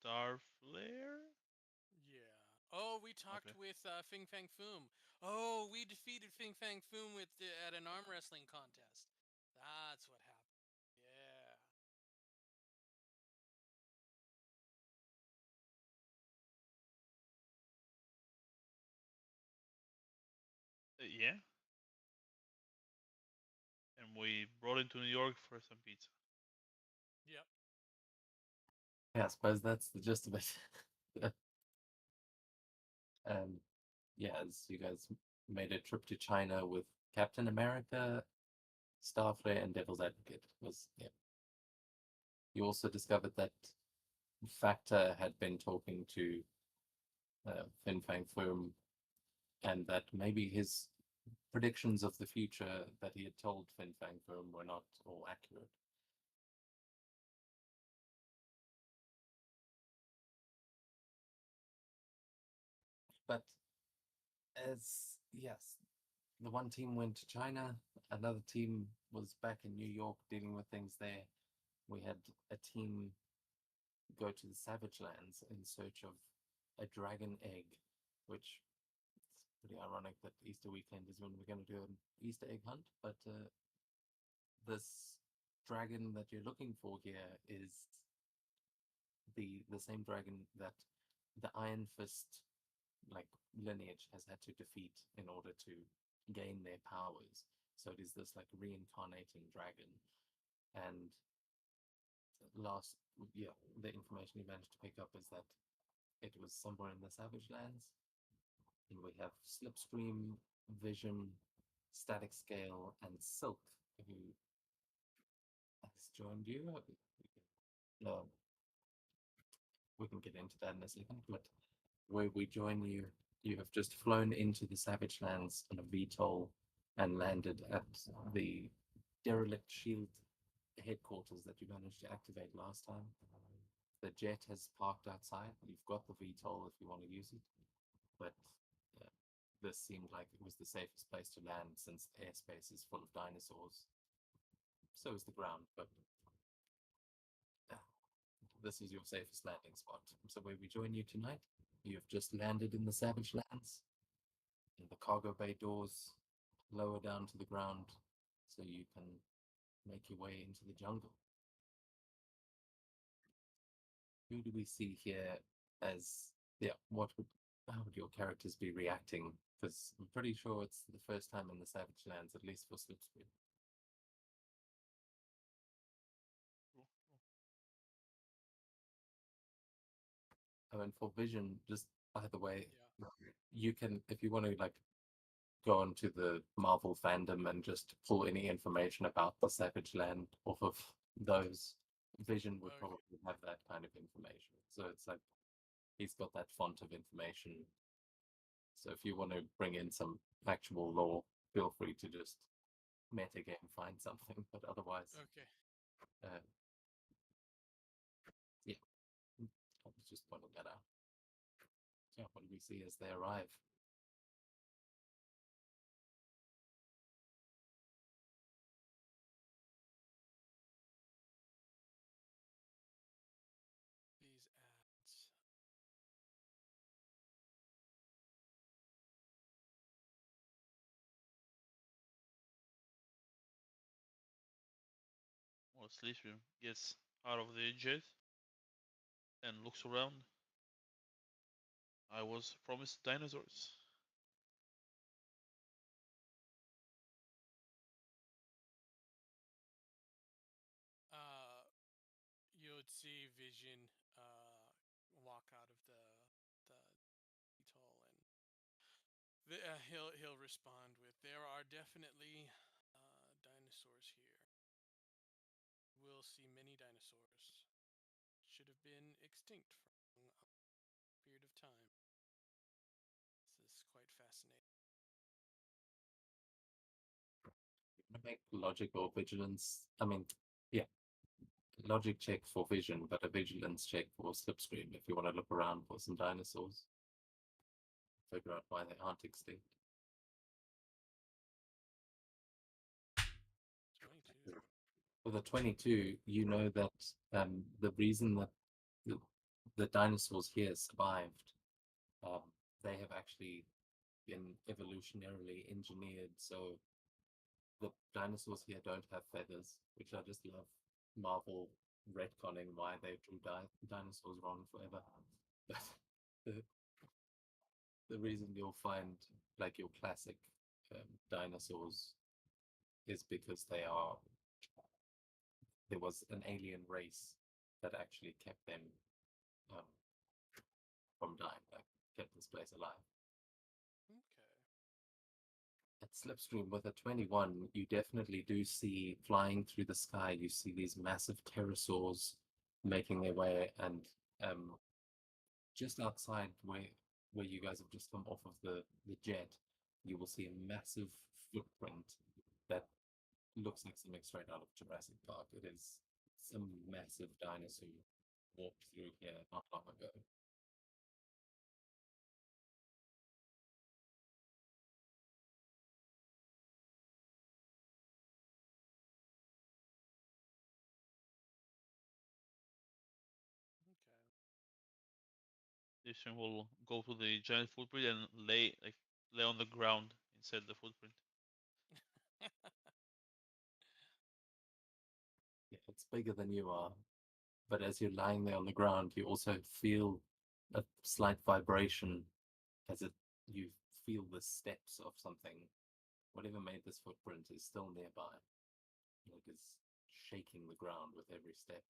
Starflare? Yeah. Oh, we talked Okay. with Fing Fang Foom. Oh, we defeated Fing Fang Foom at an arm wrestling contest. That's what happened. Yeah. Yeah. And we brought him to New York for some pizza. Yep. Yeah, I suppose that's the gist of it. And yeah, as you guys made a trip to China with Captain America, Starflare, and Devil's Advocate. Was yeah. You also discovered that Factor had been talking to Fin Fang Foom, and that maybe his predictions of the future that he had told Fin Fang Foom were not all accurate. But as yes, the one team went to China, another team was back in New York dealing with things there. We had a team go to the Savage Lands in search of a dragon egg, which it's pretty ironic that Easter weekend is when we're going to do an Easter egg hunt. But this dragon that you're looking for here is the same dragon that the Iron Fist like lineage has had to defeat in order to gain their powers. So it is this like reincarnating dragon. And last, yeah, the information you managed to pick up is that it was somewhere in the Savage Lands. And we have Slipstream, Vision, Static Scale, and Silk, who has joined you. No, we can get into that in a second. But where we join you, you have just flown into the Savage Lands on a VTOL and landed at the derelict shield headquarters that you managed to activate last time. The jet has parked outside. You've got the VTOL if you want to use it, but uh, this seemed like it was the safest place to land since airspace is full of dinosaurs. So is the ground, but uh, this is your safest landing spot. So where we join you tonight, you have just landed in the Savage Lands, and the cargo bay doors lower down to the ground so you can make your way into the jungle. Who do we see here as, yeah, how would your characters be reacting? Because I'm pretty sure it's the first time in the Savage Lands, at least for Slipstream. Cool. I mean, for Vision, just by the way, Yeah. you can, if you want to like go onto the Marvel fandom and just pull any information about the Savage Land off of those, Vision would Okay. probably have that kind of information. So it's like he's got that font of information. So if you want to bring in some actual lore, feel free to just metagame find something. But otherwise, Okay. uh, yeah, I was just pointing that out. So yeah, what do we see as they arrive? These ads. Well, Sleepy gets out of the jet and looks around. I was promised dinosaurs. Uh, you would see Vision walk out of the VTOL, and he'll respond with, "There are definitely dinosaurs here. We'll see many dinosaurs. Should have been extinct for a long period of time. This is quite fascinating." Make logic or vigilance. I mean, yeah, logic check for Vision, but a vigilance check for Slipstream if you want to look around for some dinosaurs, figure out why they aren't extinct. 22. For the 22, you know that the reason that the, the dinosaurs here survived. They have actually been evolutionarily engineered, so the dinosaurs here don't have feathers, which I just love. Marvel retconning why they drew dinosaurs wrong forever. But the, the reason you'll find like your classic dinosaurs is because there was an alien race that actually kept them um, from dying, like kept this place alive. Okay. At Slipstream with a 21, you definitely do see flying through the sky. You see these massive pterosaurs making their way, and just outside where you guys have just come off of the jet, you will see a massive footprint that looks like something straight out of Jurassic Park. It is some massive dinosaur walked through here not long ago. Okay. This one will go to the giant footprint and lay on the ground inside the footprint. Yeah, it's bigger than you are, but as you're lying there on the ground, you also feel a slight vibration as you feel the steps of something. Whatever made this footprint is still nearby. It is shaking the ground with every step.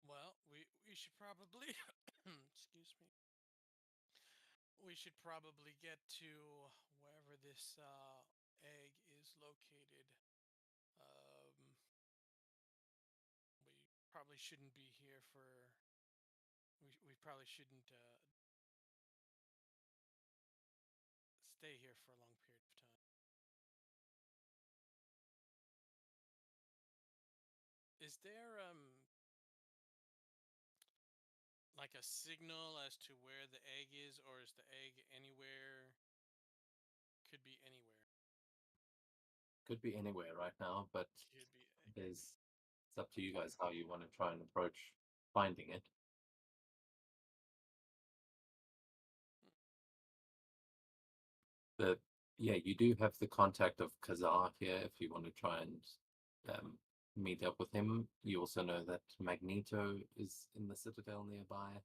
Well, we should probably excuse me. We should probably get to wherever this egg is located. We probably shouldn't be here for. We probably shouldn't stay here for a long period of time. Is there like a signal as to where the egg is, or is the egg anywhere? Could be anywhere. Could be anywhere right now, but Could be. it's up to you guys how you want to try and approach finding it. But yeah, you do have the contact of Khazar here if you want to try and meet up with him. You also know that Magneto is in the Citadel nearby,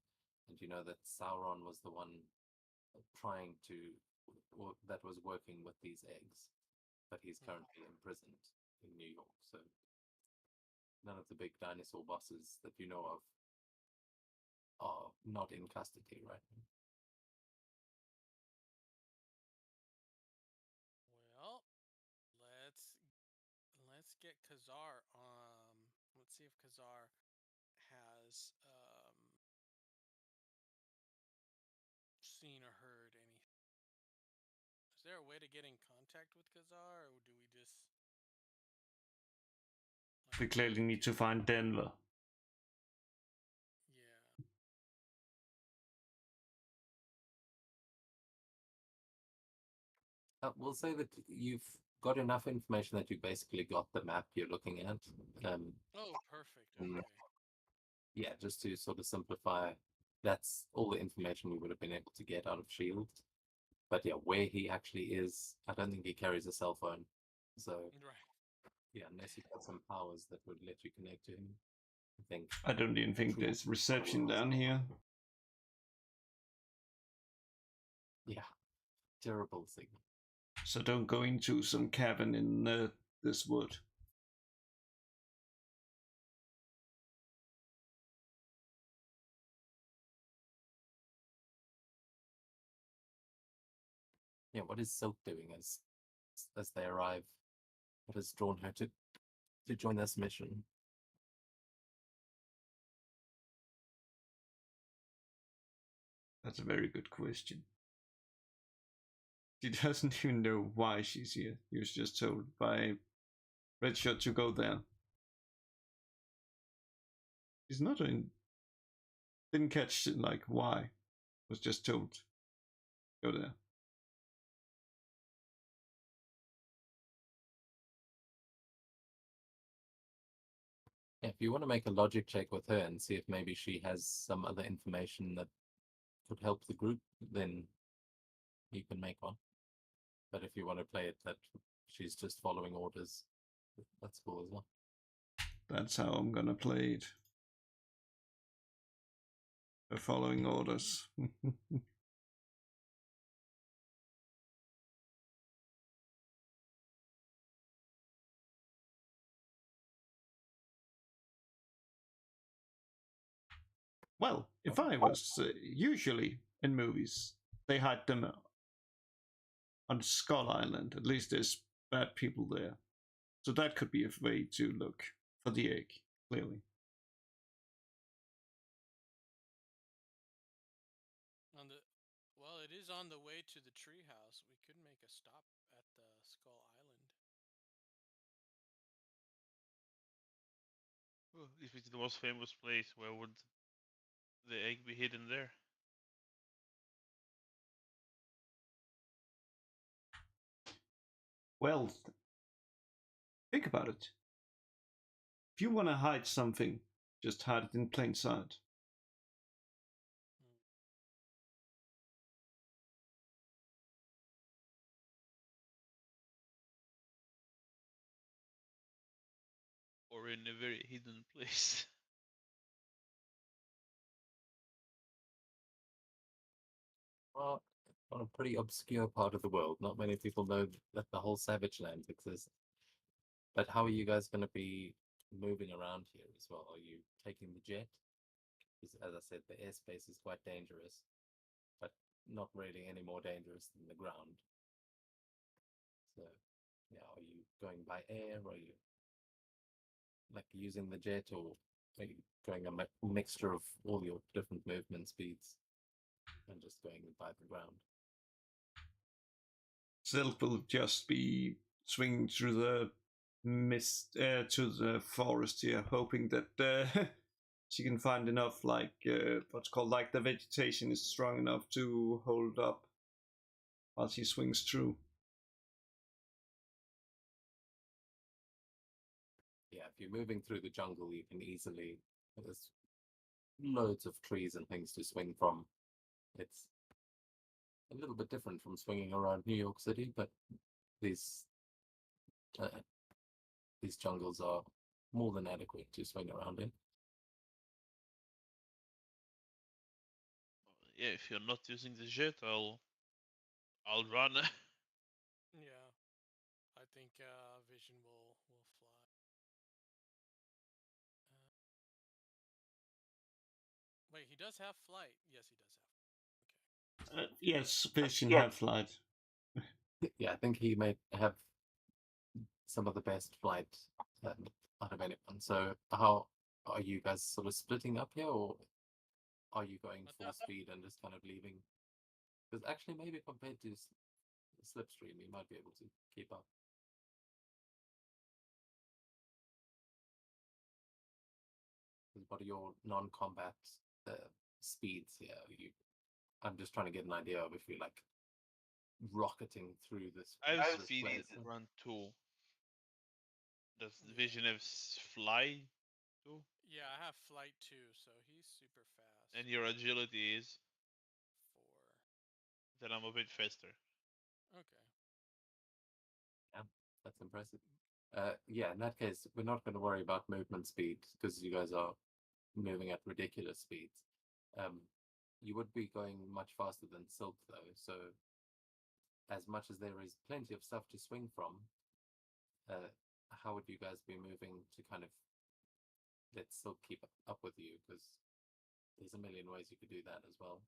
and you know that Sauron was the one trying to, or that was working with these eggs, but he's currently imprisoned in New York. So none of the big dinosaur bosses that you know of are not in custody right now. Well, let's get Khazar. Let's see if Khazar has seen or heard anything. Is there a way to get in contact with Khazar, or do we just? We clearly need to find Denver. Yeah. We'll say that you've got enough information that you basically got the map you're looking at. Oh, perfect. Okay. Yeah, just to sort of simplify, that's all the information we would have been able to get out of Shield. But yeah, where he actually is, I don't think he carries a cell phone. So Right. yeah, unless he got some powers that would let you connect to him, I think. I don't even think there's reception down here. Yeah, terrible signal. So don't go into some cabin in this wood. Yeah, what is Silk doing as they arrive? What has drawn her to join this mission? That's a very good question. She doesn't even know why she's here. She was just told by Redshirt to go there. She's not in. Didn't catch like why. Was just told go there. If you want to make a logic check with her and see if maybe she has some other information that could help the group, then you can make one. But if you want to play it that she's just following orders, that's cool as well. That's how I'm gonna play it. We're following orders. Well, if I was usually in movies, they hide them on Skull Island. At least there's bad people there, so that could be a way to look for the egg. Clearly, Well, it is on the way to the treehouse. We could make a stop at the Skull Island. Well, if it's the most famous place, where would the egg be hidden there? well, think about it. If you want to hide something, just hide it in plain sight. Or in a very hidden place? Well, on a pretty obscure part of the world, not many people know that the whole Savage Land exists. But how are you guys going to be moving around here as well? Are you taking the jet? Because, as I said, the airspace is quite dangerous, but not really any more dangerous than the ground. So, yeah, are you going by air? Or are you like using the jet, or are you going a mixture of all your different movement speeds and just going by the ground? Silk will just be swinging through the mist to the forest here, hoping that she can find enough, like what's called, like the vegetation is strong enough to hold up while she swings through. Yeah, if you're moving through the jungle, you can easily, there's loads of trees and things to swing from. It's a little bit different from swinging around New York City, but these uh, these jungles are more than adequate to swing around in. Yeah, if you're not using the jet, I'll run. Yeah, I think Vision will fly. Wait, he does have flight. Yes, he does have. Okay. Yes, Vision have flight. Yeah, I think he may have some of the best flight out of anyone. So how are you guys sort of splitting up here, or are you going full speed and just kind of leaving? Because actually, maybe compared to Slipstream, you might be able to keep up. What are your non-combat speeds here? I'm just trying to get an idea of if you're like rocketing through this. I have this speed place. run 2. Does the Vision have fly too? Yeah, I have flight too, so he's super fast. And your agility is? 4. Then I'm a bit faster. Okay. Yeah, that's impressive. Yeah, in that case, we're not going to worry about movement speed because you guys are moving at ridiculous speeds. You would be going much faster than Silk, though. So, as much as there is plenty of stuff to swing from, how would you guys be moving to kind of let Silk keep up with you? Because there's a million ways you could do that as well.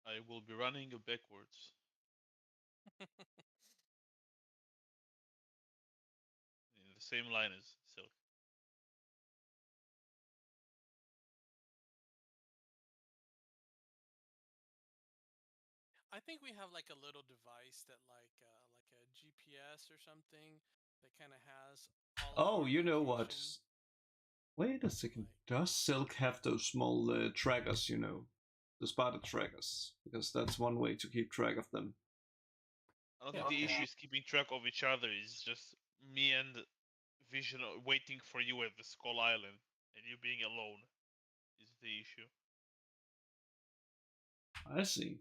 I will be running backwards. In the same line as Silk. I think we have like a little device that like a GPS or something that kind of has all. Oh, of you know what? location. Wait a second. Does Silk have those small trackers, you know? the spider trackers, because that's one way to keep track of them. I don't Yeah, think the okay. issue is keeping track of each other. It's just me and Vision waiting for you at the Skull Island, and you being alone is the issue. I see.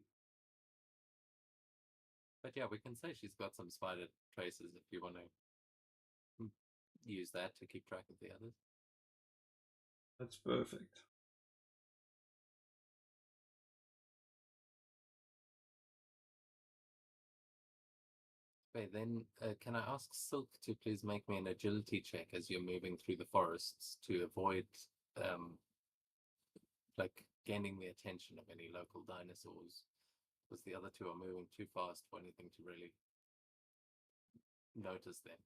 But yeah, we can say she's got some spider traces if you want to use that to keep track of the others. That's perfect. Okay, then can I ask Silk to please make me an agility check as you're moving through the forests to avoid like gaining the attention of any local dinosaurs, because the other two are moving too fast for anything to really notice them.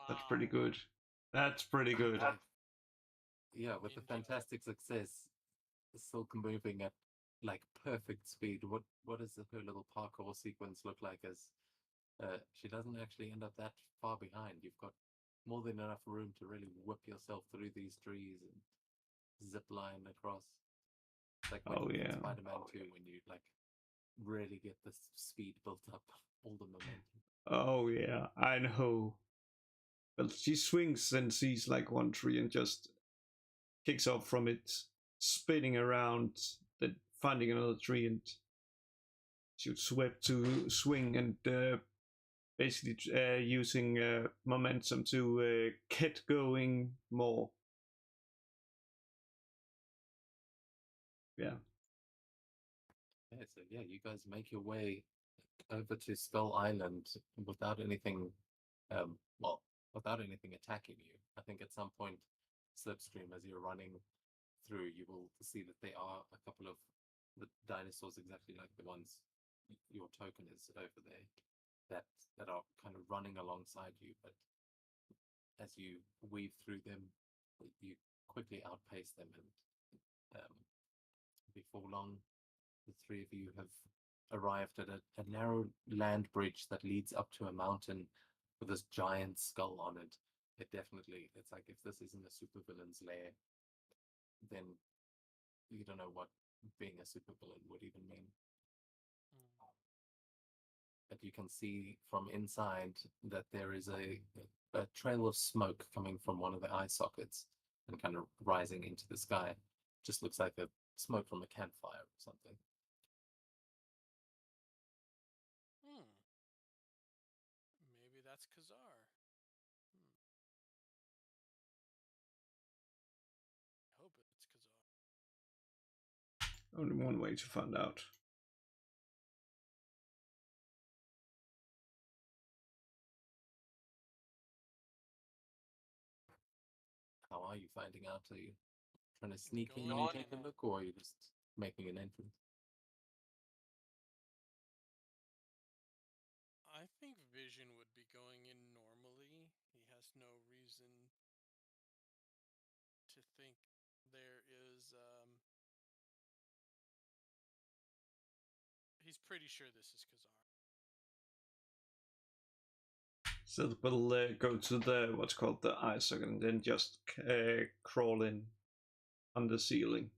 That's pretty Wow. good. That's pretty good. Yeah, with the Indeed. fantastic success, Silk moving at like perfect speed. What does her little parkour sequence look like as she doesn't actually end up that far behind? You've got more than enough room to really whip yourself through these trees and zip line across. It's like when Oh in yeah. Spider-Man 2 when you like really get the speed built up, all the momentum. Oh yeah, I know. But she swings and sees like one tree and just kicks off from it, spinning around, then finding another tree, and she would swept to swing and basically using momentum to get going more. Yeah. Yeah, so yeah, you guys make your way over to Skull Island without anything, well, without anything attacking you. I think at some point, Slipstream, as you're running through, you will see that there are a couple of the dinosaurs exactly like the ones your token is over there that are kind of running alongside you, but as you weave through them, you quickly outpace them, and before long, the three of you have arrived at a narrow land bridge that leads up to a mountain with this giant skull on it. It's like if this isn't a supervillain's lair, then you don't know what being a supervillain would even mean. But you can see from inside that there is a trail of smoke coming from one of the eye sockets and kind of rising into the sky. Just looks like a smoke from a campfire or something. Maybe that's Khazar. I hope it's Khazar. Only one way to find out. How are you finding out? Are you trying to sneak in Going and in. take a look, or are you just making an entrance? I think Vision would be going in normally. He has no reason to think there is. He's pretty sure this is Khazar. So we'll go to the what's called the eye socket and then just crawl in on the ceiling.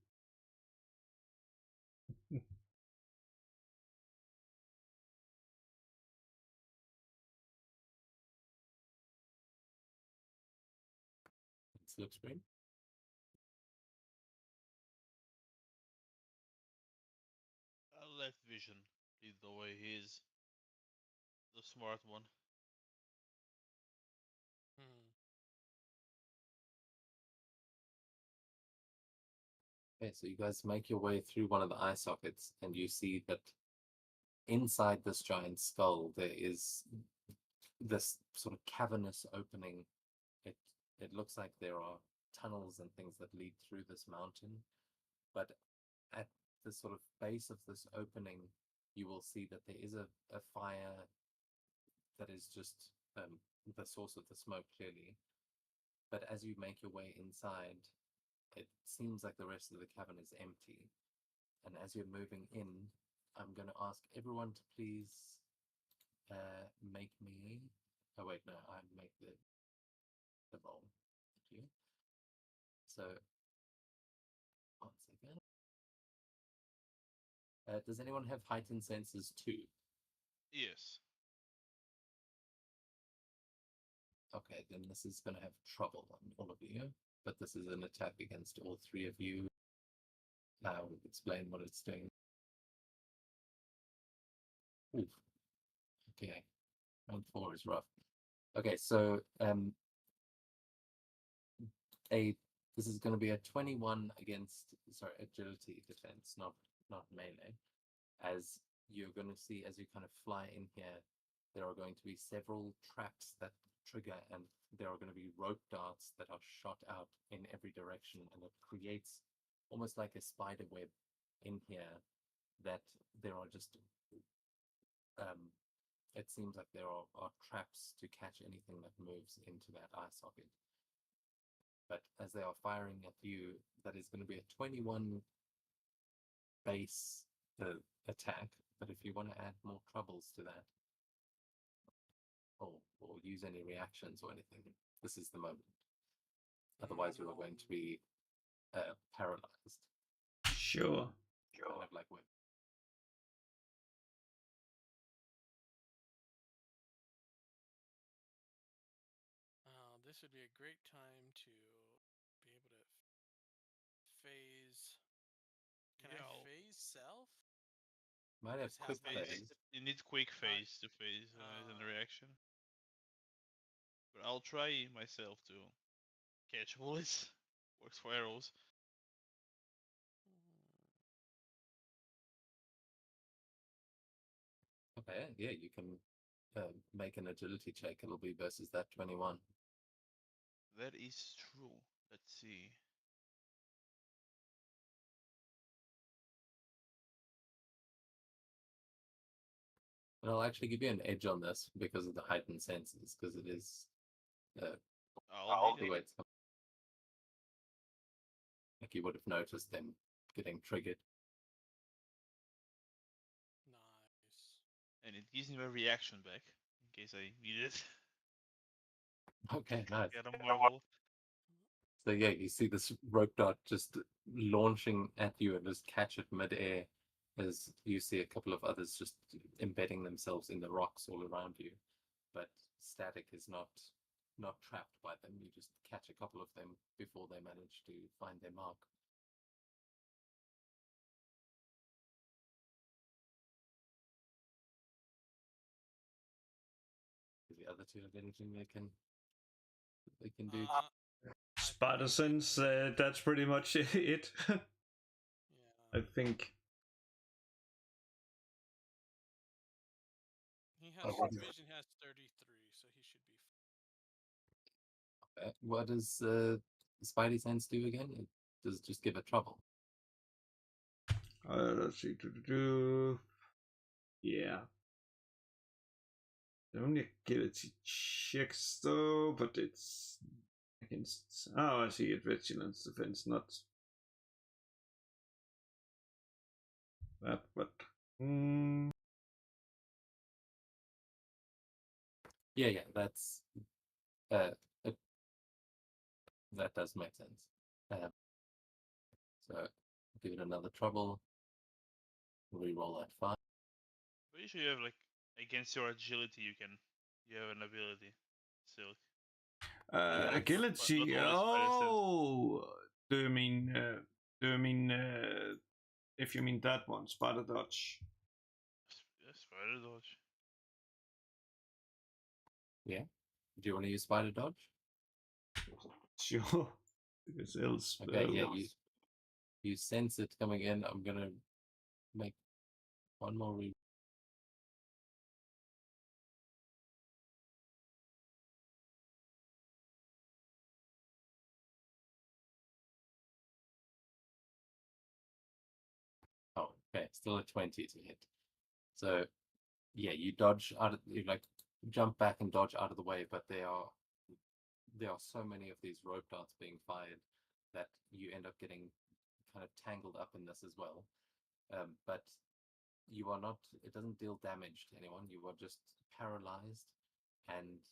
Slipstream? I'll let Vision lead the way. He's the smart one. Okay, so you guys make your way through one of the eye sockets, and you see that inside this giant skull there is this sort of cavernous opening. It it looks like there are tunnels and things that lead through this mountain, but at the sort of base of this opening, you will see that there is a fire that is just the source of the smoke, clearly. But as you make your way inside, it seems like the rest of the cavern is empty. And as you're moving in, I'm going to ask everyone to please make me. Oh wait, no, I make the roll. Thank you. So, one second. Does anyone have heightened senses too? Yes. Okay, then this is going to have trouble on all of you, but this is an attack against all three of you. We'll explain what it's doing. Oof. Okay, round 4 is rough. Okay, so this is going to be a 21 against agility defense, not melee. As you're going to see, as you kind of fly in here, there are going to be several traps that trigger, and there are going to be rope darts that are shot out in every direction, and it creates almost like a spider web in here that there are just it seems like there are traps to catch anything that moves into that eye socket. But as they are firing at you, that is going to be a 21 base attack. But if you want to add more troubles to that, or use any reactions or anything, this is the moment. Otherwise, you are going to be paralyzed. Sure. Kind of like whip. This would be a great time to be able to phase. Can I phase self? Might have Just have quick my- phase. You need quick phase to phase as a reaction. But I'll try myself to catch bullets. Works for arrows. Okay, yeah, you can make an agility check. It'll be versus that 21. That is true. Let's see. And I'll actually give you an edge on this because of the heightened senses, because it is I'll the way it's like you would have noticed them getting triggered. Nice. And it gives me my reaction back in case I need it. Okay, nice. Get a marvel. So yeah, you see this rope dart just launching at you and just catch it midair as you see a couple of others just embedding themselves in the rocks all around you. But Static is not trapped by them. You just catch a couple of them before they manage to find their mark. Do the other two have anything they can do? Spider sense, that's pretty much it. Yeah. I think. He has what is- vision has 33, so he should be. What does Spidey Sense do again? It does just give it trouble. Let's see. Yeah. The only agility checks though, but it's against. Oh, I see it. Vigilance defense, not that, but. Yeah, that's that does make sense. So give it another trouble. Reroll that 5. But usually you have like against your agility you have an ability. Silk. Yeah, agility. But always spider sense. Oh, do you mean if you mean that one, spider dodge? Spider dodge. Yeah. Do you want to use spider dodge? Sure. Because else. Okay, yeah, you sense it coming in. I'm gonna make one more read. Oh, okay, still a 20 to hit. So yeah, you dodge out of, you like jump back and dodge out of the way, but there are so many of these rope darts being fired that you end up getting kind of tangled up in this as well. But you are not, it doesn't deal damage to anyone. You are just paralyzed, and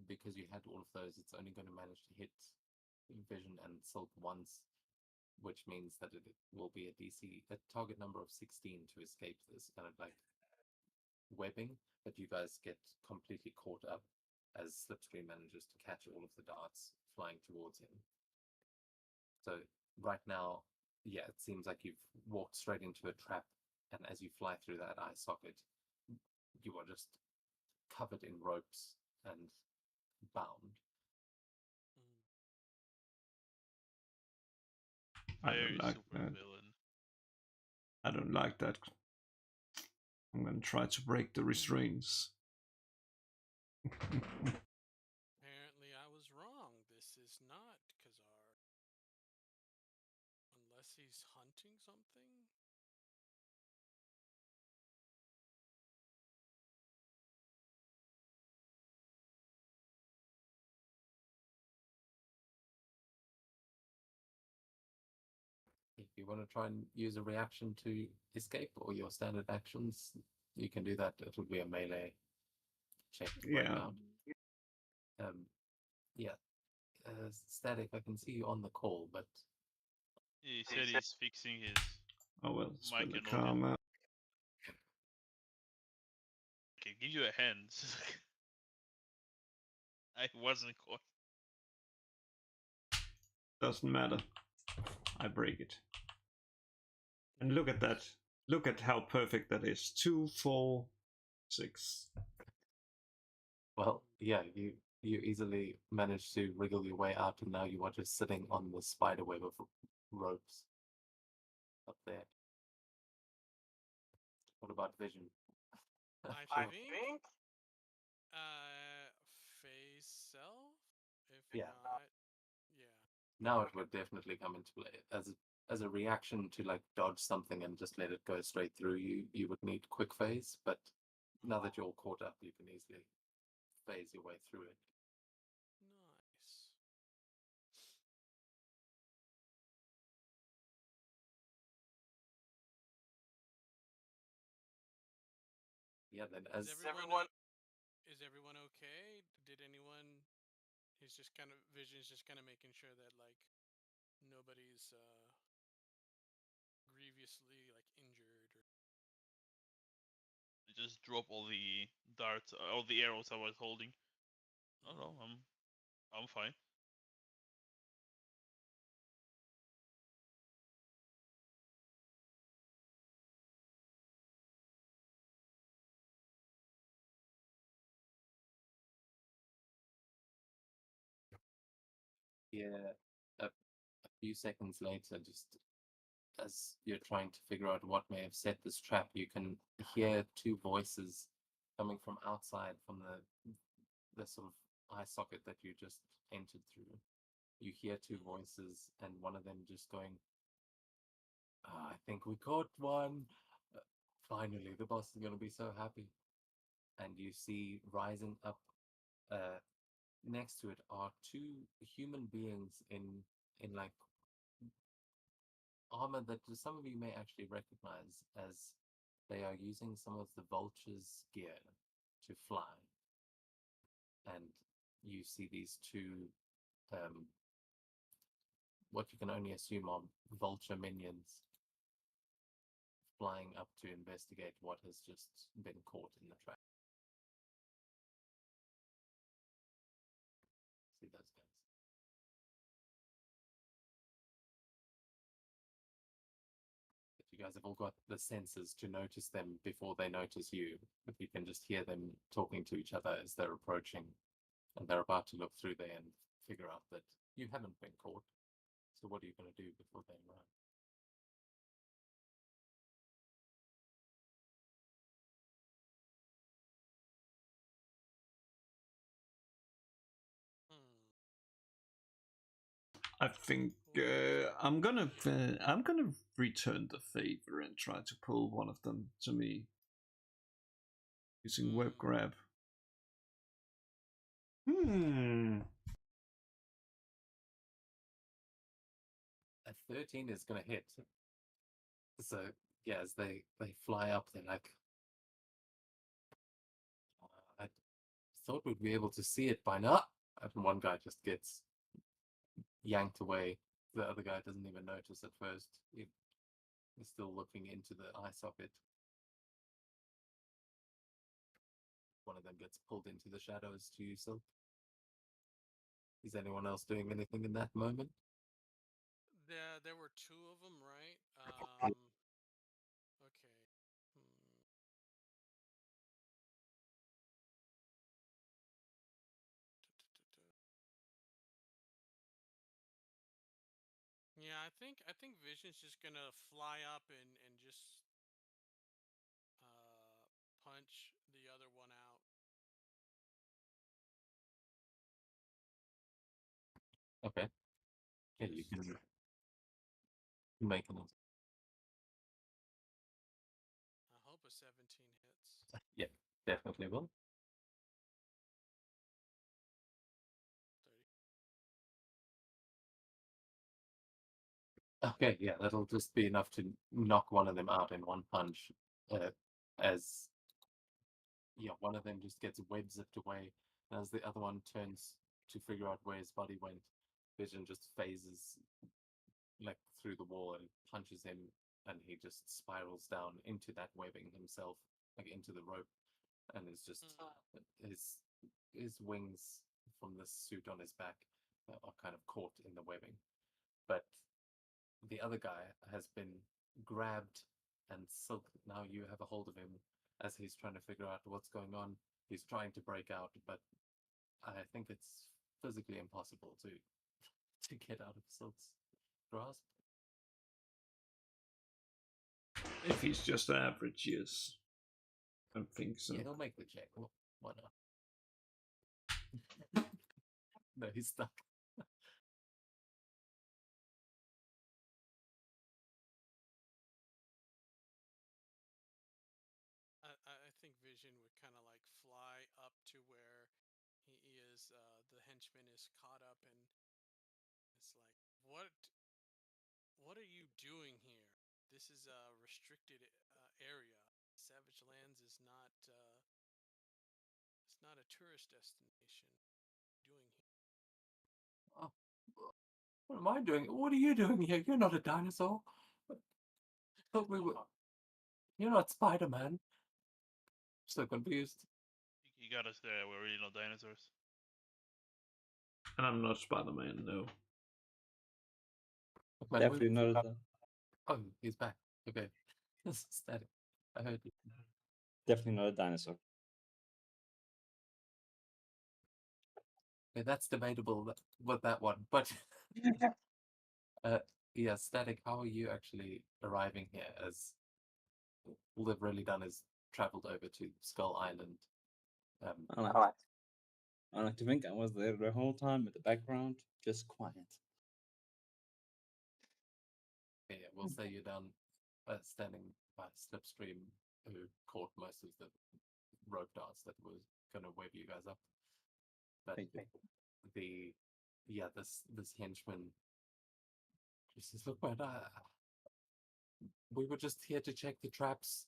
because you had all of those, it's only going to manage to hit Vision and Silk once, which means that it will be a target number of 16 to escape this kind of like webbing, but you guys get completely caught up as Slipstream manages to catch all of the darts flying towards him. So right now, yeah, it seems like you've walked straight into a trap, and as you fly through that eye socket, you are just covered in ropes and bound. I Very don't like super that. villain. I don't like that. I'm gonna try to break the restraints. Apparently, I was wrong. This is not Khazar. Unless he's hunting something? If you want to try and use a reaction to escape or your standard actions, you can do that. It would be a melee check to break Yeah. out. Yeah. Static, I can see you on the call, but He said he's fixing his Oh well, spell mic the and audio. karma. I can give you a hand. I wasn't caught. Doesn't matter. I break it. And look at that. Look at how perfect that is. 2, 4, 6. well, yeah, you easily managed to wriggle your way out, and now you are just sitting on the spider web of ropes up there. What about Vision? I Sure. think phase self? If Yeah. not, yeah. Now it would definitely come into play as a reaction to like dodge something and just let it go straight through you. You would need quick phase, but now that you're all caught up, you can easily phase your way through it. Nice. Yeah, then as Is everyone okay? Did anyone? He's just kind of Vision's just kind of making sure that like nobody's grievously like injured or. I just drop all the darts, all the arrows I was holding. Oh no, I'm fine. yeah, a few seconds later, just as you're trying to figure out what may have set this trap, you can hear two voices coming from outside from the sort of eye socket that you just entered through. You hear two voices, and one of them just going, I think we caught one. Finally, the boss is going to be so happy. And you see rising up next to it are two human beings in like armor that some of you may actually recognize, as they are using some of the vulture's gear to fly. And you see these two what you can only assume are vulture minions flying up to investigate what has just been caught in the trap. See those guys. But you guys have all got the senses to notice them before they notice you. But you can just hear them talking to each other as they're approaching, and they're about to look through there and figure out that you haven't been caught. So what are you going to do before they arrive? I think I'm gonna return the favor and try to pull one of them to me using web grab. 13 is gonna hit. So yeah, as they fly up, they're like, I thought we'd be able to see it by now. And one guy just gets yanked away. The other guy doesn't even notice at first. He's still looking into the eye socket. One of them gets pulled into the shadows to you, Silk. Is anyone else doing anything in that moment? There were two of them, right? Okay. Yeah, I think Vision's just gonna fly up and just punch the other one out. Okay. Yeah, you Just- can make an. I hope a 17 hits. Yeah, definitely will. 30. Okay, yeah, that'll just be enough to knock one of them out in one punch. As yeah, one of them just gets web zipped away, and as the other one turns to figure out where his body went, Vision just phases like through the wall and punches him, and he just spirals down into that webbing himself, like into the rope, and is just his wings from the suit on his back are kind of caught in the webbing. But the other guy has been grabbed, and Silk, now you have a hold of him as he's trying to figure out what's going on. He's trying to break out, but I think it's physically impossible to get out of Silk's grasp. If he's just average, yes. I don't think so. Yeah, he'll make the check. Well, why not? No, he's stuck. I think Vision would kind of like fly up to where he is. The henchman is caught up, and it's like, what are you doing here? This is a restricted area. Savage Lands is not. It's not a tourist destination. What are you doing here? Oh, what am I doing? What are you doing here? You're not a dinosaur. Thought we were. You're not Spider-Man. So confused. You got us there. We're really not dinosaurs. And I'm not Spider-Man, no. Man, Definitely not a, Oh, he's back. Okay. This is static. I heard you. definitely not a dinosaur. Okay, that's debatable with that one. But yeah, static, how are you actually arriving here, as all they've really done is traveled over to Skull Island? I like to think I was there the whole time in the background, just quiet. Yeah, we'll say you're down standing by Slipstream, who caught most of the rope darts that was going to web you guys up. But Thank you. this henchman just says, "Look, man, we were just here to check the traps.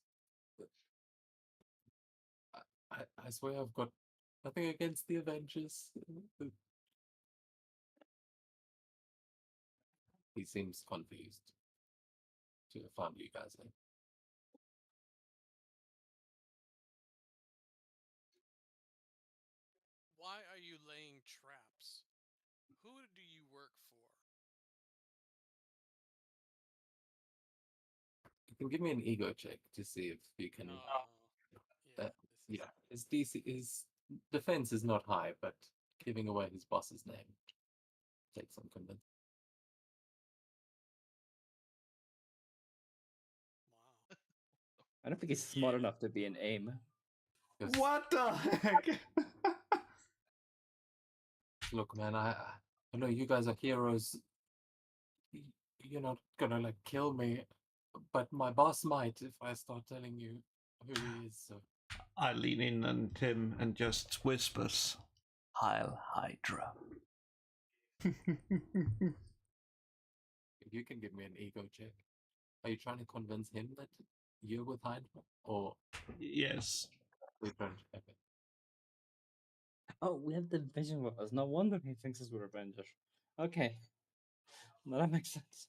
I swear I've got nothing against the Avengers." He seems confused to have found you guys in. Why are you laying traps? Who do you work for? You can give me an ego check to see if you can. Yeah. Yeah, his defense is not high, but giving away his boss's name takes some convincing. Wow. I don't think he's smart enough to be an aim. Because, What the heck? look, man, I know you guys are heroes. You're not gonna like kill me, but my boss might if I start telling you who he is. So I lean in on Tim and just whispers, Heil Hydra. you you can give me an ego check. Are you trying to convince him that you're with Hydra, or Yes. are you trying to? Okay. Oh, we have the vision with us. No wonder he thinks us we're Avengers. Okay. No, that makes sense.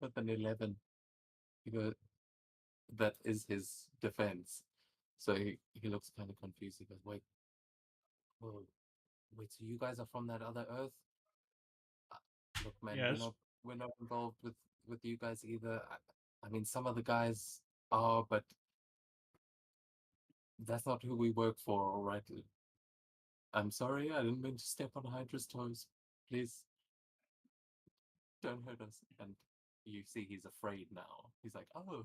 With an 11, you go, that is his defense. So he looks kind of confused. He goes, wait, whoa, wait, so you guys are from that other Earth? Look, man, Yes. we're not involved with you guys either. I mean, some of the guys are, but that's not who we work for, all right? I'm sorry, I didn't mean to step on Hydra's toes. Please, don't hurt us. And you see he's afraid now. He's like, oh,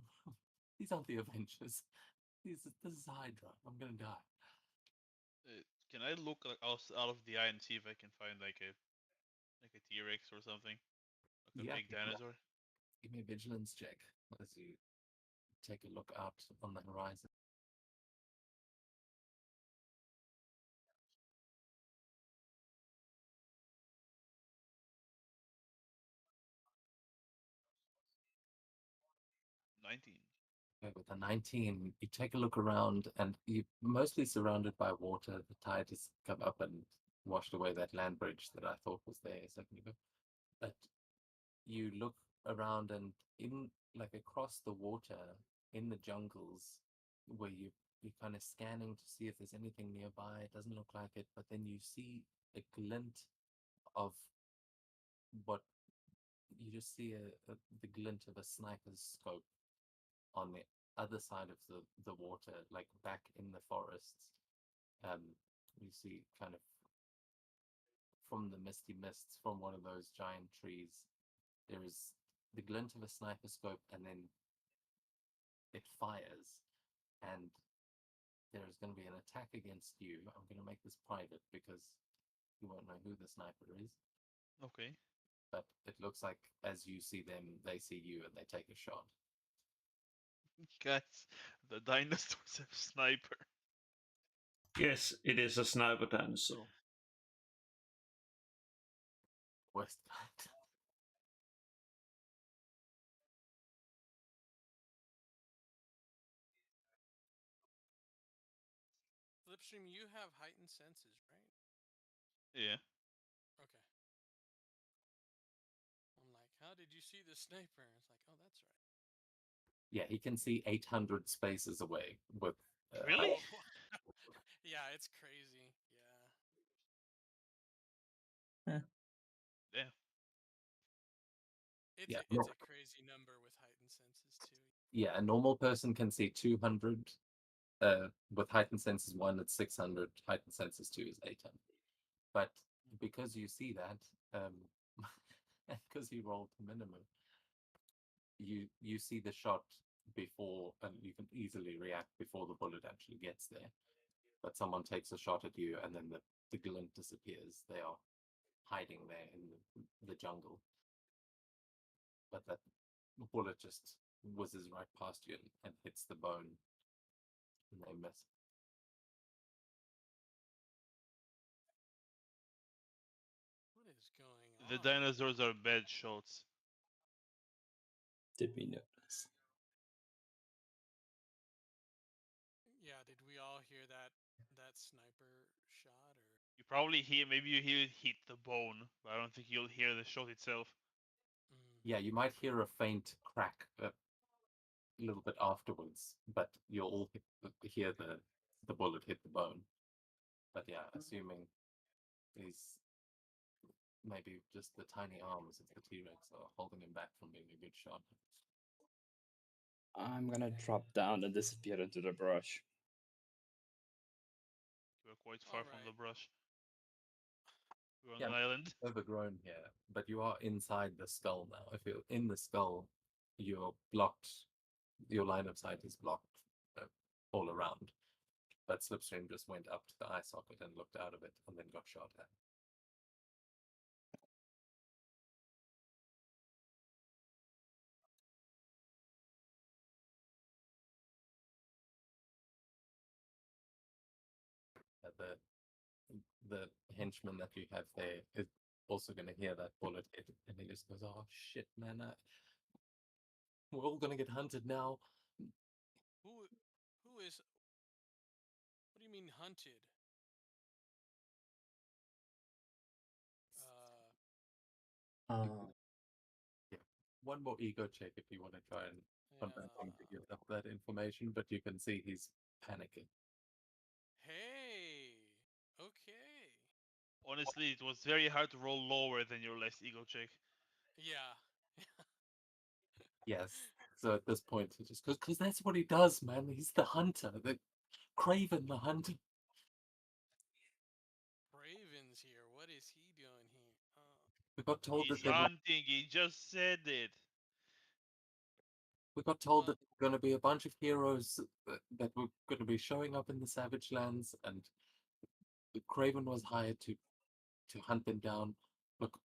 these aren't the Avengers. This is Hydra. I'm gonna die. Can I look like out of the eye and see if I can find like a T-Rex or something, like a Yeah, big dinosaur? give me a vigilance check as you take a look out on the horizon. $19. Okay, with a 19, you take a look around and you're mostly surrounded by water. The tide has come up and washed away that land bridge that I thought was there a second ago. But you look around and in like across the water in the jungles where you're kind of scanning to see if there's anything nearby. It doesn't look like it, but then you see a glint of what you just see the glint of a sniper's scope on the other side of the water, like back in the forests. You see kind of from the misty mists from one of those giant trees, there is the glint of a sniper scope, and then it fires, and there's going to be an attack against you. I'm going to make this private because you won't know who the sniper is. Okay. But it looks like as you see them, they see you and they take a shot. Guys, the dinosaurs have sniper. Yes, it is a sniper dinosaur. Worst kind. Slipstream, you have heightened senses, right? Yeah. Okay. I'm like, how did you see the sniper? It's like, oh, that's right. Yeah, he can see 800 spaces away with. Really? Oh, yeah, it's crazy. Yeah. Yeah. It's Yeah, a, it's a crazy number with heightened senses too. Yeah, a normal person can see 200. With heightened senses 1, it's 600. Heightened senses 2 is 800. But because you see that, because you rolled the minimum, you see the shot before, and you can easily react before the bullet actually gets there. But someone takes a shot at you, and then the glint disappears. They are hiding there in the jungle. But that bullet just whizzes right past you and hits the bone, and they miss. What is going on? The dinosaurs are bad shots. Did we notice? Yeah, did we all hear that sniper shot or? You probably hear, maybe you hear it hit the bone, but I don't think you'll hear the shot itself. Yeah, you might hear a faint crack a little bit afterwards, but you'll hear the bullet hit the bone. But yeah, assuming he's maybe just the tiny arms of the T-Rex are holding him back from being a good shot. I'm gonna drop down and disappear into the brush. We're quite far from the Alright. brush. We're on Yeah. an island. Overgrown here, but you are inside the skull now. If you're in the skull, you're blocked. Your line of sight is blocked all around. But Slipstream just went up to the eye socket and looked out of it, and then got shot at. the henchman that you have there is also going to hear that bullet hit, and he just goes, "Oh shit, man! We're all going to get hunted now." Who is? What do you mean hunted? Uh, Yeah. One more ego check if you want to try and convince him to Yeah. give up that information, but you can see he's panicking. Hey. Okay. Honestly, it was very hard to roll lower than your last ego check. Yeah. Yes. So at this point, he just goes, "Because that's what he does, man. He's the hunter, the Craven, the hunter." Raven's here. What is he doing here? We got told He's that there were hunting. He just said it. We got told Well- that there were going to be a bunch of heroes that were going to be showing up in the Savage Lands, and Craven was hired to hunt them down. Look,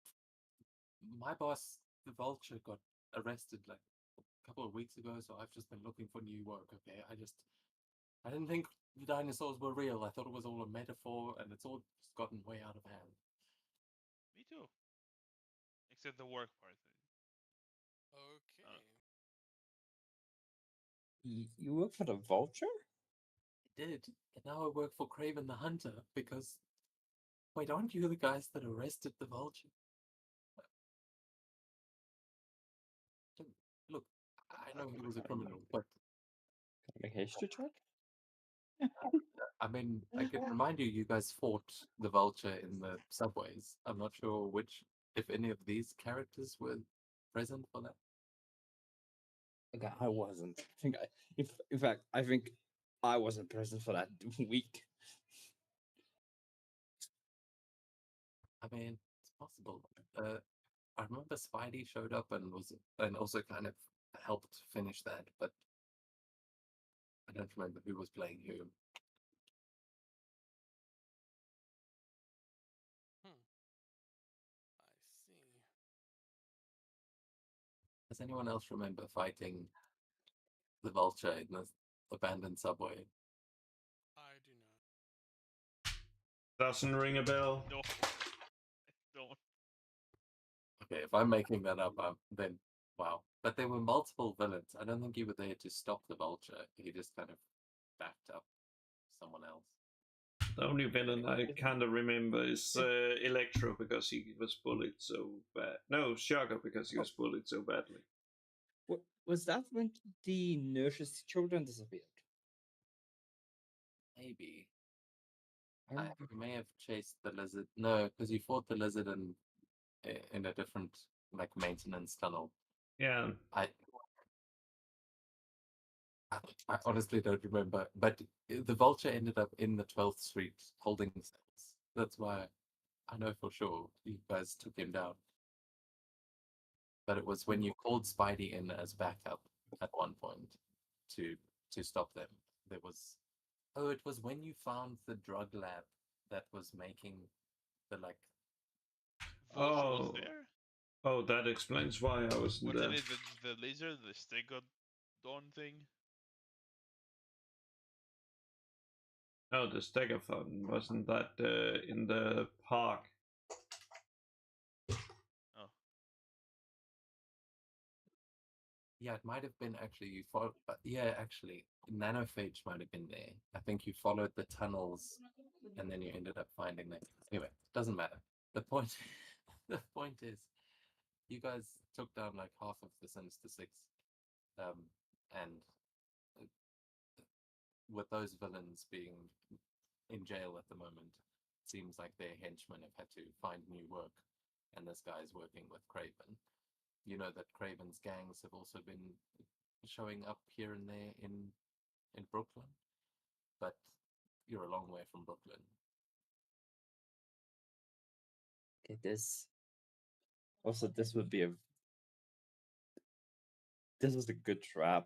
my boss, the Vulture, got arrested like a couple of weeks ago, so I've just been looking for new work. Okay, I didn't think the dinosaurs were real. I thought it was all a metaphor, and it's all just gotten way out of hand. Me too. Except the work part. Okay. you work for the Vulture? I did, and now I work for Craven the Hunter because. Wait, aren't you the guys that arrested the Vulture? Look, I know he was a criminal, but Can I make a history check? I mean, I can remind you, you guys fought the Vulture in the subways. I'm not sure which, if any of these characters were present for that. Okay, I wasn't. I think in fact, I think I wasn't present for that week. I mean, it's possible. I remember Spidey showed up and also kind of helped finish that, but I don't remember who was playing who. I see. Does anyone else remember fighting the Vulture in the abandoned subway? I do not. Doesn't ring a bell. No. Don't. Okay, if I'm making that up, then wow. But there were multiple villains. I don't think he was there to stop the Vulture. He just kind of backed up someone else. The only villain I kind of remember is Electro because he was bullied so bad. No, Shocker because he was bullied so badly. Was that when the nurse's children disappeared? Maybe. I I remember- may have chased the lizard. No, because you fought the lizard in a different like maintenance tunnel. Yeah, I I honestly don't remember, but the Vulture ended up in the 12th Street holding cells. That's why I know for sure you guys took him down. But it was when you called Spidey in as backup at one point to stop them. There was it was when you found the drug lab that was making the like Vulture was Oh. there? oh, that explains why I wasn't Wasn't there. it the lizard, the Stegodon thing? No, the Stegophone wasn't that in the park. Oh. Yeah, it might have been actually you followed. Yeah, actually, Nanophage might have been there. I think you followed the tunnels, and then you ended up finding them. Anyway, doesn't matter. The point, the point is, you guys took down like half of the Sinister Six, and uh, with those villains being in jail at the moment, it seems like their henchmen have had to find new work, and this guy's working with Craven. You know that Craven's gangs have also been showing up here and there in Brooklyn, but you're a long way from Brooklyn. Okay, this also this would be a this was a good trap.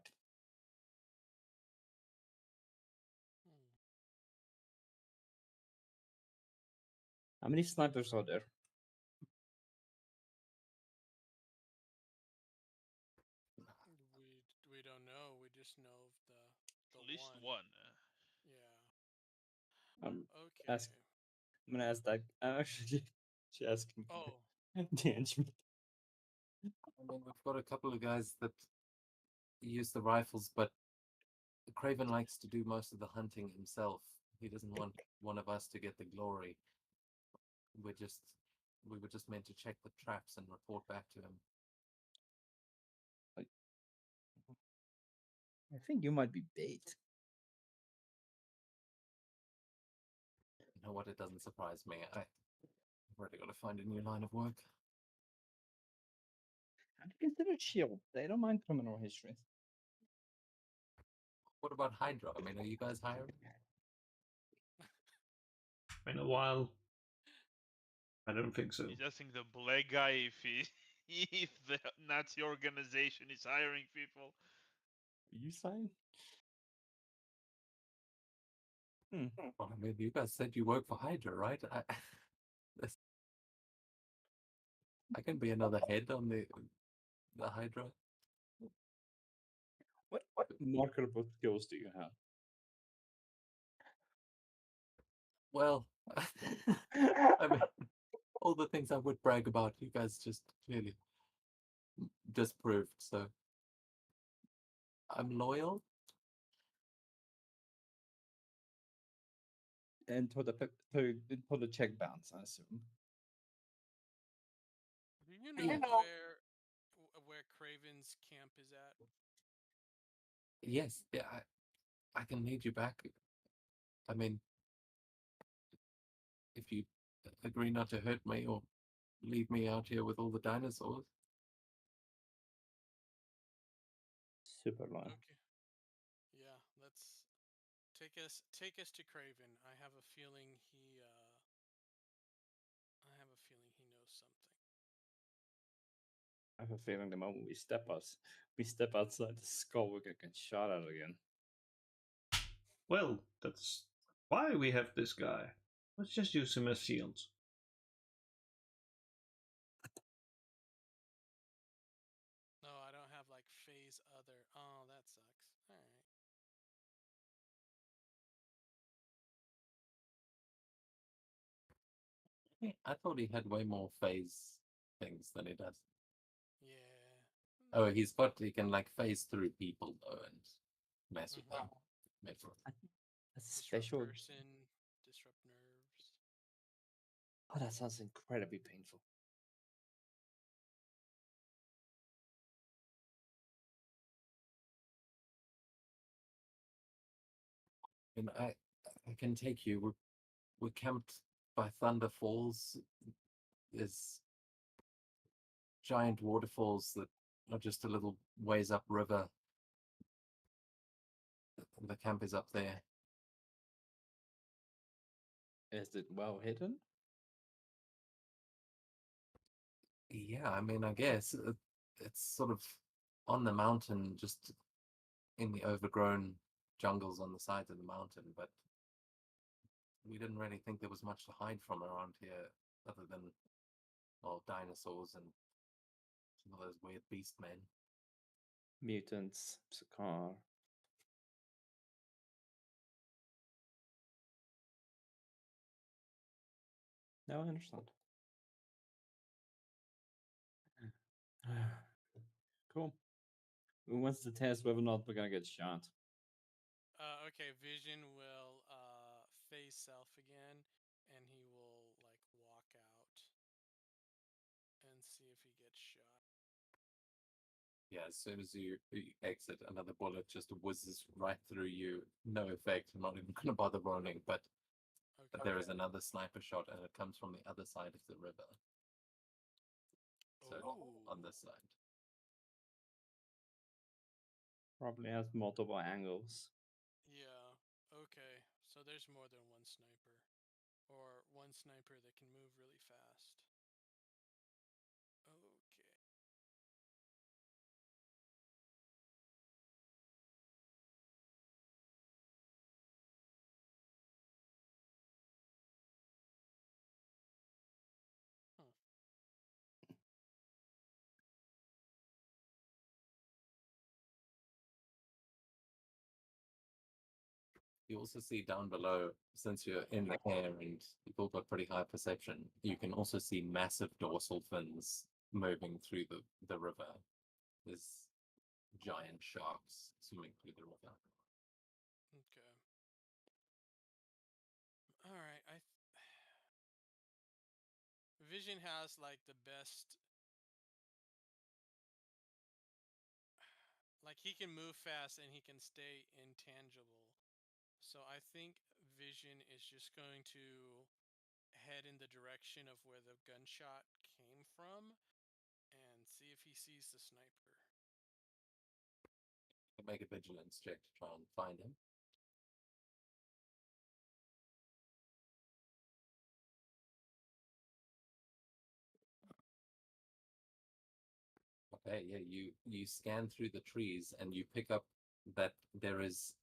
Hmm. How many snipers are there? We don't know. We just know of the At least one. one. Yeah. Um, Okay. ask I'm gonna ask that. I'm actually asking Oh, the henchman. I mean, we've got a couple of guys that use the rifles, but Craven likes to do most of the hunting himself. He doesn't want one of us to get the glory. We were just meant to check the traps and report back to him. I think you might be bait. You know what? It doesn't surprise me. I've already got to find a new line of work. I'd consider Shield. They don't mind criminal history. What about Hydra? I mean, are you guys hiring? In a while. I don't think so. He's asking the black guy if he if the Nazi organization is hiring people. You sign? Well, I mean, you guys said you work for Hydra, right? I can be another head on the Hydra. What marketable skills do you have? Well, I mean, all the things I would brag about, you guys just clearly disproved. So I'm loyal. And to the check bounce, I assume. do you know where Craven's camp is at? Yes, yeah, I can lead you back. I mean, if you agree not to hurt me or leave me out here with all the dinosaurs. Super low. Okay. Yeah, let's take us to Craven. I have a feeling he knows something. I have a feeling the moment we step outside the skull, we're gonna get shot at again. Well, that's why we have this guy. Let's just use him as shield. No, I don't have like phase other. Oh, that sucks. All right. I thought he had way more phase things than he does. Yeah. Oh, he can like phase through people though and mess with them. Mess with them. That's Disrupt special. person, disrupt nerves. Oh, that sounds incredibly painful. And I can take you. We're camped by Thunder Falls. There's giant waterfalls that are just a little ways upriver. The camp is up there. Is it well hidden? Yeah, I mean, I guess it's sort of on the mountain, just in the overgrown jungles on the sides of the mountain, but we didn't really think there was much to hide from around here other than, well, dinosaurs and some of those weird beast men. Mutants, Sakaar. No, I understand. Cool. What's the test whether or not we're gonna get shot? Okay, Vision will phase self again, and he will like walk out and see if he gets shot. Yeah, as soon as you exit, another bullet just whizzes right through you. No effect. I'm not even going to bother rolling, but Okay. there is another sniper shot, and it comes from the other side of the river. So on this side. Probably has multiple angles. Yeah. Okay. So there's more than one sniper, or one sniper that can move really fast. Okay. You also see down below, since you're in the air and you've all got pretty high perception, you can also see massive dorsal fins moving through the river. There's giant sharks swimming through the river. Okay. All right. Vision has like the best. Like he can move fast and he can stay intangible. So I think Vision is just going to head in the direction of where the gunshot came from and see if he sees the sniper. Make a vigilance check to try and find him. Okay, yeah, you scan through the trees and you pick up that there is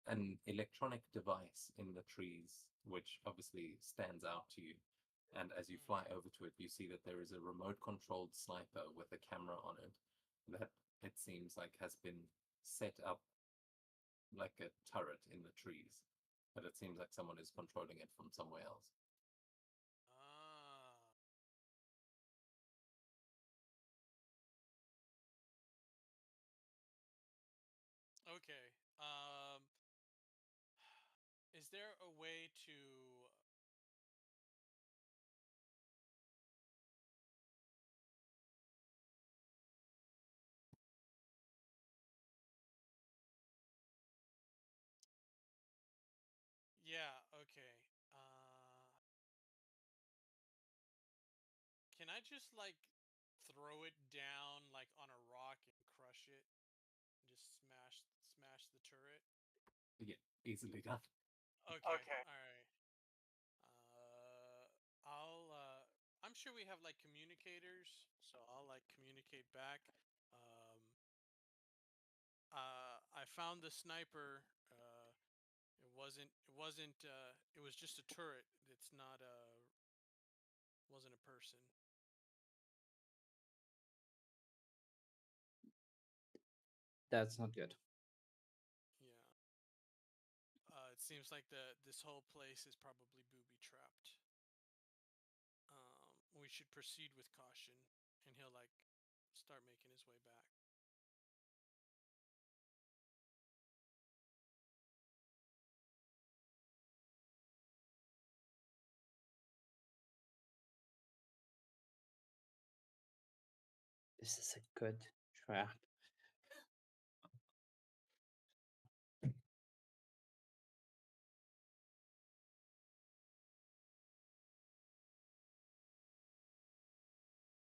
an electronic device in the trees, which obviously stands out to you. And as you fly over to it, you see that there is a remote controlled sniper with a camera on it that it seems like has been set up like a turret in the trees. But it seems like someone is controlling it from somewhere else. Ah. Okay. Is there a way to Yeah, okay. Can I just like throw it down like on a rock and crush it? And just smash the turret? Yeah, easily done. Okay. All right. I'm sure we have like communicators, so I'll like communicate back. Um I found the sniper. It was just a turret. It's not a wasn't a person. That's not good. Yeah. It seems like this whole place is probably booby trapped. We should proceed with caution, and he'll like start making his way back. This is a good trap.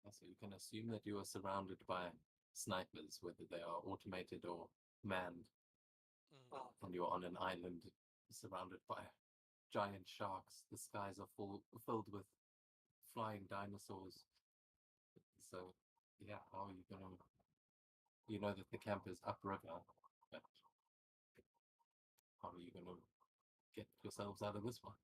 So you can assume that you are surrounded by snipers, whether they are automated or manned, and you're on an island surrounded by giant sharks. The skies are filled with flying dinosaurs. So, yeah, how are you gonna? You know that the camp is upriver, but how are you gonna get yourselves out of this one?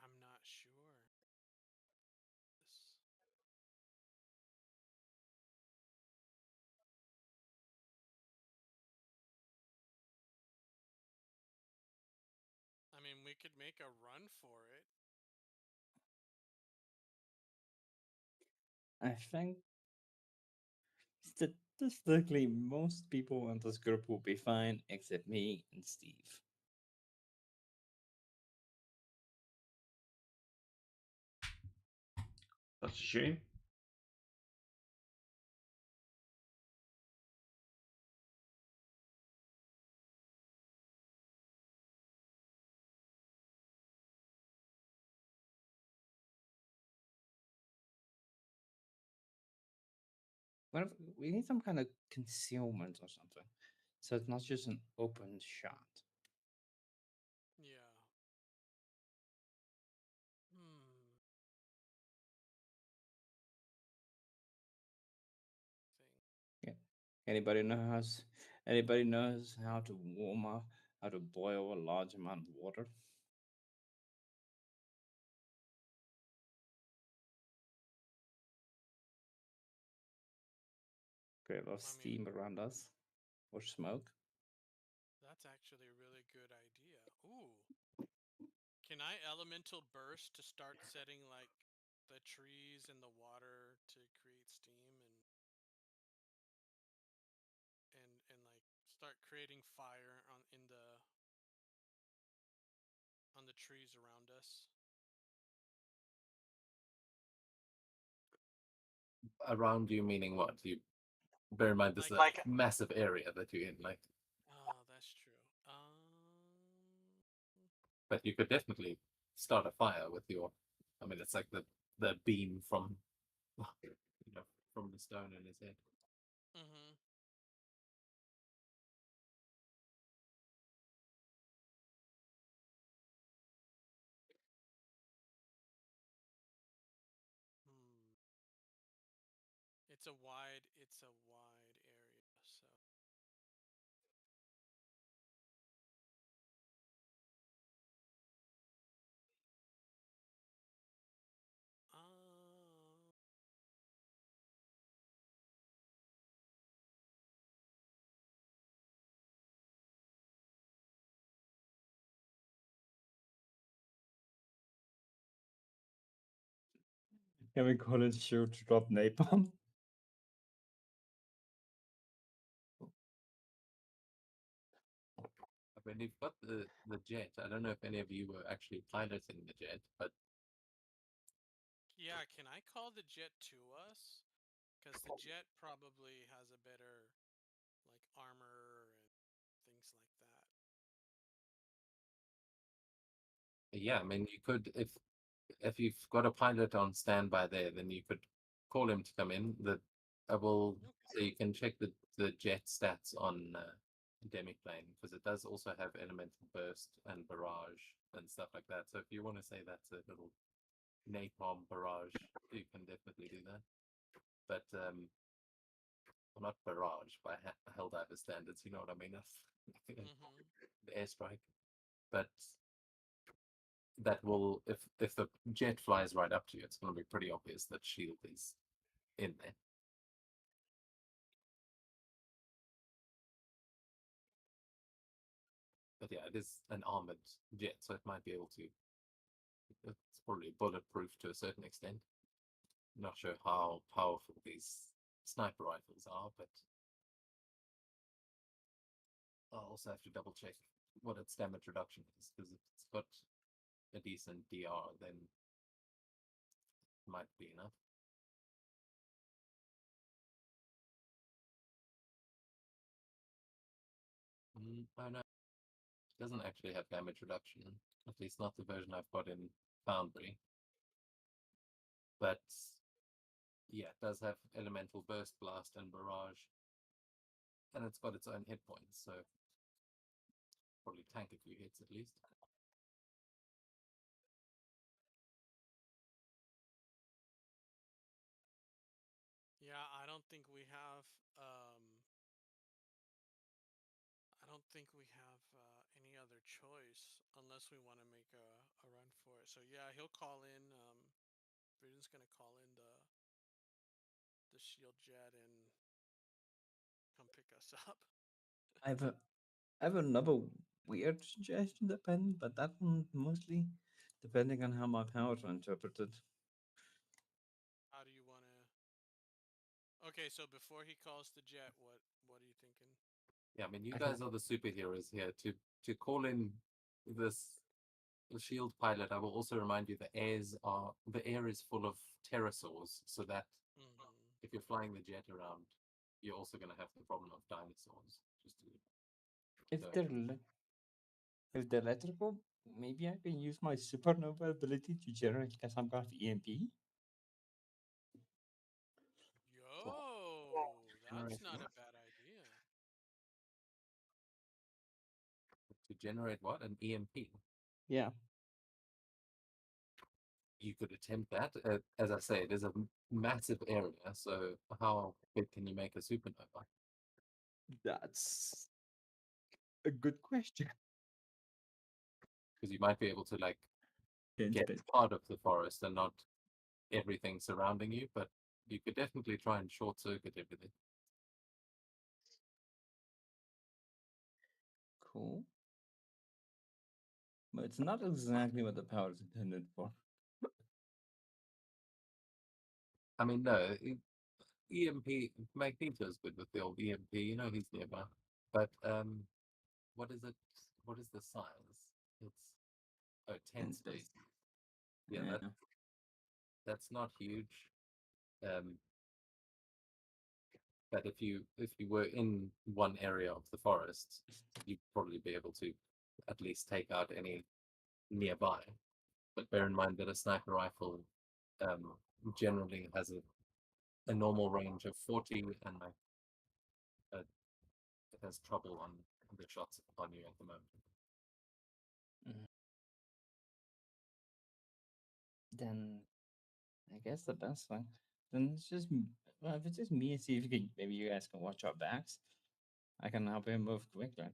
I'm not sure. This. I mean, we could make a run for it. I think statistically, most people in this group will be fine except me and Steve. That's a shame. What if we need some kind of concealment or something, so it's not just an open shot. Yeah. Hmm. Thing. Yeah. Anybody knows? Anybody knows how to warm up, how to boil a large amount of water? Create a lot of I mean- steam around us, or smoke. That's actually a really good idea. Ooh. Can I elemental burst to start setting like the trees and the water to create steam and like start creating fire on the trees around us? Around you meaning what? You bear in mind this is a Like- massive area that you're in, like. Oh, that's true. But you could definitely start a fire with your. I mean, it's like the beam from, from the stone in his head. Mm-hmm. Hmm. It's a wide area, so. Can we call it shoot to drop napalm? I mean, you've got the jet. I don't know if any of you were actually piloting the jet, but Yeah, can I call the jet to us? Because the jet probably has a better, like, armor and things like that. yeah, I mean, you could if you've got a pilot on standby there, then you could call him to come in. I will so you can check the jet stats on Demiplane because it does also have elemental burst and barrage and stuff like that. So if you want to say that's a little napalm barrage, you can definitely do that. But well, not barrage by Helldiver standards, you know what I mean? Mm-hmm. The airstrike, but that will if the jet flies right up to you, it's going to be pretty obvious that shield is in there. But yeah, it is an armored jet, so it might be able to. It's probably bulletproof to a certain extent. Not sure how powerful these sniper rifles are, but I'll also have to double check what its damage reduction is because if it's got a decent DR, then it might be enough. Oh no, it doesn't actually have damage reduction. At least not the version I've got in Foundry. But yeah, it does have elemental burst, blast, and barrage, and it's got its own hit points, so probably tank a few hits at least. Yeah, I don't think we have. I don't think we have any other choice unless we want to make a run for it. So yeah, he'll call in. Bruden's gonna call in the shield jet and come pick us up. I have another weird suggestion, depending, but that one mostly depending on how my powers are interpreted. How do you want to? Okay, so before he calls the jet, what are you thinking? Yeah, I mean, you I guys can- are the superheroes here. To call in this the shield pilot, I will also remind you the air is full of pterosaurs, so that Mm-hmm. if you're flying the jet around, you're also going to have the problem of dinosaurs. Just to If so- they're if they're electrical, maybe I can use my supernova ability to generate some kind of EMP. Yo, that's Generate not what? a bad idea. To generate what? An EMP. Yeah. You could attempt that. As I say, it is a massive area. So how big can you make a supernova? That's a good question. Because you might be able to like Hint get bit. part of the forest and not everything surrounding you, but you could definitely try and short circuit everything. Cool. But it's not exactly what the power is intended for. I mean, no, EMP Magneto is good with the old EMP. You know he's nearby. But what is it? What is the size? It's 10 10 space. space. Yeah, Yeah. that's not huge. But if you were in one area of the forest, you'd probably be able to at least take out any nearby. But bear in mind that a sniper rifle generally has a normal range of 40, and it has trouble on the shots on you at the moment. Then I guess the best thing. Then it's just well, if it's just me, see if you can, maybe you guys can watch our backs. I can help him move quickly.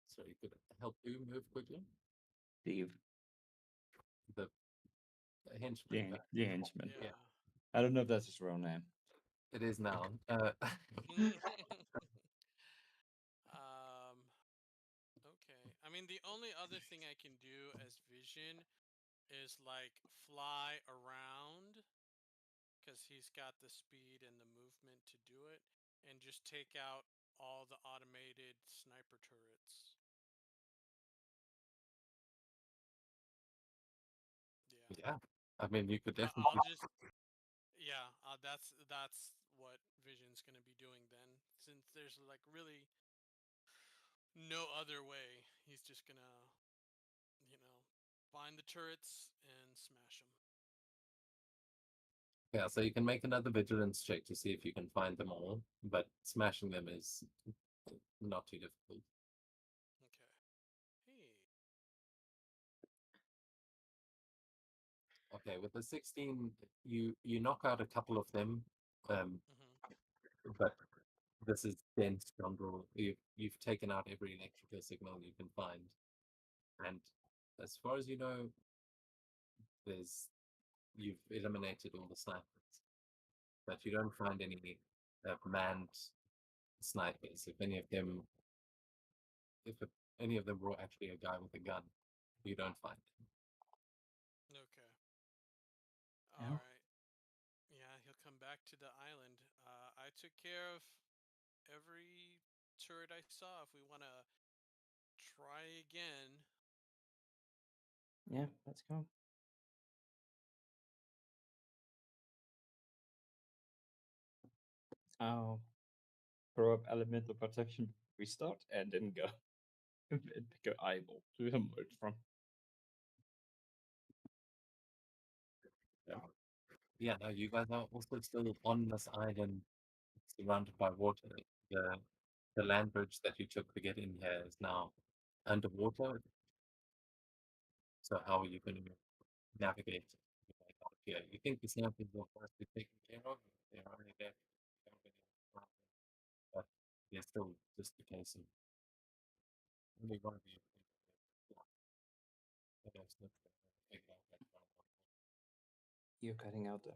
So you could help you move quickly. Steve, The henchman. the henchman. Yeah. I don't know if that's his real name. It is now. Okay. I mean, the only other thing I can do as vision is like fly around because he's got the speed and the movement to do it, and just take out all the automated sniper turrets. Yeah. Yeah, I mean you could I'll definitely. just yeah. That's what Vision's gonna be doing then, since there's like really no other way. He's just gonna, find the turrets and smash them. Yeah, so you can make another vigilance check to see if you can find them all, but smashing them is not too difficult. Okay. Hey. Okay, with the 16, you knock out a couple of them, Mm-hmm. but this is dense jungle. You've taken out every electrical signal you can find, and as far as you know, you've eliminated all the snipers, but you don't find any manned snipers. If any of them were actually a guy with a gun, you don't find them. Okay. Yeah. All right. Yeah, he'll come back to the island. I took care of every turret I saw. If we want to try again. Yeah, let's go. I'll throw up elemental protection before we start and then go and pick an eyeball to emerge from. Yeah, no, you guys are also still on this island surrounded by water. The the land bridge that you took to get in here is now underwater. So how are you going to navigate your way out here? You think the samples will first be taken care of? They're already there. You don't really have a problem. But there's still just the case of only one of you. You're cutting out there.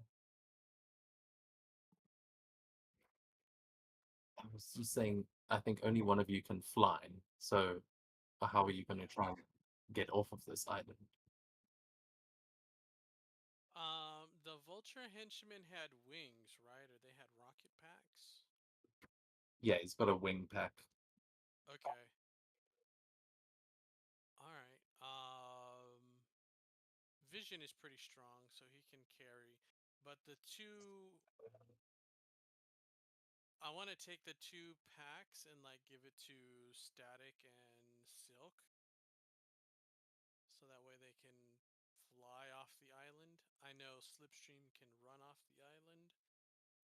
I was just saying, I think only one of you can fly. So how are you going to try and get off of this island? The Vulture henchmen had wings, right? Or they had rocket packs? Yeah, he's got a wing pack. Okay. All right. Vision is pretty strong, so he can carry. But the two, I want to take the two packs and like give it to Static and Silk, so that way they can fly off the island. I know Slipstream can run off the island,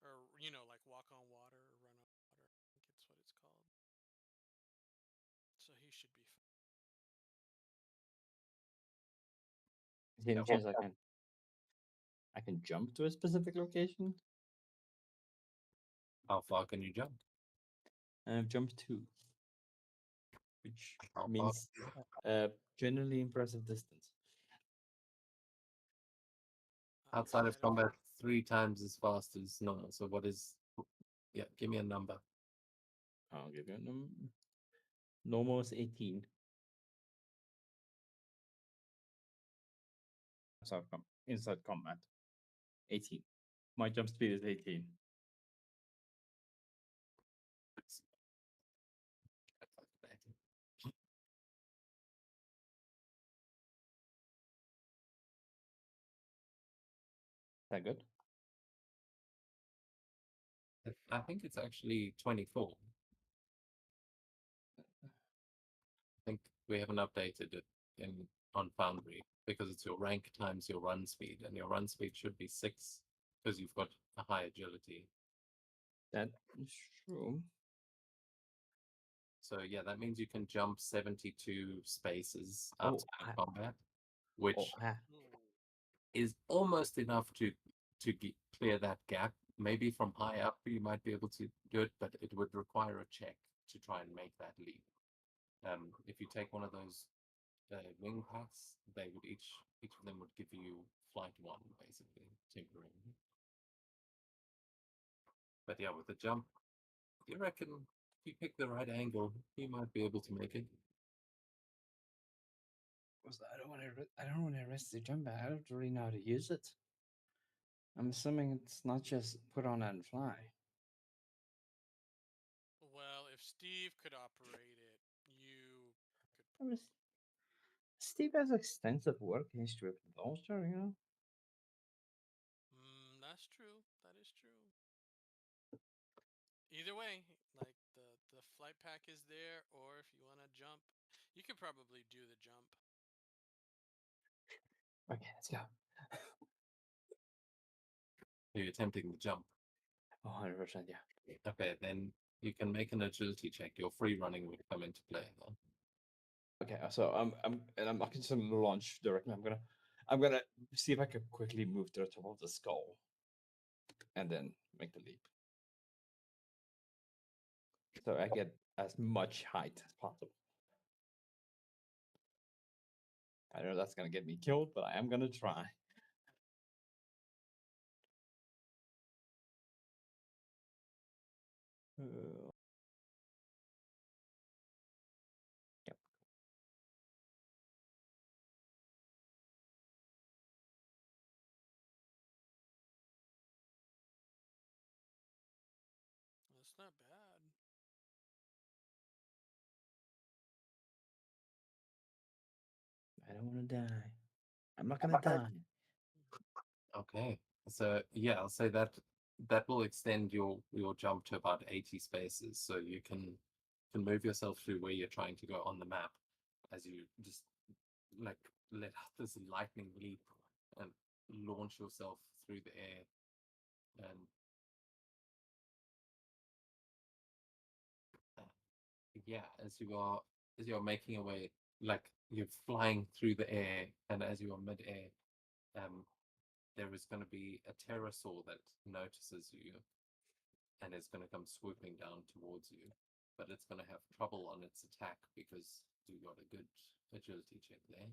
or like walk on water or run on water. I think it's what it's called. So he should be fine. Is there any chance I can I can jump to a specific location. How far can you jump? And I've jumped 2, which How far? means generally impressive distance. Outside of combat, 3 times as fast as normal. So what is? Yeah, give me a number. I'll give you a number. Normal is 18. Inside combat, 18. My jump speed is 18. Is that good? I think it's actually 24. I think we haven't updated it on Foundry because it's your rank times your run speed, and your run speed should be 6 because you've got a high agility. That is true. So yeah, that means you can jump 72 spaces Oh, outside of combat, which Oh, ah, is almost enough to clear that gap. Maybe from high up you might be able to do it, but it would require a check to try and make that leap. If you take one of those wing packs, they would each of them would give you flight 1 basically temporarily. But yeah, with the jump, you reckon if you pick the right angle, you might be able to make it. I don't want to risk the jump. I don't really know how to use it. I'm assuming it's not just put on and fly. Well, if Steve could operate it, you I mean, Steve has extensive work history with the Vulture, you know. That's true. That is true. Either way, like the flight pack is there, or if you want to jump, you could probably do the jump. Okay, let's go. You're attempting the jump. 100%, yeah. Okay, then you can make an agility check. Your free running would come into play then. Okay, so I'm not just gonna launch directly. I'm gonna see if I can quickly move to the top of the skull, and then make the leap. So I get as much height as possible. I know that's gonna get me killed, but I am gonna try. Yep. That's not bad. I don't want to die. I'm not gonna die. Okay, so yeah, I'll say that will extend your jump to about 80 spaces, so you can move yourself through where you're trying to go on the map as you just like let out this lightning leap and launch yourself through the air. And yeah, as you're making your way, like you're flying through the air, and as you are mid-air, there is going to be a pterosaur that notices you and is going to come swooping down towards you, but it's going to have trouble on its attack because you got a good agility check there.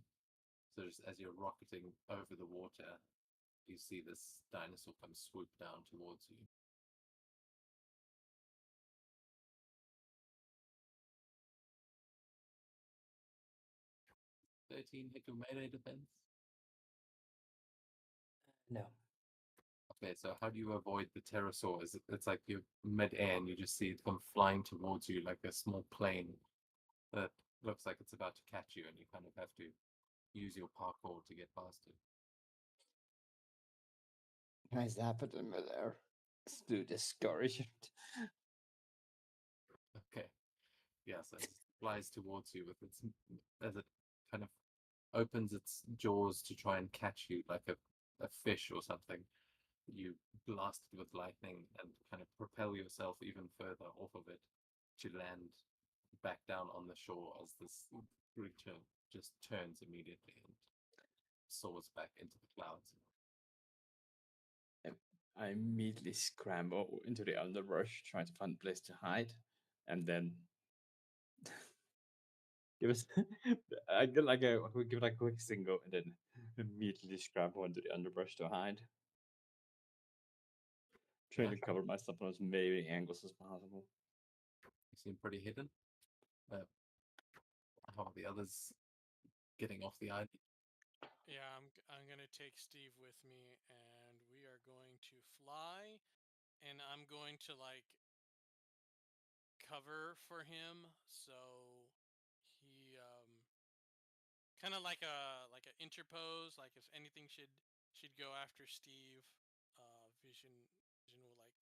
So just as you're rocketing over the water, you see this dinosaur come swoop down towards you. 13 hit your melee defense? No. Okay, so how do you avoid the pterosaur? It's like you're mid-air and you just see it come flying towards you like a small plane that looks like it's about to catch you, and you kind of have to use your parkour to get past it. Can I zap it in midair? Let's do discouragement. Okay. Yes, as it flies towards you with its as it kind of opens its jaws to try and catch you like a fish or something. You blast it with lightning and kind of propel yourself even further off of it to land back down on the shore as this creature just turns immediately and soars back into the clouds. I immediately scramble into the underbrush, trying to find a place to hide, and then give us I get like a we give like a quick single, and then immediately scramble into the underbrush to hide, trying Yeah. to cover myself on as many angles as possible. You seem pretty hidden. How are the others getting off the island? Yeah, I'm gonna take Steve with me, and we are going to fly, and I'm going to like cover for him, so he kind of like a interpose, like if anything should go after Steve, Vision will like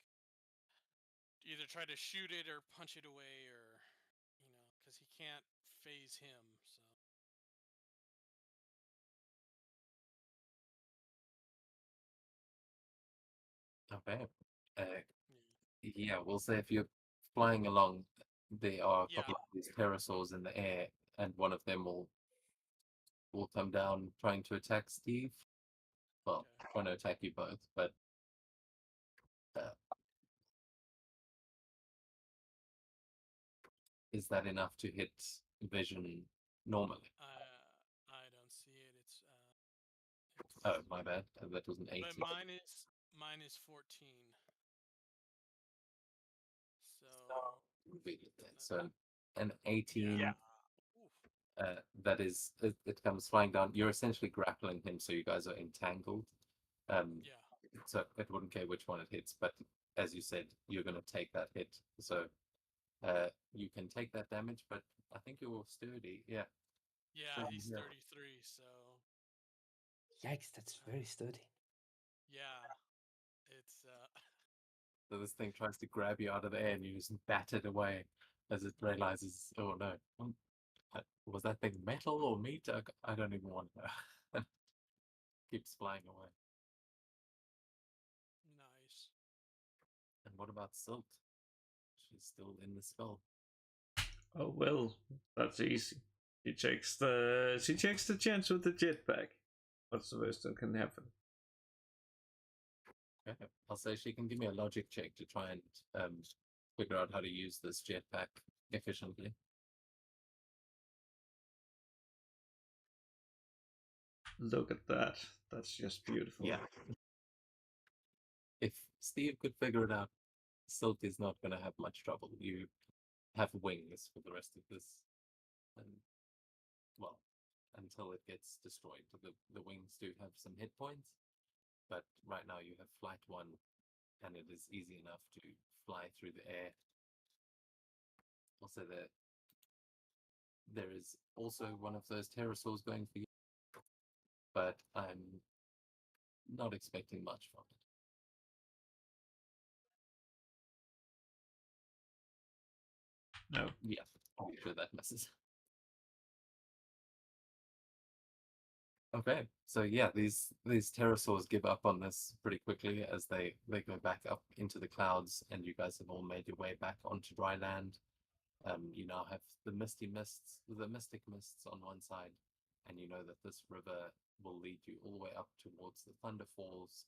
either try to shoot it or punch it away, or because he can't phase him. So Okay. Uh, yeah. yeah, we'll say if you're flying along, there are a Yeah. couple of these pterosaurs in the air, and one of them will come down trying to attack Steve. Well, Okay. trying to attack you both, but uh, is that enough to hit Vision normally? I don't see it. It's Oh, my bad. That was an 18. but mine is 14. So an 18. Yeah. That is, it comes flying down. You're essentially grappling him, so you guys are entangled. Yeah. So it wouldn't care which one it hits, but as you said, you're going to take that hit. So you can take that damage, but I think you're sturdy. Yeah. Yeah, he's Yeah. 33, so Yikes, that's very sturdy. yeah. It's So this thing tries to grab you out of the air, and you just bat it away as it realizes, oh no, was that thing metal or meat? I don't even want to know. Keeps flying away. nice. And what about Silt? She's still in the skull. Oh well, that's easy. She checks the chance with the jetpack. What's the worst that can happen? Okay. I'll say she can give me a logic check to try and figure out how to use this jetpack efficiently. Look at that. That's just beautiful. Yeah. If Steve could figure it out, Silt is not going to have much trouble. You have wings for the rest of this. And, well, until it gets destroyed. The wings do have some hit points, but right now you have flight 1, and it is easy enough to fly through the air. Also, there is also one of those pterosaurs going for you, but I'm not expecting much from it. No. Yeah, I'm sure that misses. Okay, so yeah, these pterosaurs give up on this pretty quickly as they go back up into the clouds, and you guys have all made your way back onto dry land. You now have the mystic mists on one side, and you know that this river will lead you all the way up towards the Thunder Falls,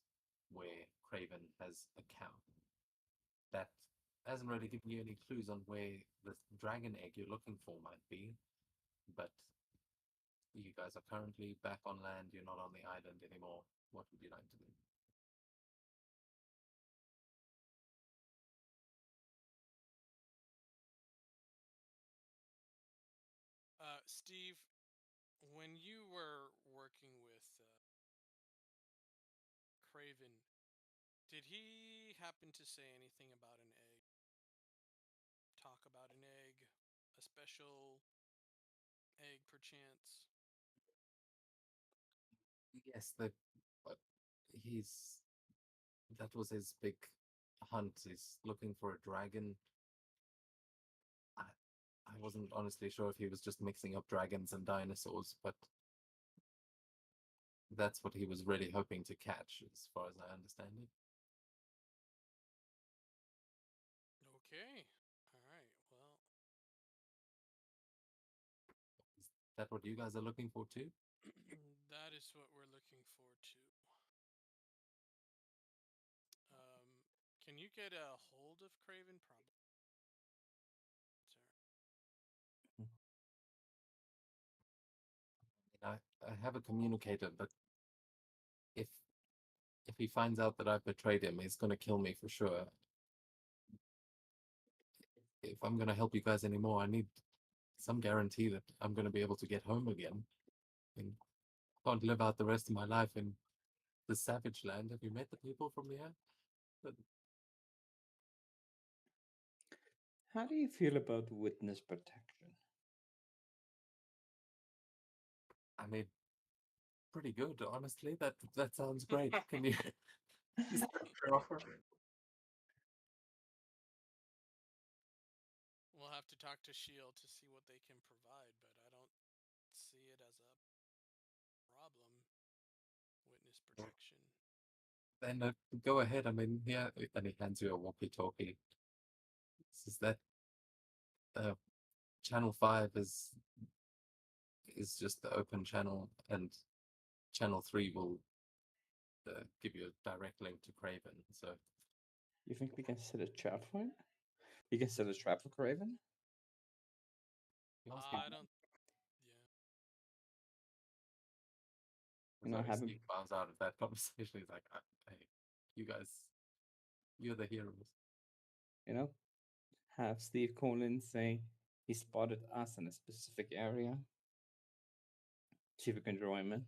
where Craven has a camp. That hasn't really given you any clues on where the dragon egg you're looking for might be, but you guys are currently back on land. You're not on the island anymore. What would you like to do? Steve, when you were working with Craven, did he happen to say anything about an egg? Talk about an egg, a special egg, perchance? Yes, but he's that was his big hunt. He's looking for a dragon. I wasn't honestly sure if he was just mixing up dragons and dinosaurs, but that's what he was really hoping to catch, as far as I understand it. Okay. All right. Well, Is that what you guys are looking for too? that is what we're looking for too. Can you get a hold of Craven? Probably. Sir. I have a communicator, but if he finds out that I've betrayed him, he's gonna kill me for sure. If I'm gonna help you guys anymore, I need some guarantee that I'm gonna be able to get home again. And can't live out the rest of my life in the savage land. Have you met the people from here? But, How do you feel about witness protection? I mean, pretty good, honestly. That sounds great. Can you? Is that your offer? We'll have to talk to Shield to see what they can provide, but I don't see it as a problem. Witness protection. Then go ahead. I mean, yeah. And he hands you a walkie-talkie. Says that Channel 5 is just the open channel, and Channel 3 will give you a direct link to Craven. So You think we can set a trap for him? We can set a trap for Craven? he wants I don't. Yeah. You know, sorry, have him. Steve bows out of that conversation. He's like, "Hey, you guys, you're the heroes." You know, have Steve call in, say he spotted us in a specific area. See if we can draw him in.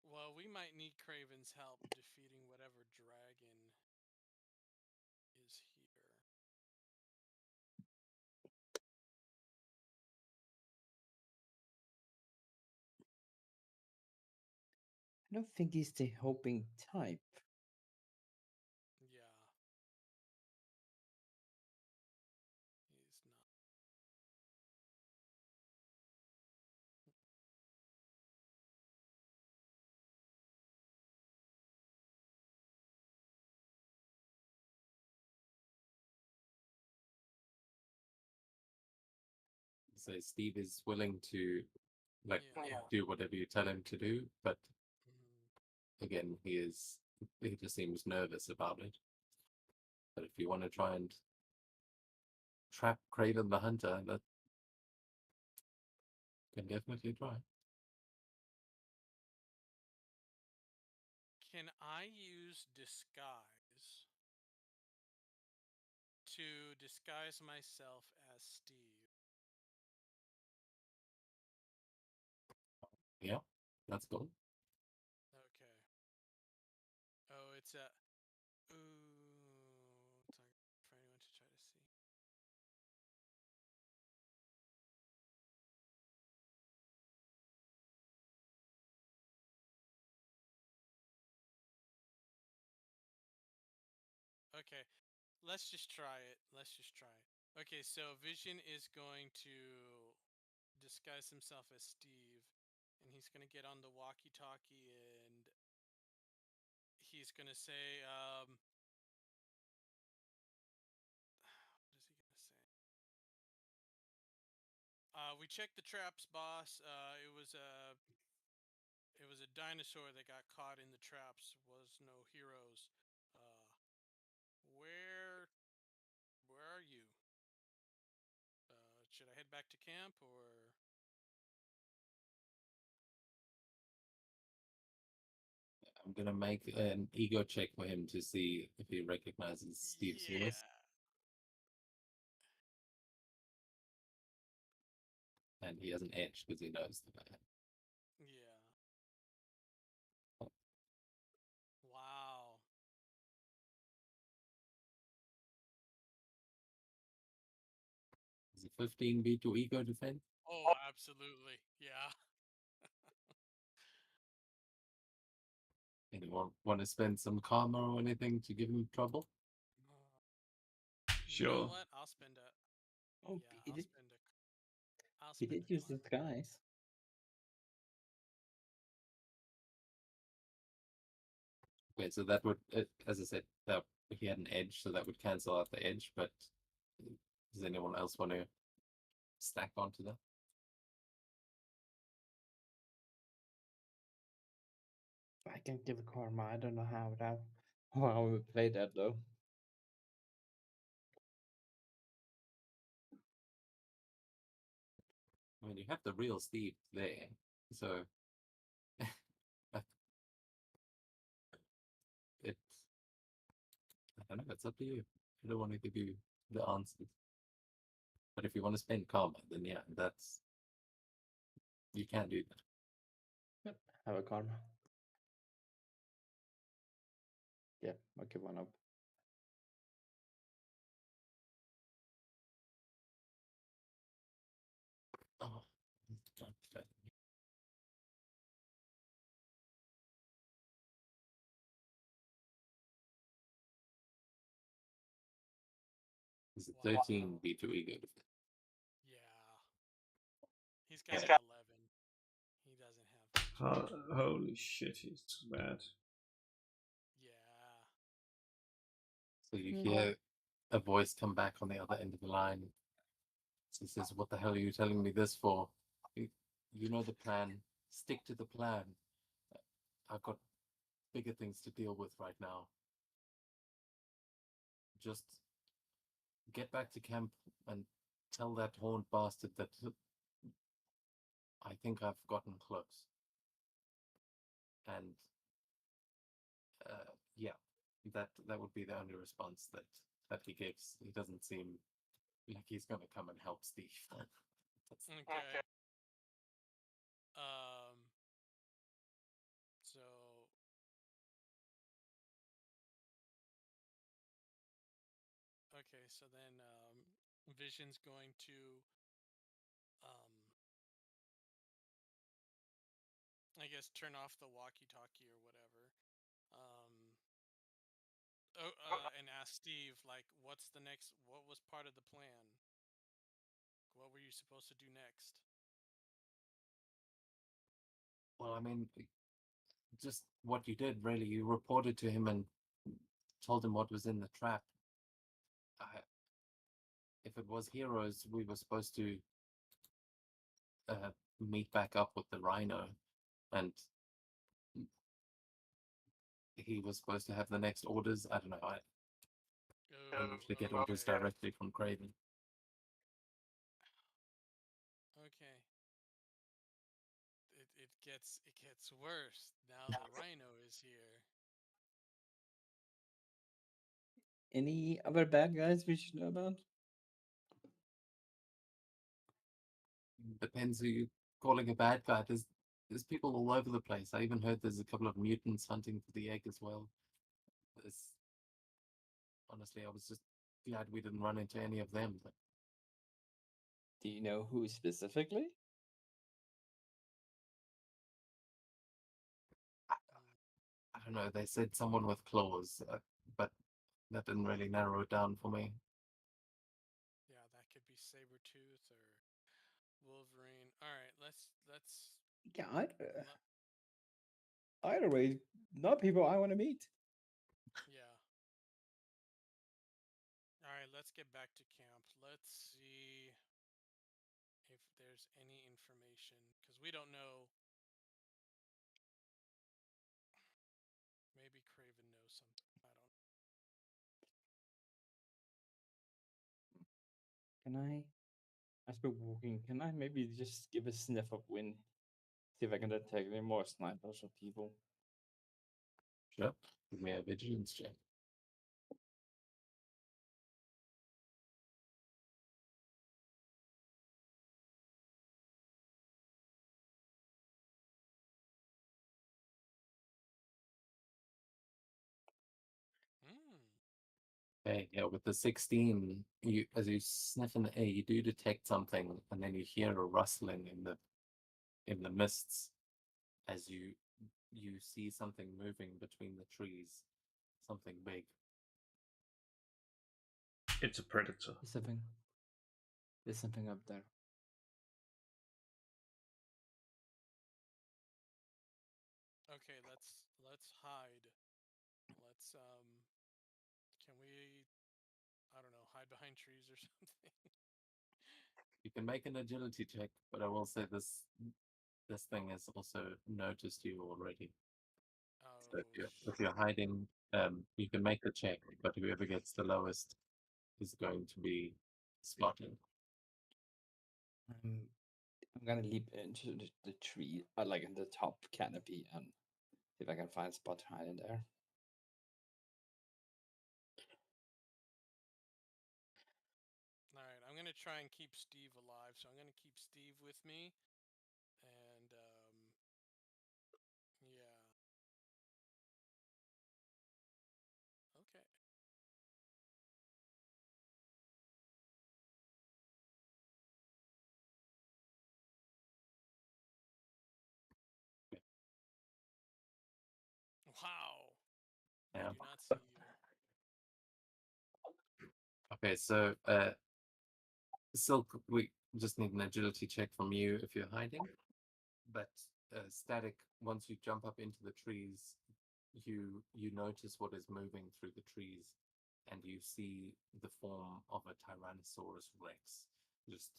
Well, we might need Craven's help defeating whatever dragon is here. I don't think he's the hoping type. Yeah. He's not. So Steve is willing to Yeah. do whatever you tell him to do, but Mhm. again, he just seems nervous about it. But if you want to try and trap Craven the Hunter, that can definitely try. Can I use disguise to disguise myself as Steve? Yeah, that's cool. Okay. Oh, it's a. Ooh, it's like for anyone to try to see. Okay, let's just try it. Let's just try it. Okay, so Vision is going to disguise himself as Steve, and he's gonna get on the walkie-talkie, and he's gonna say, what is he gonna say? We checked the traps, boss. It was a dinosaur that got caught in the traps. Was no heroes. Uh, where are you? Should I head back to camp or? I'm gonna make an ego check for him to see if he recognizes Steve's Yeah. voice, and he has an edge because he knows the man. Yeah. Wow. Is a 15 beat to ego defense? Oh, absolutely. Yeah. Anyone want to spend some karma or anything to give him trouble? You know Sure. what? I'll spend a. Oh, Yeah, he I'll did. spend a. I'll He spend did a use karma. disguise. Okay, so that would, as I said, that he had an edge, so that would cancel out the edge. But does anyone else want to stack onto that? I can give karma. I don't know how that how I would play that though. I mean, you have the real Steve there, so it's I don't know. It's up to you. I don't want to give you the answers, but if you want to spend karma, then yeah, that's you can do that. Yep. Have a karma. Yeah, I'll give one up. Oh, is it Wow. 13 B2 ego? Yeah. He's got Yeah. an 11. He doesn't have that. Holy shit, he's too bad. Yeah. So you Mm. hear a voice come back on the other end of the line. He says, "What the hell are you telling me this for? You know the plan. Stick to the plan. I've got bigger things to deal with right now. Just get back to camp and tell that horned bastard that I think I've gotten close." And yeah, that would be the only response that he gives. He doesn't seem like he's going to come and help Steve. Okay. So okay, so then Vision's going to um I guess turn off the walkie-talkie or whatever. And ask Steve like what was part of the plan? What were you supposed to do next? Well, I mean, just what you did, really. You reported to him and told him what was in the trap. If it was heroes, we were supposed to meet back up with the Rhino, and he was supposed to have the next orders. I don't know. I usually get orders Okay. directly from Craven. Okay. It gets worse. Now the Rhino is here. Any other bad guys we should know about? Depends who you're calling a bad guy. There's people all over the place. I even heard there's a couple of mutants hunting for the egg as well. There's, honestly, I was just glad we didn't run into any of them. But Do you know who specifically? I don't know. They said someone with claws, but that didn't really narrow it down for me. Yeah, that could be Sabretooth or Wolverine. All right, let's Yeah, either way, not people I want to meet. yeah. All right, let's get back to camp. Let's see if there's any information because we don't know. Maybe Craven knows something. I don't know. Can I, as we're walking, can I maybe just give a sniff of wind? See if I can detect any more snipers or people. Sure. Give me a vigilance check. Okay, yeah, with the 16, you as you sniff in the air, you do detect something, and then you hear a rustling in the mists as you see something moving between the trees, something big. It's a predator. There's something up there. Okay, let's hide. Let's can we I don't know, hide behind trees or something? You can make an agility check, but I will say this thing has also noticed you already. So if you're hiding, you can make the check, but whoever gets the lowest is going to be spotted. I'm gonna leap into the tree, like in the top canopy, and see if I can find a spot to hide in there. All right, I'm gonna try and keep Steve alive, so I'm gonna keep Steve with me, and yeah. Okay. Wow. I Yeah. do not see you. Okay, so Silk, we just need an agility check from you if you're hiding. But Static, once you jump up into the trees, you notice what is moving through the trees, and you see the form of a Tyrannosaurus Rex just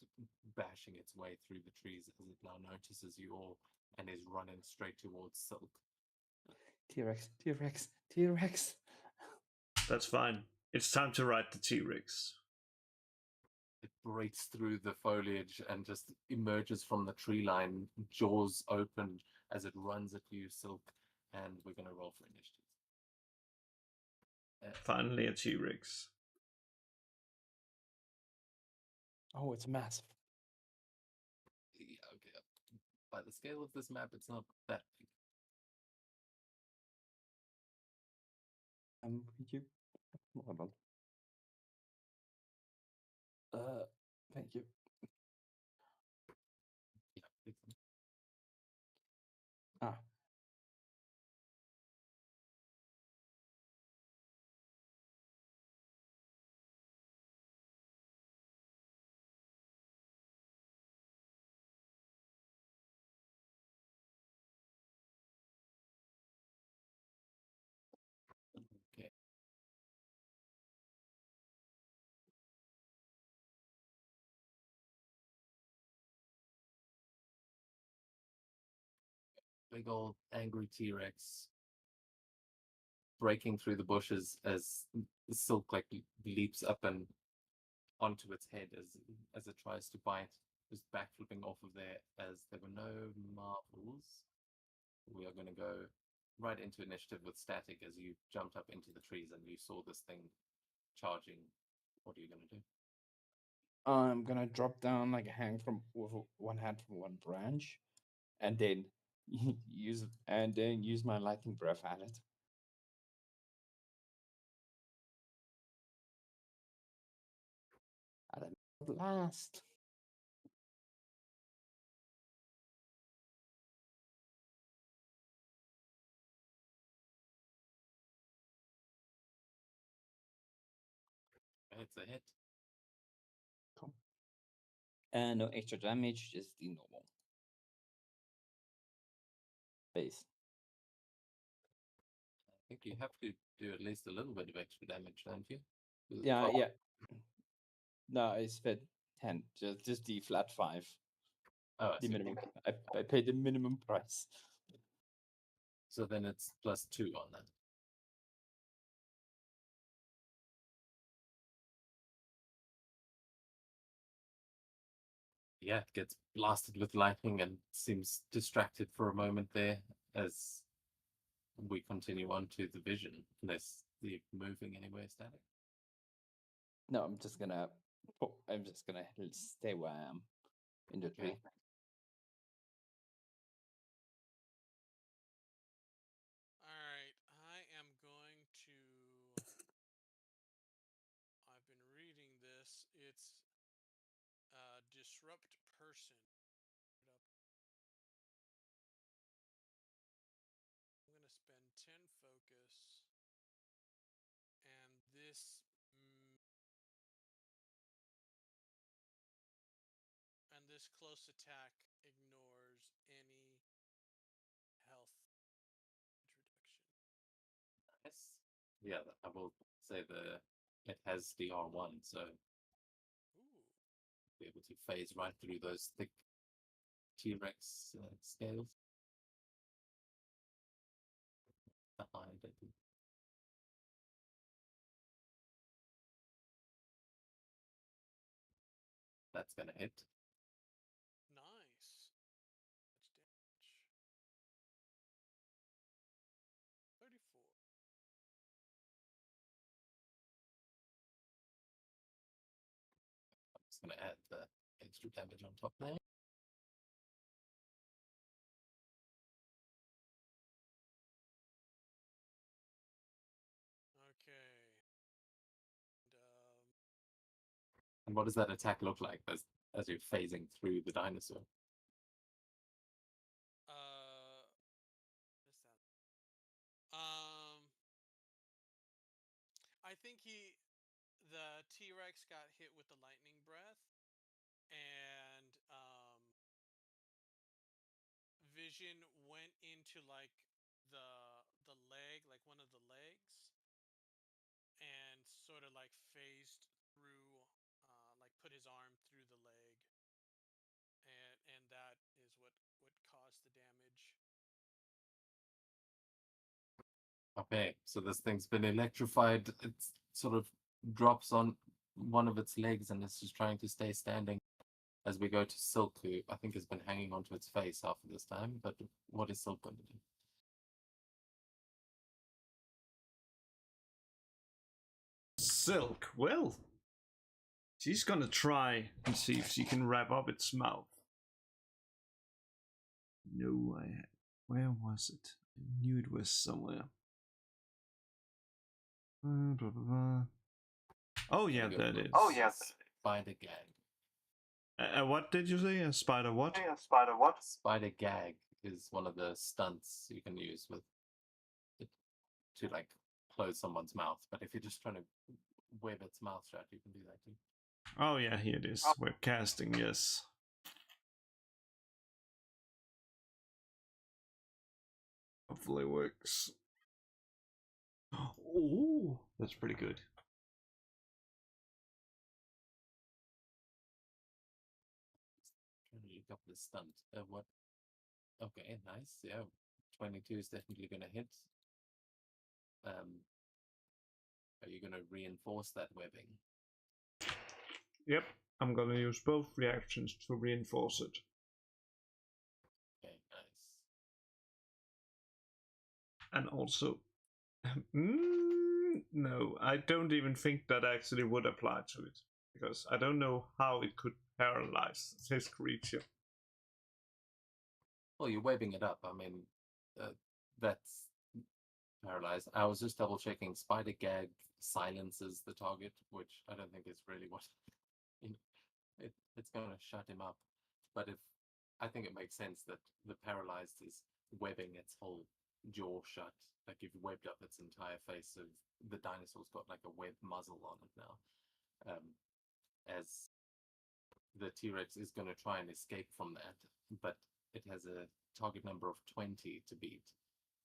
bashing its way through the trees as it now notices you all and is running straight towards Silk. T-Rex, T-Rex, T-Rex. That's fine. It's time to ride the T-Rex. It breaks through the foliage and just emerges from the tree line, jaws open as it runs at you, Silk, and we're going to roll for initiative. Finally a T-Rex. Oh, it's massive. Yeah, okay. By the scale of this map, it's not that big. Thank you. Hold on. Thank you. Yeah, it's, Ah, okay. Big old angry T-Rex breaking through the bushes as Silk like leaps up and onto its head as it tries to bite, just backflipping off of there. As there were no marbles, we are going to go right into initiative with Static as you jumped up into the trees and you saw this thing charging. What are you going to do? I'm gonna drop down, like hang from with one hand from one branch, and then use my lightning breath at it. At a blast. It's a hit. Cool. And no extra damage, just the normal base. I think you have to do at least a little bit of extra damage, don't you? Yeah, yeah. No, I spent 10. Just the flat 5. Oh, I The see. minimum. I paid the minimum price. So then it's +2 on that. Yeah, it gets blasted with lightning and seems distracted for a moment there as we continue on to the vision, unless you're moving anywhere, Static. No, I'm just gonna stay where I am in the tree. Okay. All right, I am going to. I've been reading this. It's disrupt person. I'm going to spend 10 focus, and this close attack ignores any health introduction. Yes. Yeah, I will say it has DR1, so Ooh. be able to phase right through those thick T-Rex scales. behind it. That's gonna hit. Nice. That's damage. 34. I'm just gonna add the extra damage on top there. Okay. And And what does that attack look like as you're phasing through the dinosaur? what is that? I think the T-Rex got hit with the lightning breath, and Vision went into like the leg, like one of the legs, and sort of like phased through, like put his arm through the leg, and that is what caused the damage. Okay, so this thing's been electrified. It sort of drops on one of its legs and it's just trying to stay standing. As we go to Silk, who I think has been hanging onto its face half of this time, but what is Silk going to do? Silk, well, she's gonna try and see if she can wrap up its mouth. No, where was it? I knew it was somewhere. Oh yeah, that is. Oh yeah, spider gag. What did you say? A spider what? Yeah, spider what? Spider gag is one of the stunts you can use with it to like close someone's mouth. But if you're just trying to web its mouth shut, you can do that too. Oh yeah, here it is. We're casting, yes. Hopefully it works. Oh, that's pretty good. Trying to look up the stunt. What? Okay, nice. Yeah, 22 is definitely going to hit. Are you going to reinforce that webbing? Yep, I'm gonna use both reactions to reinforce it. Okay, nice. And also, no, I don't even think that actually would apply to it, because I don't know how it could paralyze this creature. Well, you're webbing it up. I mean, that's paralyzed. I was just double checking. Spider gag silences the target, which I don't think is really what it's going to shut him up. But if I think it makes sense that the paralyzed is webbing its whole jaw shut, like you've webbed up its entire face. So the dinosaur's got like a web muzzle on it now. As the T-Rex is going to try and escape from that, but it has a target number of 20 to beat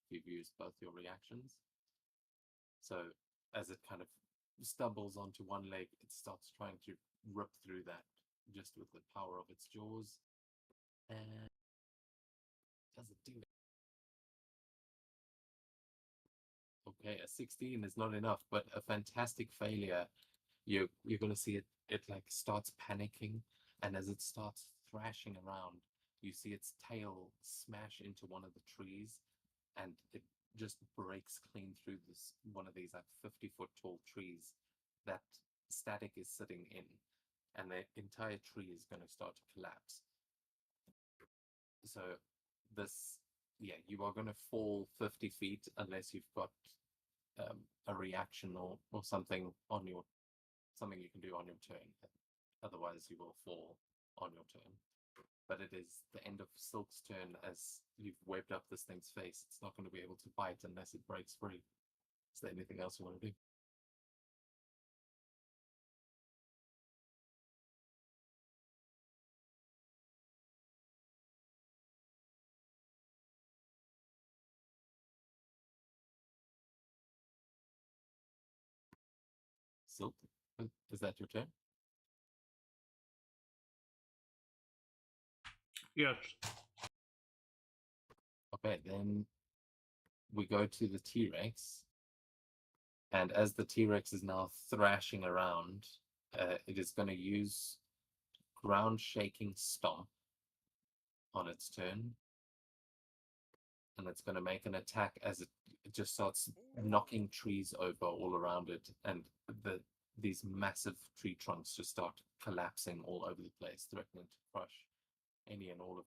if you've used both your reactions. So as it kind of stumbles onto one leg, it starts trying to rip through that just with the power of its jaws. And does it do it? Okay, a 16 is not enough, but a fantastic failure. You're going to see it like starts panicking, and as it starts thrashing around, you see its tail smash into one of the trees, and it just breaks clean through this one of these like 50-foot tall trees that Static is sitting in, and the entire tree is going to start to collapse. So this, yeah, you are going to fall 50 feet unless you've got a reaction or something on your something you can do on your turn. Otherwise, you will fall on your turn. But it is the end of Silk's turn. As you've webbed up this thing's face, it's not going to be able to bite unless it breaks free. Is there anything else you want to do? Silk, is that your turn? Yes. Okay, then we go to the T-Rex, and as the T-Rex is now thrashing around, it is going to use ground shaking stomp on its turn, and it's going to make an attack as it just starts knocking trees over all around it, and these massive tree trunks just start collapsing all over the place, threatening to crush any and all of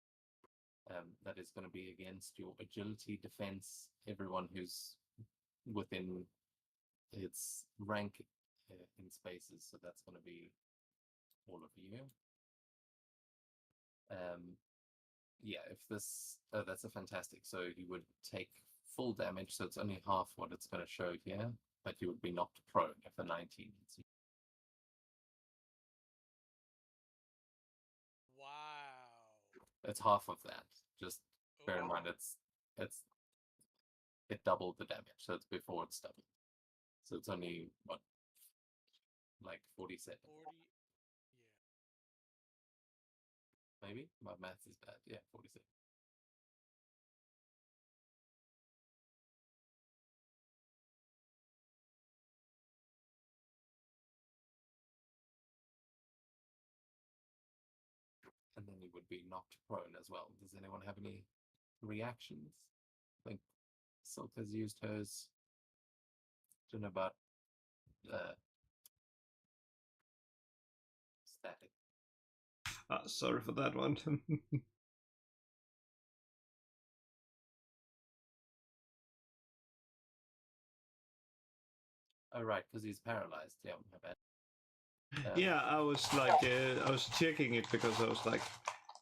that is going to be against your agility, defense, everyone who's within its rank in spaces. So that's going to be all of you. Yeah, if this, that's a fantastic. So you would take full damage. So it's only half what it's going to show here, but you would be knocked prone if the 19 hits you. Wow. It's half of that. Just bear in Oh, mind it doubled the damage. So it's before it's doubled. So it's only what, like 47. 40. Yeah. Maybe my math is bad. Yeah, 47. And then you would be knocked prone as well. Does anyone have any reactions? I think Silk has used hers. Don't know about static. Sorry for that one. Oh right, because he's paralyzed. Yeah, my bad. Yeah, I was like, I was checking it because I was like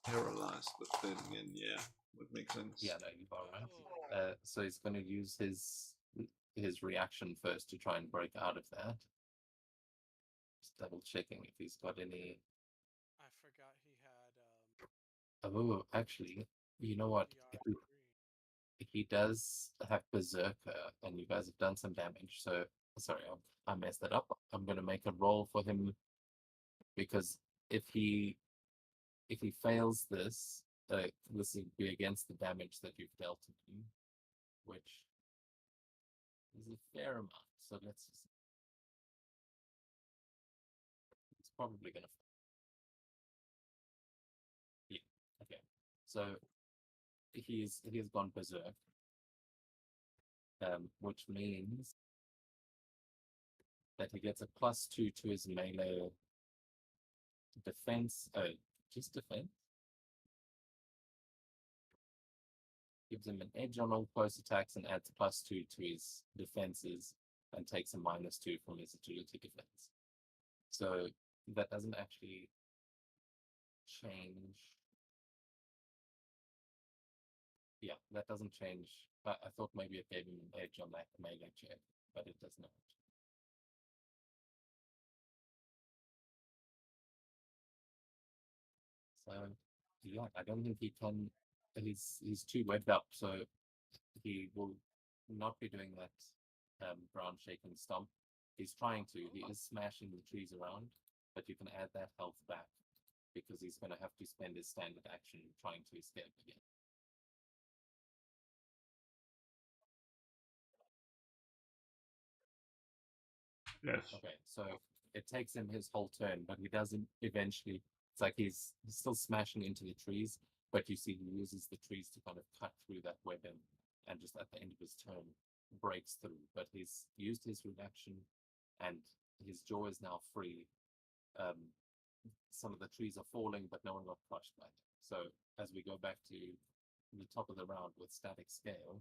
paralyzed, but then again, yeah, would make sense. Yeah, no, you are right. So he's going to use his reaction first to try and break out of that. Just double checking if he's got any. I forgot he had Oh, actually, you know what? PR3. He does have Berserker, and you guys have done some damage. So sorry, I messed that up. I'm going to make a roll for him because if he fails this, this would be against the damage that you've dealt to him, which is a fair amount. So let's just. It's probably going to. Yeah. Okay. So he's gone berserk, which means that he gets a +2 to his melee defense. Just defense. Gives him an edge on all close attacks and adds +2 to his defenses and takes a -2 from his agility defense. So that doesn't actually change. Yeah, that doesn't change. I thought maybe it gave him an edge on that melee check, but it does not. So yeah, I don't think he can. He's too webbed up, so he will not be doing that ground shaking stomp. He's trying to. He is smashing the trees around, but you can add that health back because he's going to have to spend his standard action trying to escape again. Yes. Okay, so it takes him his whole turn, but he doesn't eventually. It's like he's still smashing into the trees, but you see he uses the trees to kind of cut through that webbing, and just at the end of his turn breaks through. But he's used his reaction, and his jaw is now free. Some of the trees are falling, but no one got crushed by them. So as we go back to the top of the round with static scale,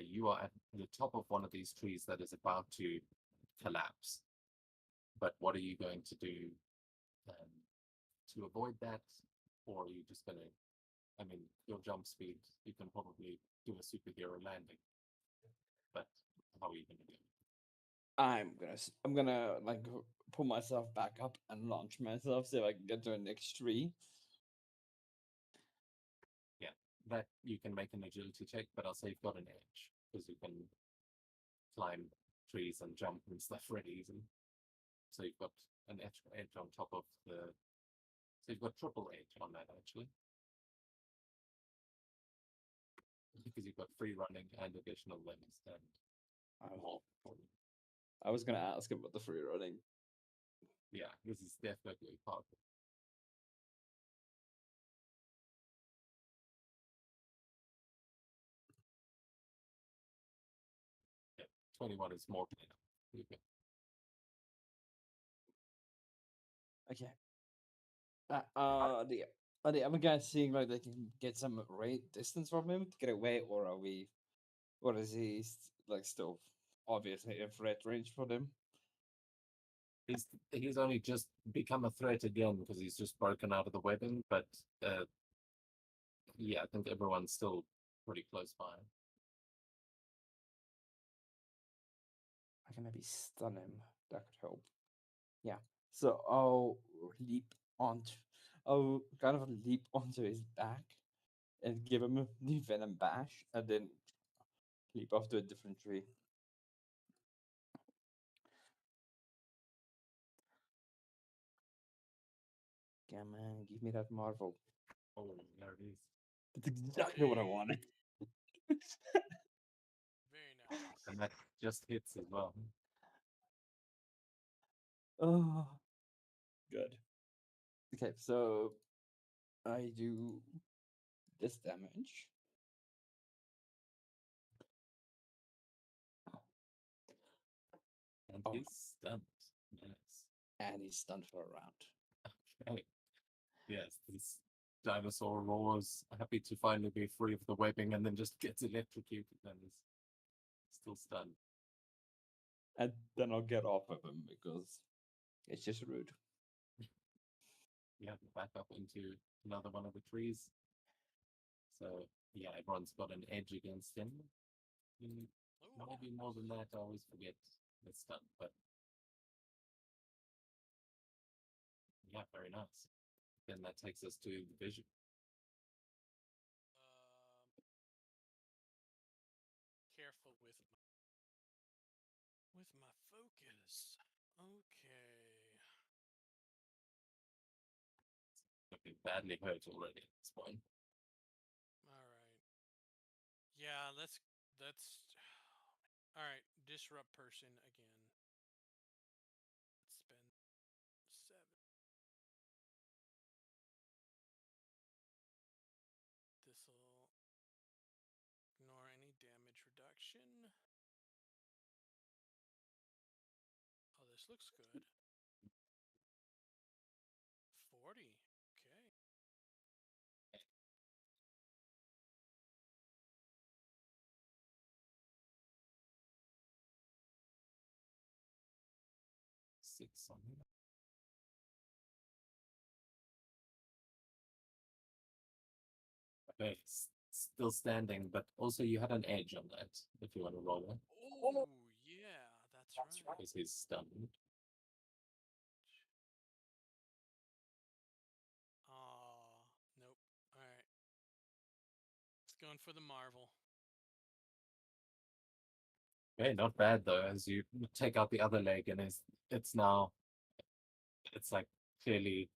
you are at the top of one of these trees that is about to collapse. But what are you going to do to avoid that? Or are you just going to, I mean, your jump speed, you can probably do a superhero landing. But how are you going to do it? I'm gonna like pull myself back up and launch myself so I can get to the next tree. Yeah, that you can make an agility check, but I'll say you've got an edge because you can climb trees and jump and stuff really easily. So you've got an edge on top of the. So you've got triple edge on that actually. because you've got free running and additional limbs and more. I was gonna ask about the free running. Yeah, this is definitely part of it. Yeah, 21 is more than enough. Okay. Okay. Are the other guys seeing like they can get some rate distance from him to get away, or are we, or is he like still obviously a threat range for them? He's only just become a threat again because he's just broken out of the webbing, but yeah, I think everyone's still pretty close by. I can maybe stun him. That could help. Yeah. So I'll kind of leap onto his back and give him the venom bash, and then leap off to a different tree. Come on, give me that marvel. Oh, there it is. That's exactly what I wanted. Very nice. And that just hits as well. Oh, good. Okay, so I do this damage. And Oh. he's stunned. Yes. And he's stunned for a round. Okay. Yes, this dinosaur roars, happy to finally be free of the webbing, and then just gets electrocuted and is still stunned. And then I'll get off of him because it's just rude. You have to back up into another one of the trees. So yeah, everyone's got an edge against him. Maybe more than that, I always forget the stun, but yeah, very nice. Then that takes us to the vision. Careful with my focus. Okay. Looking badly hurt already at this point. All right. Yeah, let's all right, disrupt person again. Let's spend 7. This'll ignore any damage reduction. Oh, this looks good. 40. Okay. Six on him. Okay, still standing, but also you had an edge on that if you want to roll it. Oh, yeah, that's right. Because he's stunned. Nope. All right. It's going for the Marvel. Okay, not bad though. As you take out the other leg, and it's now, it's like clearly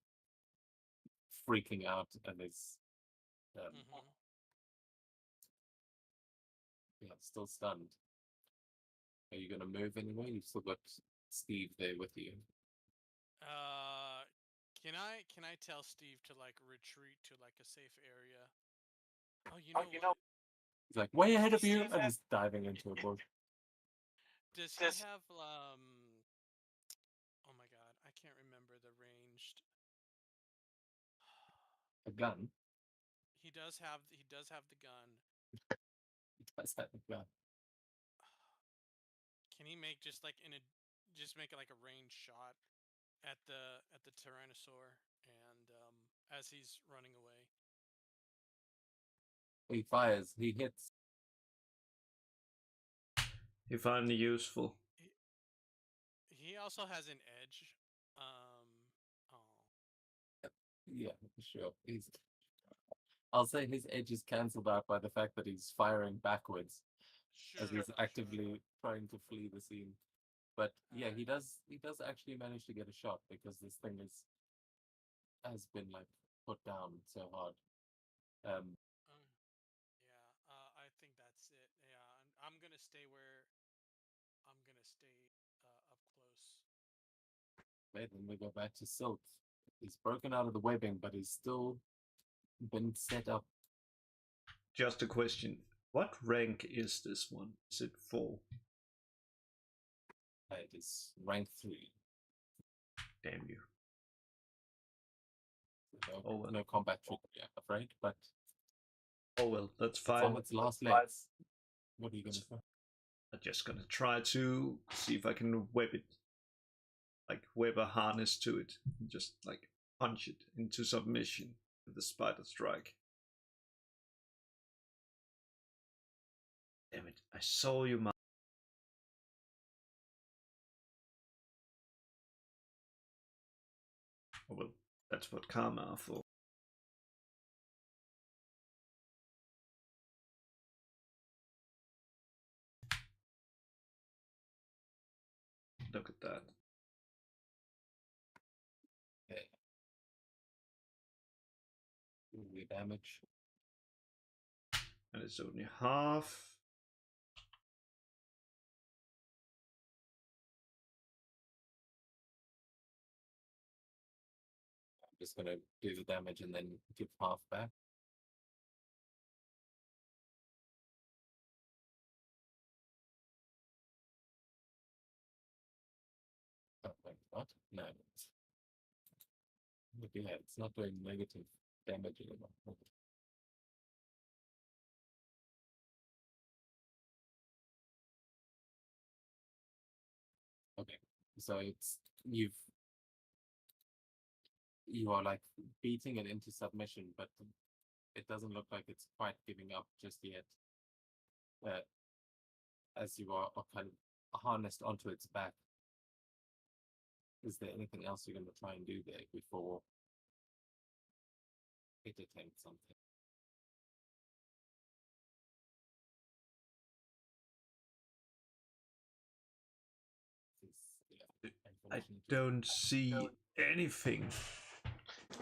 freaking out, and is yeah, still stunned. Are you gonna move anyway? You've still got Steve there with you. Can I tell Steve to like retreat to like a safe area? Oh, you know. He's like way ahead of you, and he's diving into a bush. Does he have oh my god, I can't remember the ranged. A gun. He does have the gun. He does have a gun. Can he make just like make it like a ranged shot at the Tyrannosaur and as he's running away? He fires. He hits. He finally useful. He also has an edge. Yeah, sure. I'll say his edge is cancelled out by the fact that he's firing backwards as he's actively trying to flee the scene. But yeah, he does actually manage to get a shot because this thing has been like put down so hard. Yeah, I stay where I'm gonna stay up close. Okay, then we go back to Silk. He's broken out of the webbing, but he's still been set up. Just a question. What rank is this one? Is it 4? It is rank 3. Damn you. No, Oh, well. no combat trick, I'm afraid, but Oh well, that's it's on fine. its last legs. What are you going to do? I'm just gonna try to see if I can web it. Like web a harness to it. And just like punch it into submission with the spider strike. Damn it, I saw you, man. Oh well, that's what karma are for. Look at that. Okay. The damage. And it's only half. I'm just going to do the damage and then give half back. Oh, wait, what? No. But yeah, it's not doing negative damage anymore. Okay, so it's you are like beating it into submission, but it doesn't look like it's quite giving up just yet. As you are kind of harnessed onto its back. Is there anything else you're going to try and do there before it attempts something? I don't see anything.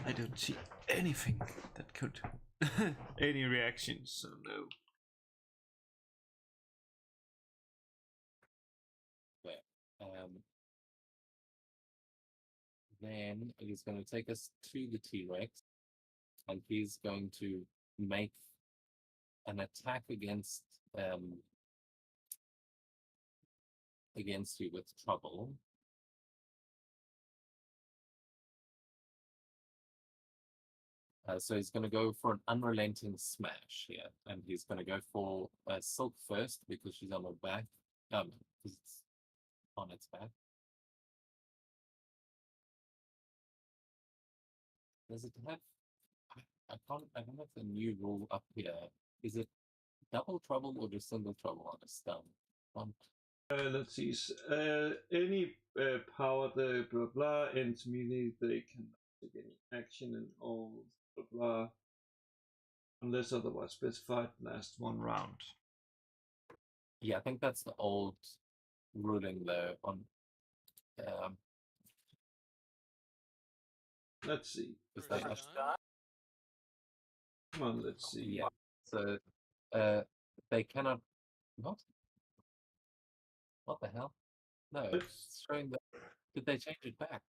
I don't see anything that could any reactions, so no. Then he's going to take us to the T-Rex, and he's going to make an attack against you with trouble. So he's going to go for an unrelenting smash here, and he's going to go for Silk first because she's on her back, because it's on its back. Does it have? I don't have the new rule up here. Is it double trouble or just single trouble on a stun? Let's see. Any power the blah blah ends immediately. They can take any action and all blah blah, unless otherwise specified. Last one round. Yeah, I think that's the old ruling though. On let's see. First They stun? Come on, let's see. yeah. So they cannot. What the hell? No, it's showing that. Did they change it back?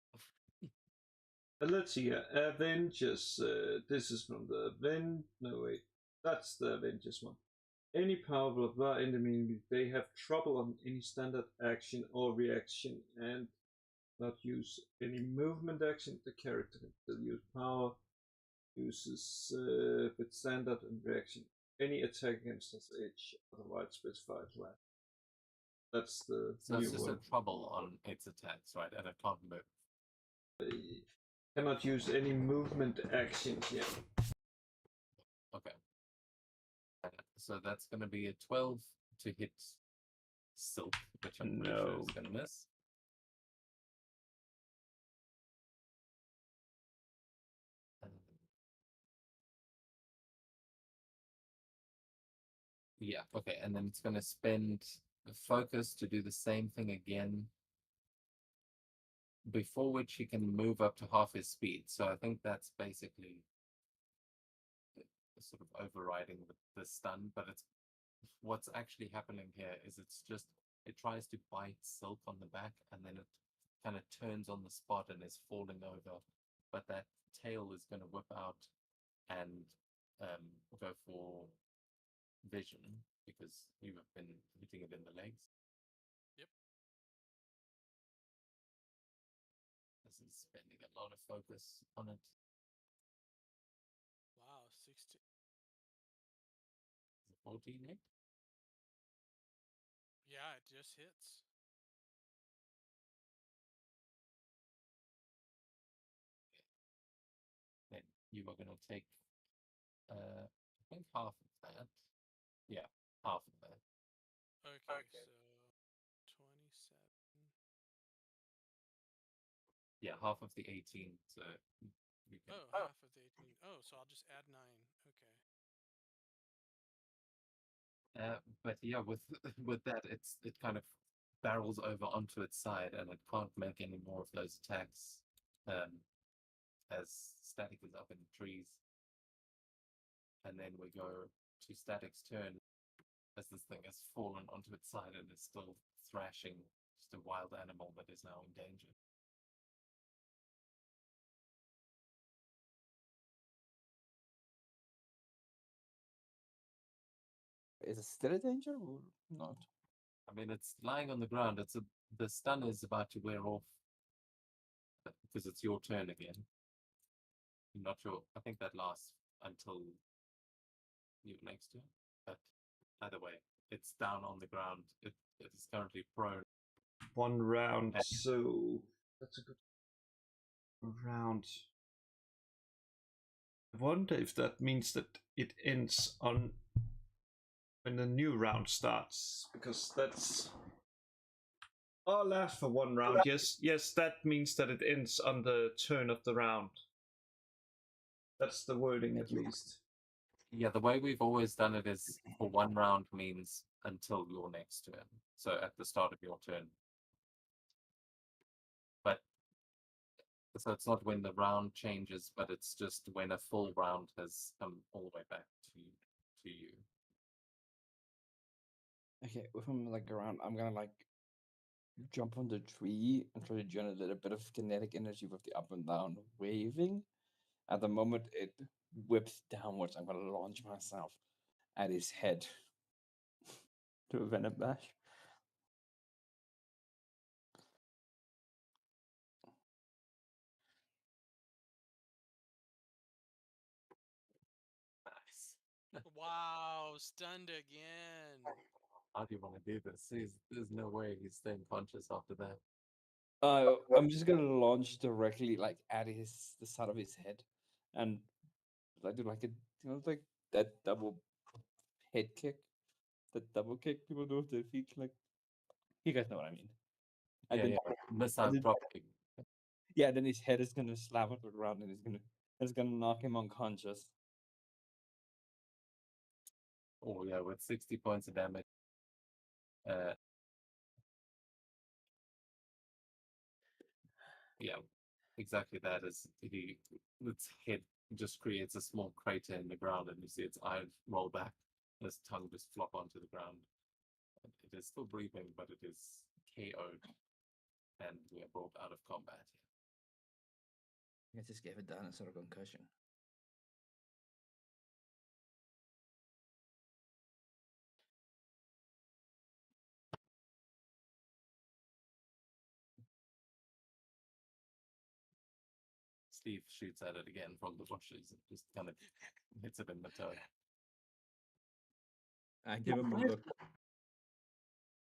Let's see here. Avengers. This is from the No, wait. That's the Avengers one. Any power blah blah enemy, they have trouble on any standard action or reaction and not use any movement action. The character can still use power. Uses with standard and reaction. Any attack against this edge, otherwise specified left. That's the So new it's just one. a trouble on its attacks, right? And it can't move. Cannot use any movement actions yet. Okay. So that's going to be a 12 to hit Silk, which I'm pretty sure is going to miss. Yeah, okay, and then it's going to spend a focus to do the same thing again, before which he can move up to half his speed. So I think that's basically sort of overriding the stun, but it's what's actually happening here is it tries to bite Silk on the back, and then it kind of turns on the spot and is falling over, but that tail is going to whip out and go for vision because you have been hitting it in the legs. Yep. This is spending a lot of focus on it. Wow, 16. Is it 14 hit? Yeah, it just hits. Then you are going to take, I think half of that. Yeah, half of that. Okay, so 27. Yeah, half of the 18. So you can. Oh, half of the 18. Oh, so I'll just add 9. Okay. But yeah, with with that, it kind of barrels over onto its side, and it can't make any more of those attacks. As Static is up in the trees, and then we go to Static's turn as this thing has fallen onto its side and is still thrashing just a wild animal that is now in danger. Is it still a danger or not? I mean, it's lying on the ground. The stun is about to wear off because it's your turn again. I'm not sure. I think that lasts until your next turn. But either way, it's down on the ground. It is currently prone. 1 round, so that's a good round. I wonder if that means that it ends on when the new round starts, because that's last for 1 round. Yes, that means that it ends on the turn of the round. That's the wording, at least. Yeah, the way we've always done it is for 1 round means until your next turn. So at the start of your turn. But so it's not when the round changes, but it's just when a full round has come all the way back to you. Okay, if I'm like around, I'm gonna like jump on the tree and try to generate a little bit of kinetic energy with the up and down waving. At the moment it whips downwards, I'm gonna launch myself at his head to a venom bash. Nice. Wow, stunned again. How do you want to do this? There's no way he's staying conscious after that. I'm just gonna launch directly like at the side of his head, and I do like like that double head kick, that double kick people do with their feet. Like, you guys know what I mean. Yeah. Missile did- drop kick. Yeah, then his head is gonna slap on the ground, and it's gonna knock him unconscious. Oh yeah, with 60 points of damage. Yeah, exactly that. Its head just creates a small crater in the ground, and you see its eyes roll back, and its tongue just flop onto the ground. It is still breathing, but it is KO'd, and we are brought out of combat here. I just gave a dinosaur a concussion. Steve shoots at it again from the bushes and just kind of hits it in the toe. I give him a look.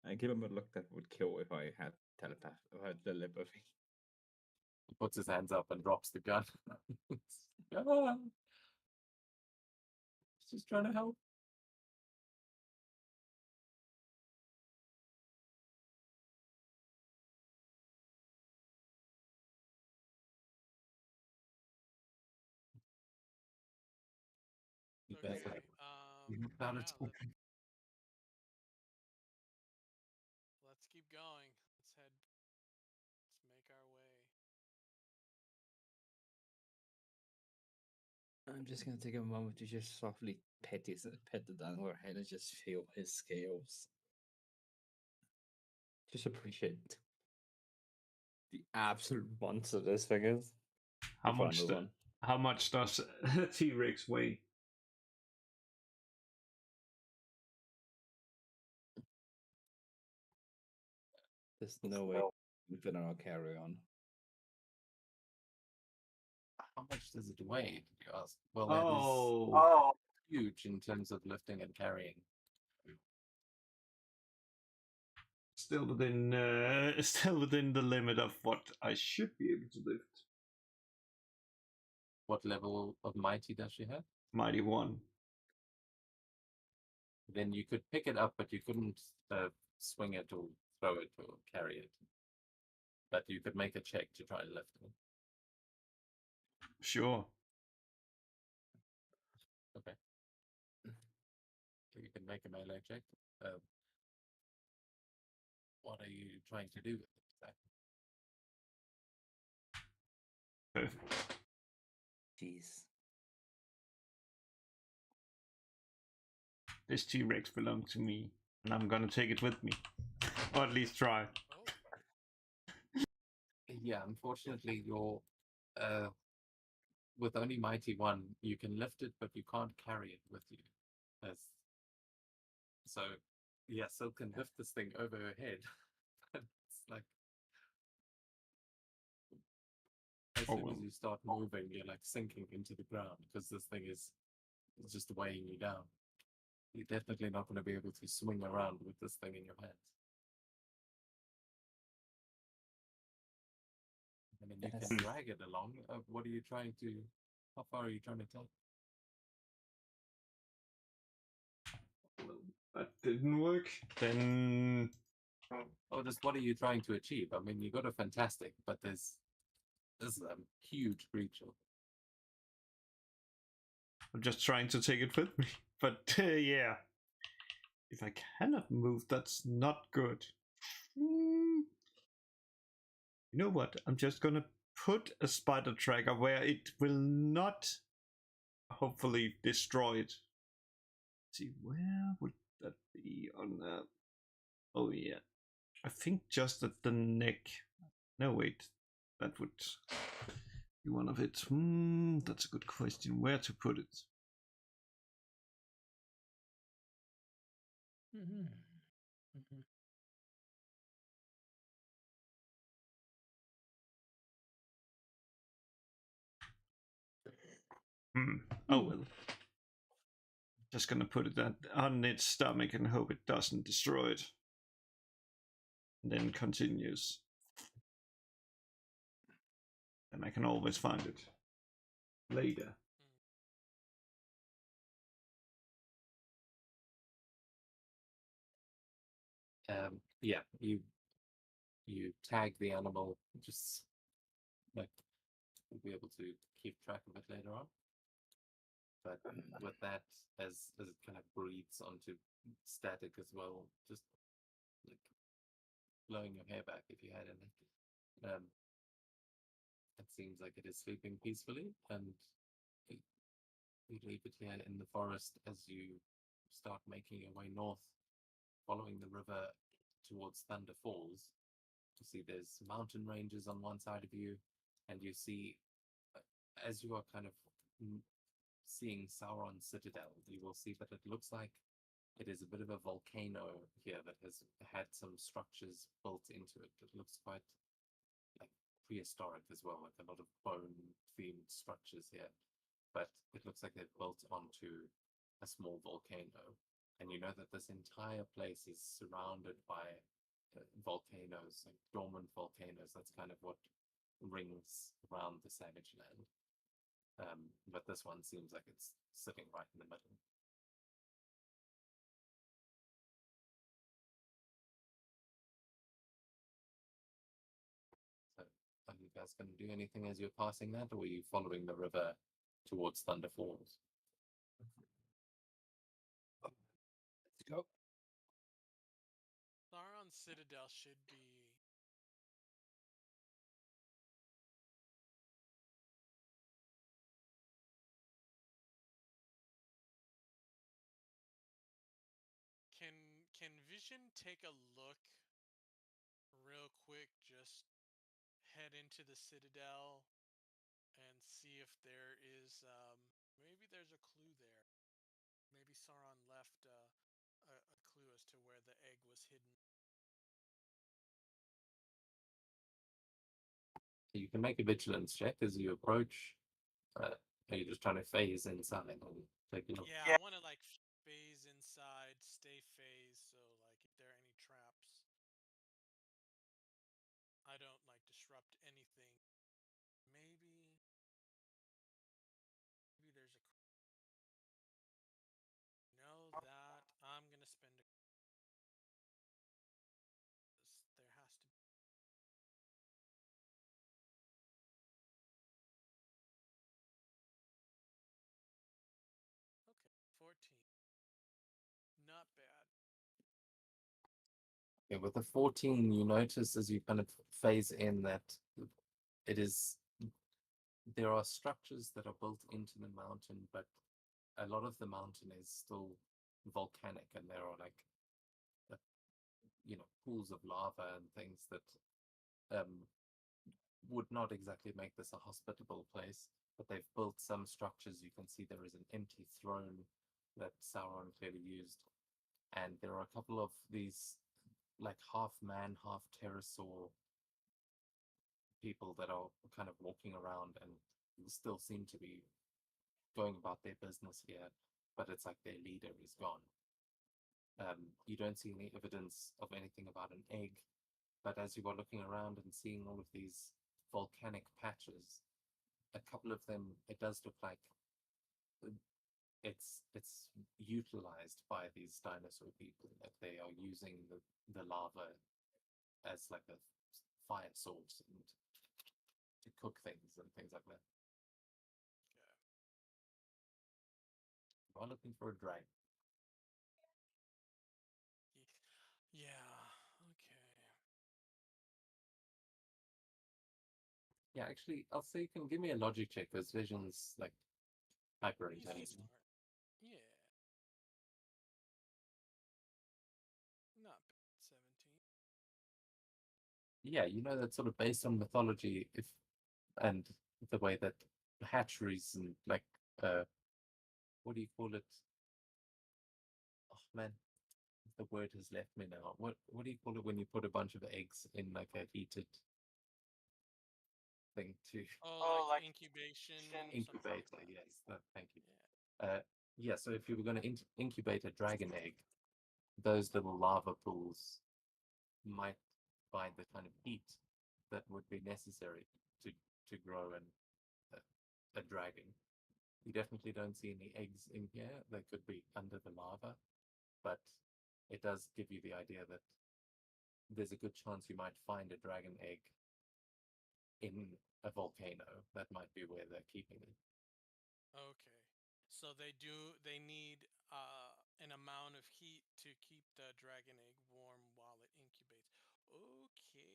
I give him a look that would kill if I had telepath, if I had telepathy. He puts his hands up and drops the gun. Ah! He's just trying to help. You Okay. better. Yeah, let's keep going. Let's make our way. I'm just gonna take a moment to just softly pet the downward head and just feel his scales. Just appreciate the absolute monster this thing is. How Before I much? move on. How much does T-Rex weigh? There's no way we fit on our carry on. How much does it weigh? Did you ask? Well, that is Oh, huge in terms of lifting and carrying. still within the limit of what I should be able to lift. What level of mighty does she have? Mighty 1. Then you could pick it up, but you couldn't swing it or throw it or carry it. But you could make a check to try and lift it. Sure. Okay. So you can make a melee check. What are you trying to do with it exactly? Perfect. Jeez. This T-Rex belongs to me, and I'm gonna take it with me, or at least try. Oh, Yeah, unfortunately, you're with only mighty 1, you can lift it, but you can't carry it with you. So, yeah, Silk can lift this thing over her head. It's like as Oh, soon well. as you start moving, you're like sinking into the ground because this thing is just weighing you down. You're definitely not going to be able to swing around with this thing in your hands. I mean, you That can is- drag it along. What are you trying to? How far are you trying to take? Well, that didn't work. Then Oh, just what are you trying to achieve? I mean, you got a fantastic, but this is a huge creature. I'm just trying to take it with me. But yeah, if I cannot move, that's not good. You know what? I'm just gonna put a spider tracker where it will not, hopefully, destroy it. Let's see, where would that be on that? Oh yeah, I think just at the neck. No, wait, that would be one of it. That's a good question. Where to put it? Mhm. Mhm. Oh well. Just gonna put it on its stomach and hope it doesn't destroy it. And then continues. And I can always find it later. Yeah, you tag the animal, just like you'll be able to keep track of it later on. But with that, as it kind of breathes onto static as well, just like blowing your hair back if you had any. It seems like it is sleeping peacefully, and you leave it here in the forest as you start making your way north, following the river towards Thunder Falls. You see there's mountain ranges on one side of you, and you see, as you are kind of seeing Sauron Citadel, you will see that it looks like it is a bit of a volcano here that has had some structures built into it. It looks quite like prehistoric as well, like a lot of bone-themed structures here. But it looks like they've built onto a small volcano. And you know that this entire place is surrounded by volcanoes, like dormant volcanoes. That's kind of what rings around the Savage Land. But this one seems like it's sitting right in the middle. So, are you guys going to do anything as you're passing that, or are you following the river towards Thunder Falls? Let's go. Sauron Citadel should be Can Vision take a look real quick? Just head into the Citadel and see if there is maybe there's a clue there. Maybe Sauron left a clue as to where the egg was hidden. You can make a vigilance check as you approach. Are you just trying to phase inside and take a look? Yeah, I want to like phase inside, stay phased, so like if there are any traps, I don't like disrupt anything. Maybe there's a know that I'm gonna spend a there has to be okay 14. Not bad. Okay, with the 14, you notice as you kind of phase in that it is there are structures that are built into the mountain, but a lot of the mountain is still volcanic, and there are like uh, pools of lava and things that would not exactly make this a hospitable place. But they've built some structures. You can see there is an empty throne that Sauron clearly used, and there are a couple of these like half man, half pterosaur people that are kind of walking around and still seem to be going about their business here, but it's like their leader is gone. You don't see any evidence of anything about an egg, but as you are looking around and seeing all of these volcanic patches, a couple of them, it does look like it's utilized by these dinosaur people, that they are using the lava as like a fire source and to cook things and things like that. Okay. You are looking for a dragon. Yeah. Okay. Yeah, actually, I'll say you can give me a logic check because Vision's like hyper He's intelligent. smart. Yeah. Not bad. 17. Yeah, you know that's sort of based on mythology, if and the way that hatcheries and like what do you call it? Oh man, the word has left me now. What do you call it when you put a bunch of eggs in like a heated thing to Oh, like incubation. incubator? Yes, thank you. Yeah. Yeah, so if you were going to incubate a dragon egg, those little lava pools might provide the kind of heat that would be necessary to grow a dragon. You definitely don't see any eggs in here. They could be under the lava, but it does give you the idea that there's a good chance you might find a dragon egg in a volcano. That might be where they're keeping it. Okay. So they need an amount of heat to keep the dragon egg warm while it incubates. Okay.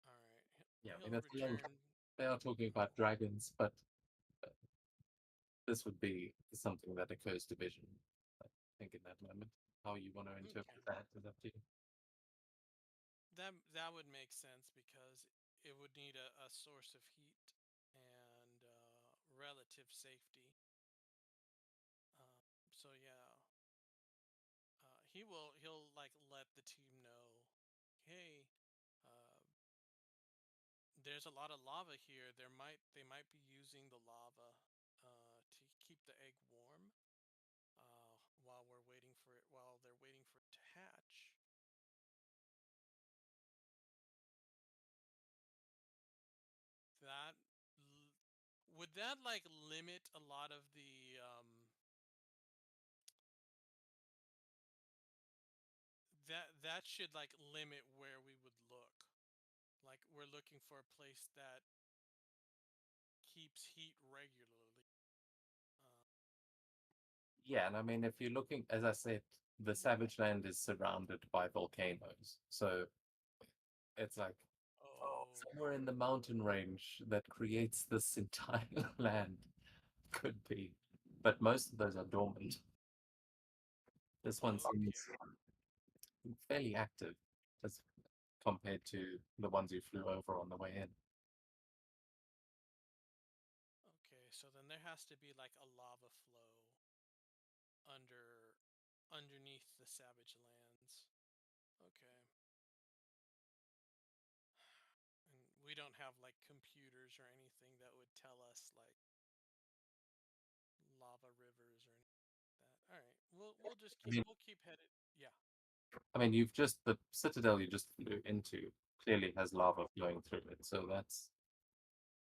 All right. Yeah, I mean, He'll that's a long. return. They are talking about dragons, but this would be something that occurs to Vision. I think in that moment, how you want to interpret Okay. that is up to you. That would make sense because it would need a source of heat and relative safety. So yeah, he'll like let the team know, hey, uh, there's a lot of lava here. They might be using the lava to keep the egg warm while they're waiting for it to hatch. That would that like limit a lot of the that should like limit where we would look. Like we're looking for a place that keeps heat regularly. Yeah, and I mean, if you're looking, as I said, the Savage Land is surrounded by volcanoes, so it's like Oh, somewhere in the mountain range that creates this entire land could be but most of those are dormant. This one Okay. seems fairly active as compared to the ones you flew over on the way in. Okay, so then there has to be like a lava flow underneath the Savage Lands. Okay. And we don't have like computers or anything that would tell us like lava rivers or anything like that. All right, we'll just keep mean- we'll keep headed. Yeah. I mean, the citadel you just flew into clearly has lava flowing through it, so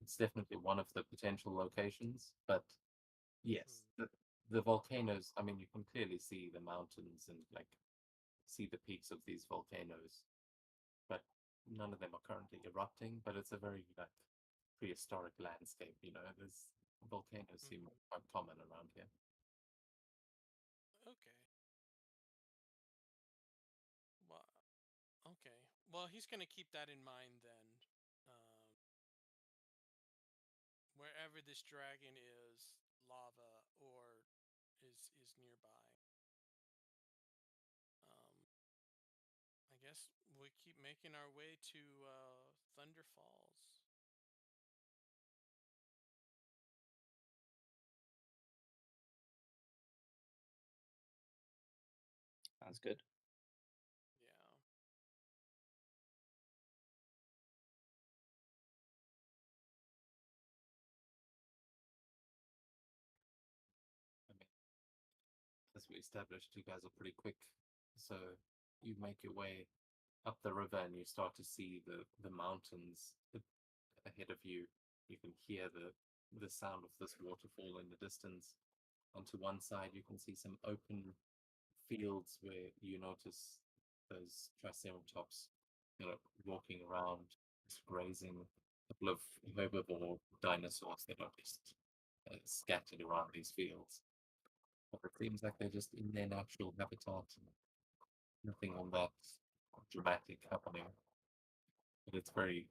it's definitely one of the potential locations. But yes, the volcanoes. I mean, you can clearly see the mountains and like see the peaks of these volcanoes, but none of them are currently erupting. But it's a very like prehistoric landscape. There's volcanoes seem quite common around here. Okay. Well, okay. Well, he's gonna keep that in mind then. Wherever this dragon is, lava or is nearby. I guess we keep making our way to Thunder Falls. Sounds good. Yeah. I mean, as we established, you guys are pretty quick, so you make your way up the river and you start to see the mountains ahead of you. You can hear the sound of this waterfall in the distance. And to one side, you can see some open fields where you notice those triceratops, walking around, just grazing. A couple of herbivore dinosaurs that are just scattered around these fields. But it seems like they're just in their natural habitat. Nothing on that dramatic happening. But it's very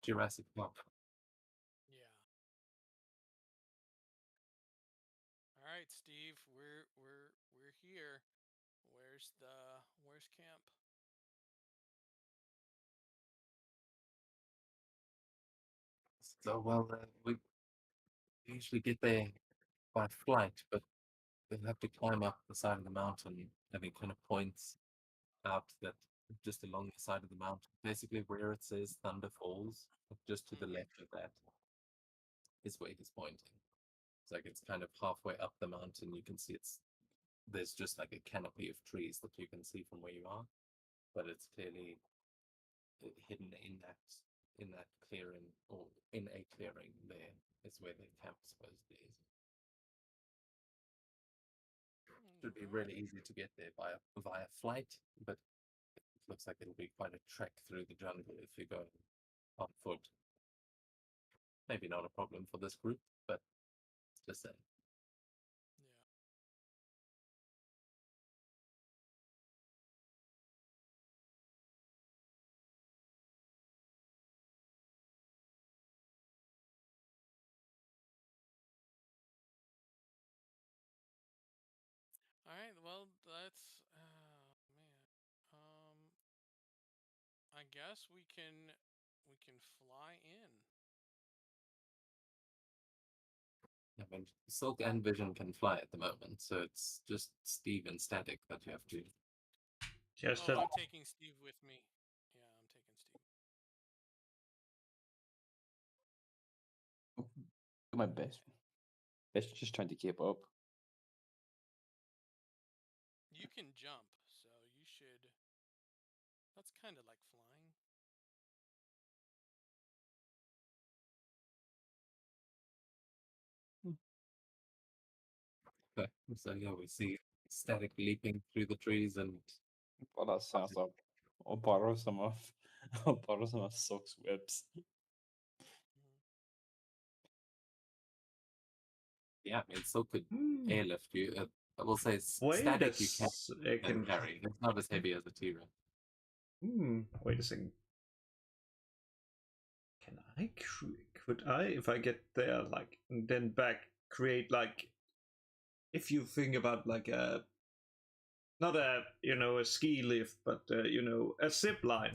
Jurassic Park. Yeah. All right, Steve, we're here. Where's camp? So, well, we usually get there by flight, but we'll have to climb up the side of the mountain, and it kind of points out that just along the side of the mountain, basically where it says Thunder Falls, just to the left of that is where he's pointing. It's like it's kind of halfway up the mountain. You can see there's just like a canopy of trees that you can see from where you are, but it's clearly hidden in that clearing, or in a clearing there is where the camp supposedly is. Should be really easy to get there via flight, but it looks like it'll be quite a trek through the jungle if you go on foot. Maybe not a problem for this group, but just saying. Yeah. All right. Well, that's man. I guess we can fly in. I mean, Silk and Vision can fly at the moment, so it's just Steve and Static that you have to. Just Oh, a I'm taking Steve with me. Yeah, I'm taking Steve. Do my best. Best just trying to keep up. You can jump, so you should. That's kind of like flying. Okay. So yeah, we see Static leaping through the trees, and Well, that sounds up. I'll borrow some of I'll borrow some of Silk's whips. yeah, I mean, Silk could Hmm. airlift you. I will say Wait Static a you can second. carry. It's not as heavy as a T-Rex. Wait a second. Can I could I, if I get there, like, and then back, create like, if you think about like a, not a, a ski lift, but a zip line.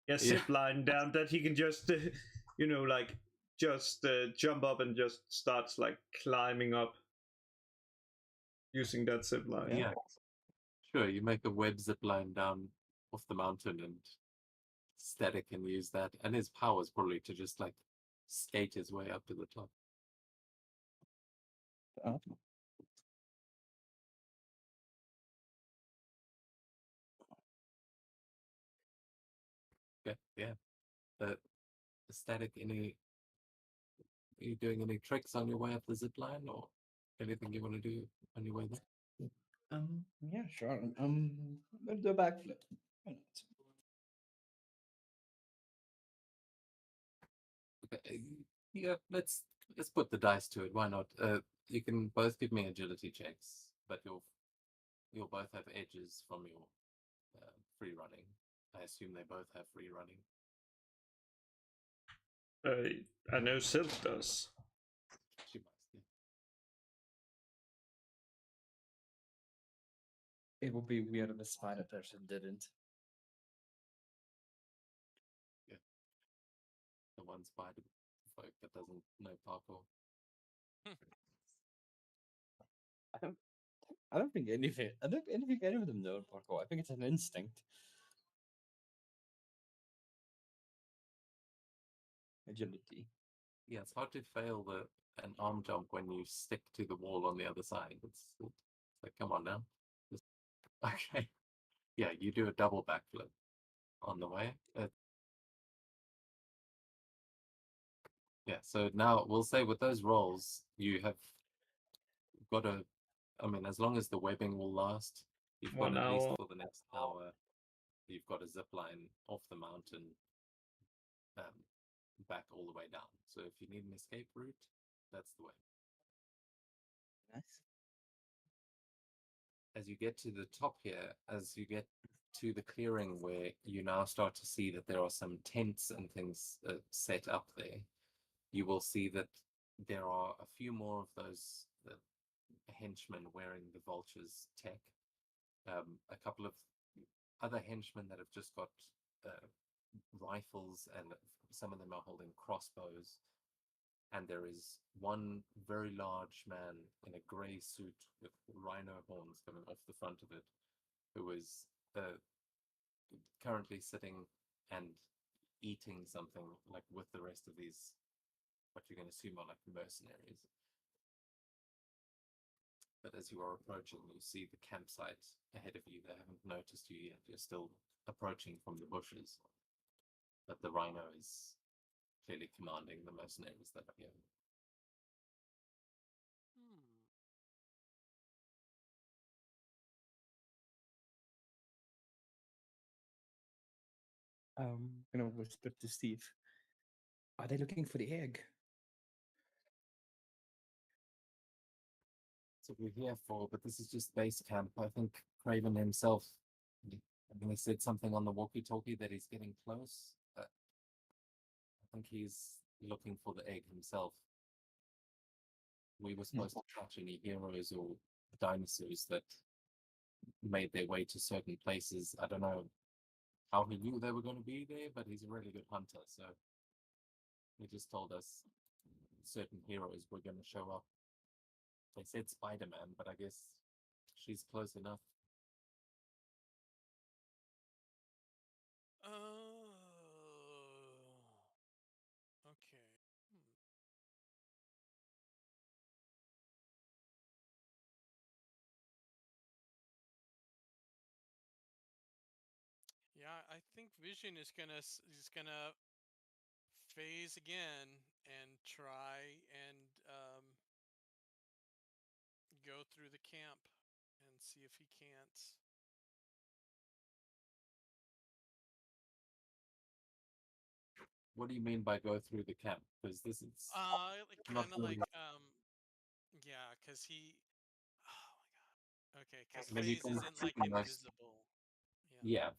A zip line down that he can just, like just jump up and just starts like climbing up using that zip line. Yeah. Sure, you make a web zip line down off the mountain and Static can use that. And his power is probably to just like skate his way up to the top. Okay, yeah. Static, are you doing any tricks on your way up the zip line or anything you want to do on your way there? Yeah, sure. Let's do a backflip. Why not? Okay, yeah, let's put the dice to it. Why not? You can both give me agility checks, but you'll both have edges from your free running. I assume they both have free running. I know Sylph does. She must. Yeah. It would be weird if a spider person didn't. The one spider folk that doesn't know parkour. I don't think any of it. I don't think any of them know parkour. I think it's an instinct. Agility. Yeah, it's hard to fail an arm jump when you stick to the wall on the other side. It's like, come on now. Okay. Yeah, you do a double backflip on the way. Yeah, so now we'll say with those rolls, you have got a, I mean, as long as the webbing will last, you've got 1 at least hour. for the next hour, you've got a zip line off the mountain back all the way down. So if you need an escape route, that's the way. Nice. As you get to the top here, as you get to the clearing where you now start to see that there are some tents and things set up there, you will see that there are a few more of those henchmen wearing the vulture's tech. A couple of other henchmen that have just got rifles, and some of them are holding crossbows. And there is one very large man in a grey suit with rhino horns coming off the front of it, who is currently sitting and eating something like with the rest of these, what you're going to assume are like mercenaries. But as you are approaching, you see the campsite ahead of you. They haven't noticed you yet. You're still approaching from the bushes. But the rhino is clearly commanding the mercenaries that are here. I'm gonna whisper to Steve. Are they looking for the egg? That's what we're here for, but this is just base camp. I think Craven himself, I mean, he said something on the walkie-talkie that he's getting close. I think he's looking for the egg himself. We were supposed to catch any heroes or dinosaurs that made their way to certain places. I don't know how he knew they were going to be there, but he's a really good hunter, so he just told us certain heroes were going to show up. They said Spider-Man, but I guess she's close enough. Okay. Yeah, I think Vision is gonna phase again and try and go through the camp and see if he can't. What do you mean by go through the camp? Because this is Kind of really like yeah, because he. Oh my god. Okay, because I mean, you phase can isn't like pretty much- invisible. Yeah,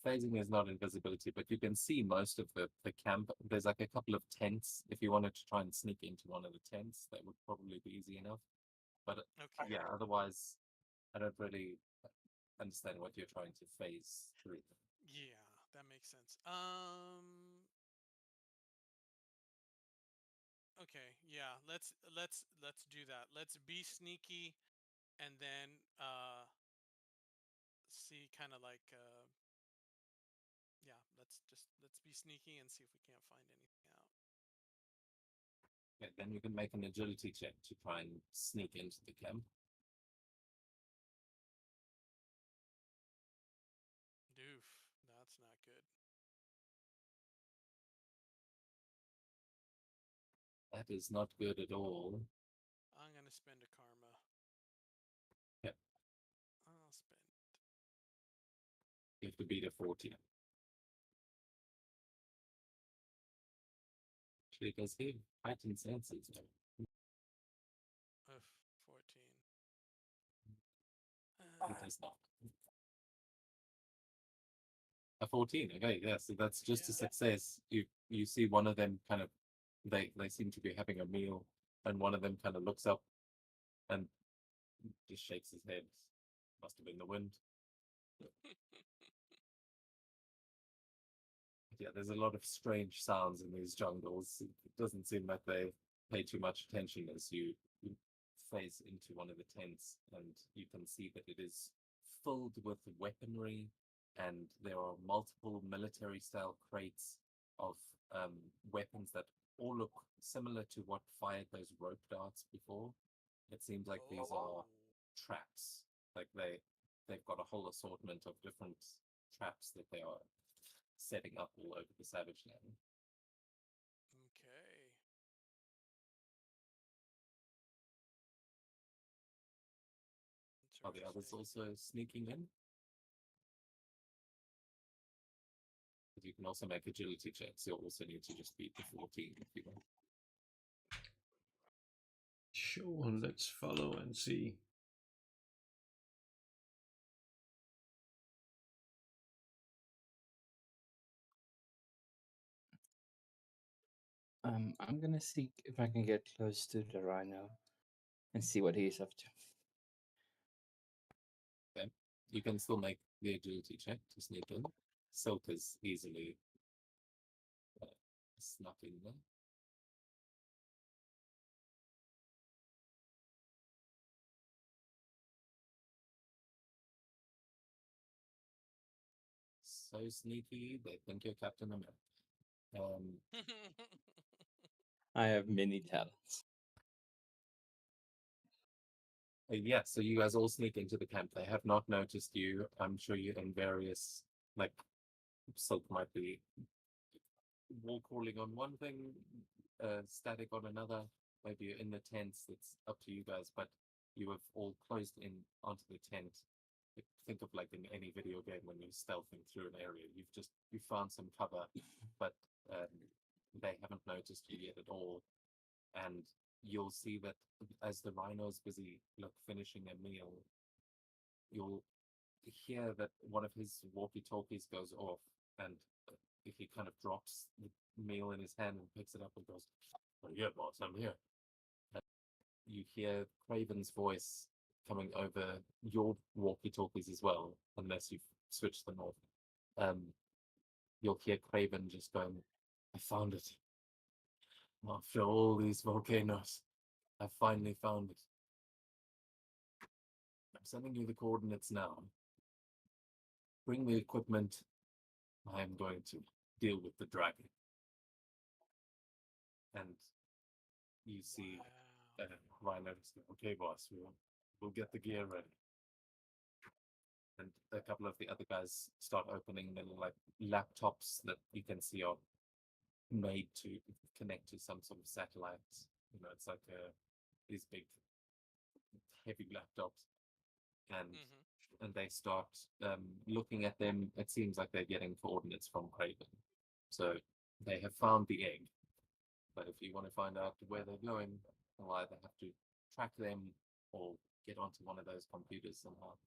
phasing is not invisibility, but you can see most of the camp. There's like a couple of tents. If you wanted to try and sneak into one of the tents, that would probably be easy enough. But Okay. yeah, otherwise, I don't really understand what you're trying to phase through. Yeah, that makes sense. Okay, yeah, let's do that. Let's be sneaky and then see kind of like yeah, let's be sneaky and see if we can't find anything out. Okay, then you can make an agility check to try and sneak into the camp. Doof, that's not good. That is not good at all. I'm gonna spend a karma. Yep. I'll spend. You have to beat a 14. Actually, does he have heightened senses? Oof, 14. He does not. A 14. Okay, yeah. So that's just a Yeah. success. You see one of them kind of they seem to be having a meal, and one of them kind of looks up and just shakes his head. Must have been the wind. Yeah, there's a lot of strange sounds in these jungles. It doesn't seem like they pay too much attention as you phase into one of the tents, and you can see that it is filled with weaponry, and there are multiple military-style crates of weapons that all look similar to what fired those rope darts before. It seems like these are Oh. traps. Like they've got a whole assortment of different traps that they are setting up all over the Savage Land. Okay. Are the others Interesting. also sneaking in? But you can also make agility checks. You'll also need to just beat the 14 if you want. Sure, let's follow and see. I'm gonna see if I can get close to the rhino and see what he's up to. Okay. You can still make the agility check to sneak in. Silk is easily snuck in there. So sneaky, they think you're Captain America. I have many talents. Yeah, so you guys all sneak into the camp. They have not noticed you. I'm sure you're in various, like, Silk might be wall crawling on one thing, static on another. Maybe you're in the tents. It's up to you guys, but you have all closed in onto the tent. Think of like in any video game when you're stealthing through an area. You found some cover, but they haven't noticed you yet at all. And you'll see that as the rhino's busy finishing a meal, you'll hear that one of his walkie-talkies goes off, and he kind of drops the meal in his hand and picks it up and goes, "Oh yeah, boss, I'm here." And you hear Craven's voice coming over your walkie-talkies as well, unless you've switched them off. You'll hear Craven just going, "I found it. After all these volcanoes, I finally found it. I'm sending you the coordinates now. Bring the equipment. I am going to deal with the dragon." And you see Wow. Rhino say, "Okay, boss, we'll get the gear ready." And a couple of the other guys start opening little like laptops that you can see are made to connect to some sort of satellites. It's like these big, heavy laptops, and Mm-hmm. and they start looking at them. It seems like they're getting coordinates from Craven, so they have found the egg. But if you want to find out where they're going, you'll either have to track them or get onto one of those computers somehow.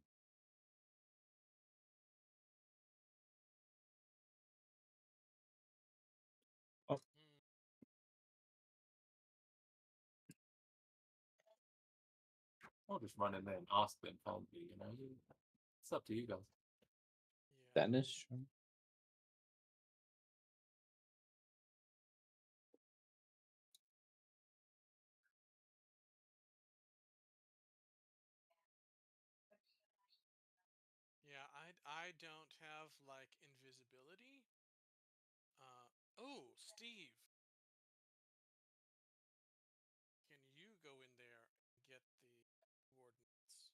I'll just run in there and ask them kindly, It's up to you guys. Yeah. That is true. Yeah, I don't have like invisibility. Oh, Steve, can you go in there and get the coordinates?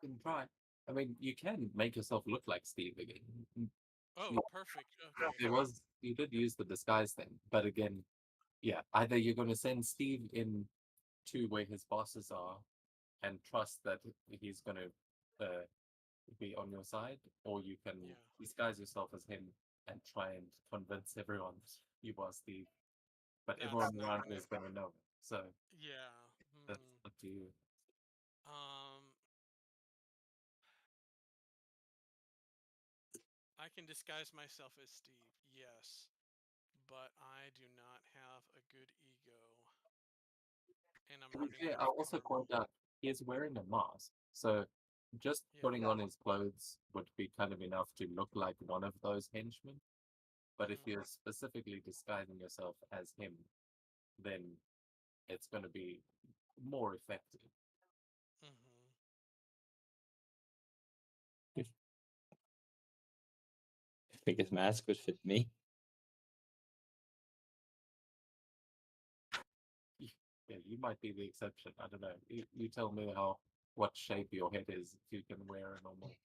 You can try. I mean, you can make yourself look like Steve again. Oh, You- perfect. Okay. you did use the disguise thing, but again, yeah, either you're going to send Steve in to where his bosses are and trust that he's going to be on your side, or you can Yeah. disguise yourself as him and try and convince everyone you are Steve. But That's everyone not around gonna. you is going to know. So Yeah. that's Hmm. up to you. Um, I can disguise myself as Steve. Yes, but I do not have a good ego, and I'm To be running fair, out I'll of also armor. point out he is wearing a mask. So just Yeah. putting on his clothes would be kind of enough to look like one of those henchmen. But if Mhm. you're specifically disguising yourself as him, then it's going to be more effective. Mhm. I think his mask would fit me. Yeah, you might be the exception. I don't know. You tell me what shape your head is if you can wear a normal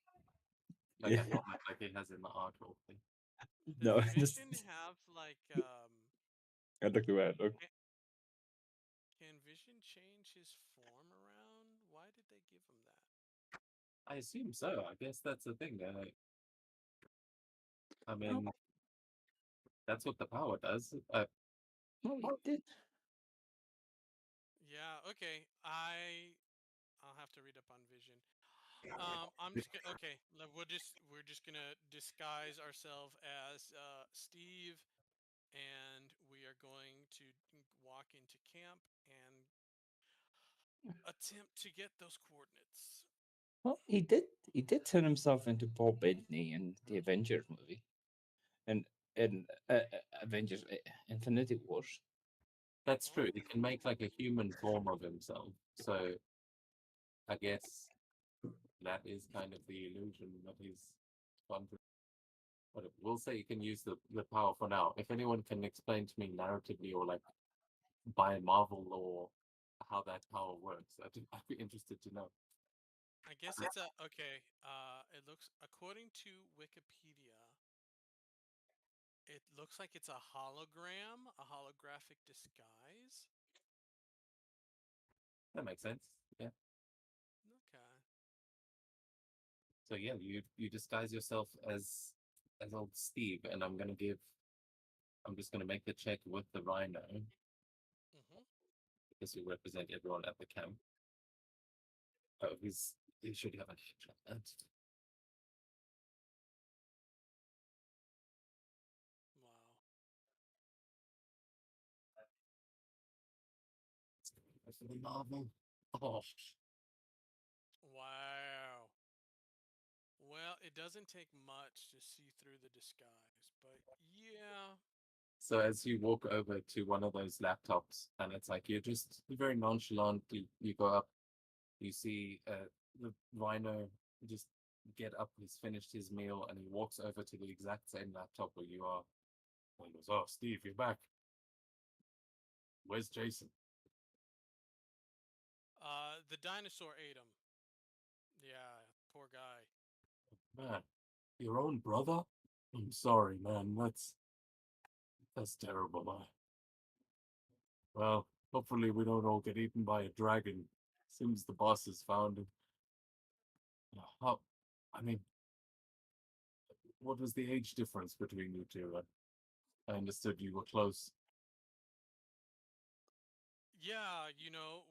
like a Yeah. helmet like he has in the artwork thing. Does No, just Vision have like I look around. Look, can Vision change his form around? Why did they give him that? I assume so. I guess that's the thing. I mean, that's what the power does. no, he did. Yeah, okay. I'll have to read up on Vision. I'm just gonna okay. We're just gonna disguise ourselves as Steve, and we are going to walk into camp and attempt to get those coordinates. Well, he did. He did turn himself into Paul Bettany in the Avengers movie, and in Avengers Infinity Wars. That's true. What? He can make like a human form of himself. So I guess that is kind of the illusion that he's gone through. But we'll say you can use the power for now. If anyone can explain to me narratively or like by Marvel or how that power works, I'd be interested to know. I guess it's a okay. It looks according to Wikipedia, it looks like it's a hologram, a holographic disguise. That makes sense. Yeah. Okay. So yeah, you disguise yourself as old Steve, and I'm just gonna make the check with the Rhino Mhm. because you represent everyone at the camp. Oh, he should have a that. Wow. For the Marvel. Oh, Wow. Well, it doesn't take much to see through the disguise, but yeah. so as you walk over to one of those laptops, and it's like you're just very nonchalant. You go up, you see the Rhino just get up. He's finished his meal, and he walks over to the exact same laptop where you are. And he goes, "Oh, Steve, you're back. Where's Jason?" The dinosaur ate him. Yeah, poor guy. Man, your own brother? I'm sorry, man. That's terrible, man. Well, hopefully we don't all get eaten by a dragon. Seems the boss has found him. How? I mean, what was the age difference between you two? I understood you were close. Yeah,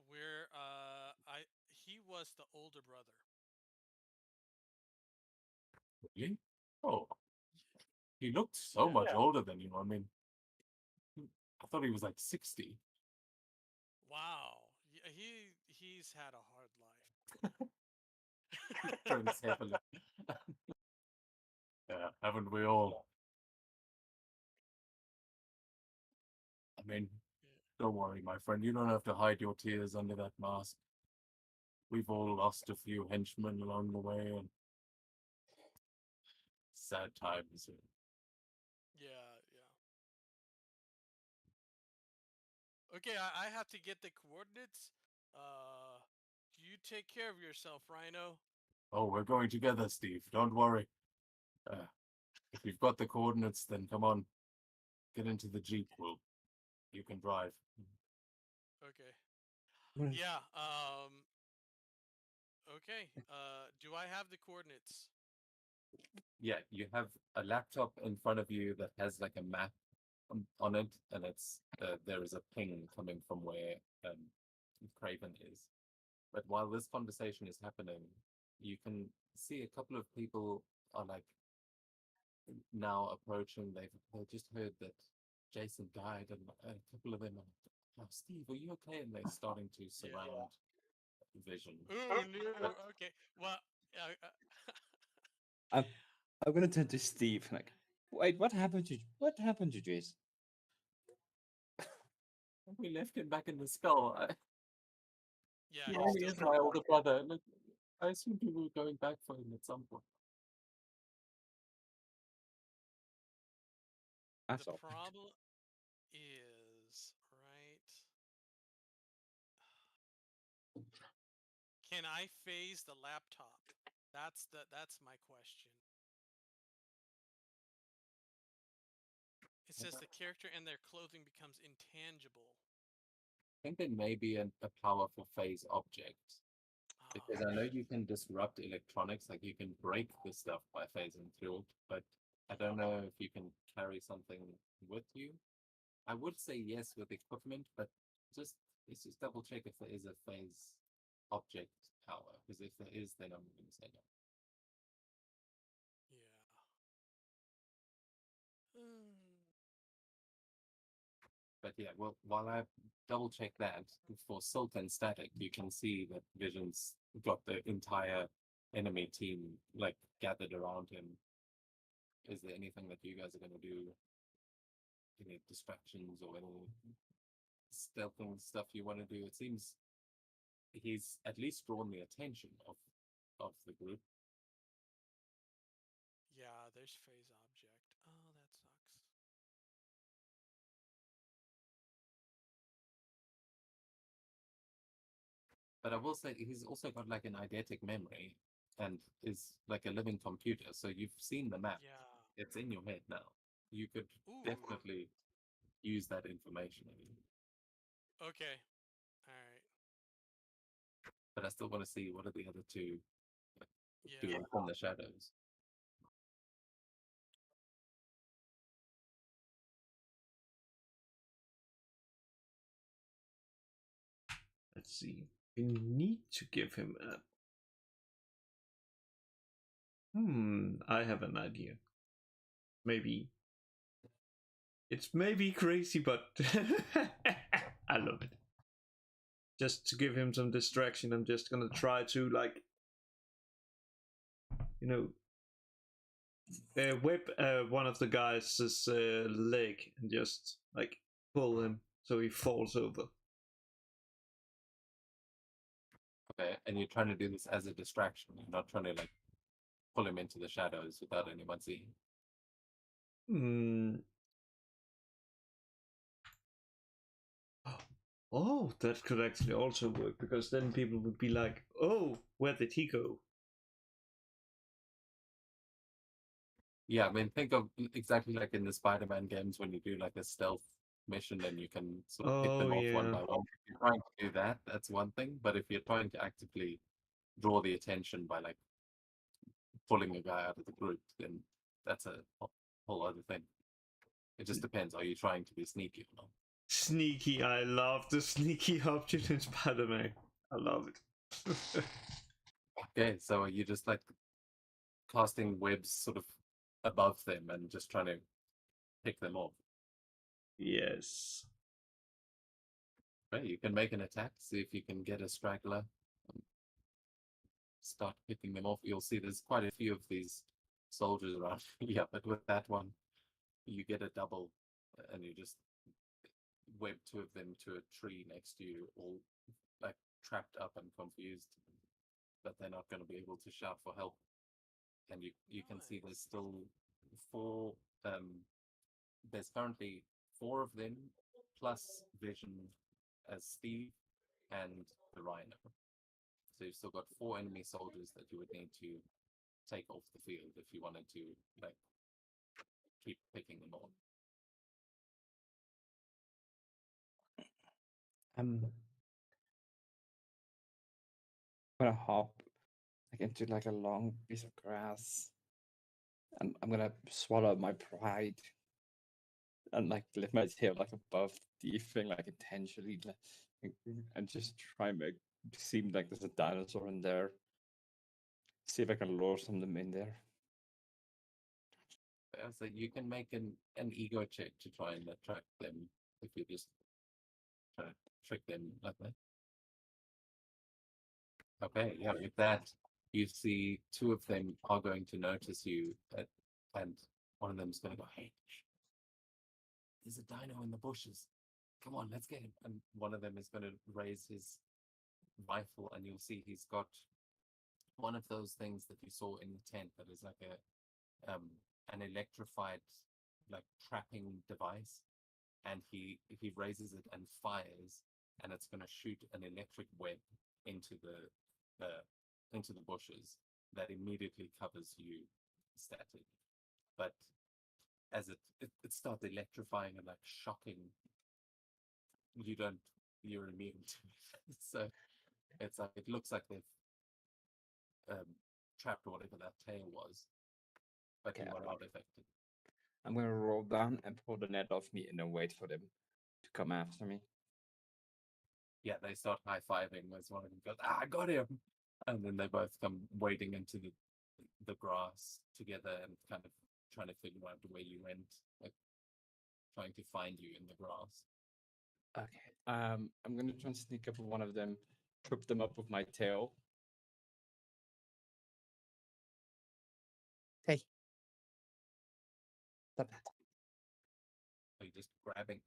we're I he was the older brother. Really? Oh, He looked so Yeah. much older than you. I mean, I thought he was like 60. Wow. He's had a hard life. Turns heavily. Yeah, haven't we all? I mean, don't worry, my friend. You don't have to hide your tears under that mask. We've all lost a few henchmen along the way, and sad times. Yeah, yeah. Okay, I have to get the coordinates. You take care of yourself, Rhino. Oh, we're going together, Steve. Don't worry. If you've got the coordinates, then come on. Get into the Jeep. You can drive. Okay. Right. Yeah. Okay. Do I have the coordinates? Yeah, you have a laptop in front of you that has like a map on it, and it's there is a ping coming from where Craven is. But while this conversation is happening, you can see a couple of people are like now approaching. They just heard that Jason died, and a couple of them are like, "Oh, Steve, are you okay?" And they're starting to surround Vision. Ooh, no. Okay. Well, I'm gonna turn to Steve. Like, wait, what happened to Jason? We left him back in the skull. yeah. He He's is still my older brother. Like, I assumed we were going back for him at some point. That's The all. problem is, right? Can I phase the laptop? That's my question. It says the character and their clothing becomes intangible. I think there may be a powerful phase object. Because I know shit. you can disrupt electronics, like you can break the stuff by phasing through it, but I don't know if you can carry something with you. I would say yes with equipment, but let's just double check if there is a phase object power. Because if there is, then I'm going to say no. Yeah. But yeah, well, while I double check that for Silk and Static, you can see that Vision's got the entire enemy team like gathered around him. Is there anything that you guys are going to do? Any distractions or any stealthing stuff you want to do? It seems he's at least drawn the attention of the group. Yeah, there's phase object. Oh, that sucks. But I will say he's also got like an eidetic memory and is like a living computer. So you've seen the map. Yeah. It's in your head now. You could Ooh. definitely use that information. Okay. All right. But I still want to see what are the other two Yeah. doing from the shadows. Let's see. We need to give him a. I have an idea. Maybe. It's maybe crazy, but I love it. Just to give him some distraction, I'm just gonna try to, like, whip one of the guys' leg and just, like, pull him so he falls over. Okay, and you're trying to do this as a distraction. You're not trying to like pull him into the shadows without anyone seeing. Oh, that could actually also work, because then people would be like, "Oh, where did he go?" Yeah, I mean, think of exactly like in the Spider-Man games when you do like a stealth mission and you can sort of pick them off one by one. If you're trying to do that, that's one thing. But if you're trying to actively draw the attention by like pulling a guy out of the group, then that's a whole other thing. It just depends. Are you trying to be sneaky or not? Sneaky. I love the sneaky object in Spider-Man. I love it. Okay, so are you just like casting webs sort of above them and just trying to pick them off. Yes. Right, you can make an attack, see if you can get a straggler. Start picking them off. You'll see there's quite a few of these soldiers around. Yeah, but with that one, you get a double, and you just web two of them to a tree next to you, all like trapped up and confused. But they're not going to be able to shout for help. And you can see there's still four. There's currently 4 of them plus Vision as Steve and the Rhino. So you've still got 4 enemy soldiers that you would need to take off the field if you wanted to like keep picking them on. I'm gonna hop like into like a long piece of grass, and I'm gonna swallow my pride and like lift my tail like above the thing, like intentionally, and just try and make seem like there's a dinosaur in there. See if I can lure some of them in there. So you can make an ego check to try and attract them if you just try to trick them like that. Okay, yeah, with that, you see 2 of them are going to notice you, and one of them is going to go, "Hey, there's a dino in the bushes. Come on, let's get him." And one of them is going to raise his rifle, and you'll see he's got one of those things that you saw in the tent that is like an electrified like trapping device, and he raises it and fires, and it's going to shoot an electric web into the bushes that immediately covers you static. But as it starts electrifying and like shocking, you're immune to it. So it's like it looks like they've trapped whatever that tail was, but you Okay, are not affected. I'm gonna roll down and pull the net off me and then wait for them to come after me. Yeah, they start high-fiving as one of them goes, "Ah, I got him!" And then they both come wading into the grass together and kind of trying to figure out where you went, like trying to find you in the grass. Okay. I'm gonna try and sneak up on one of them, trip them up with my tail. Hey. Stop that. Are you just grabbing?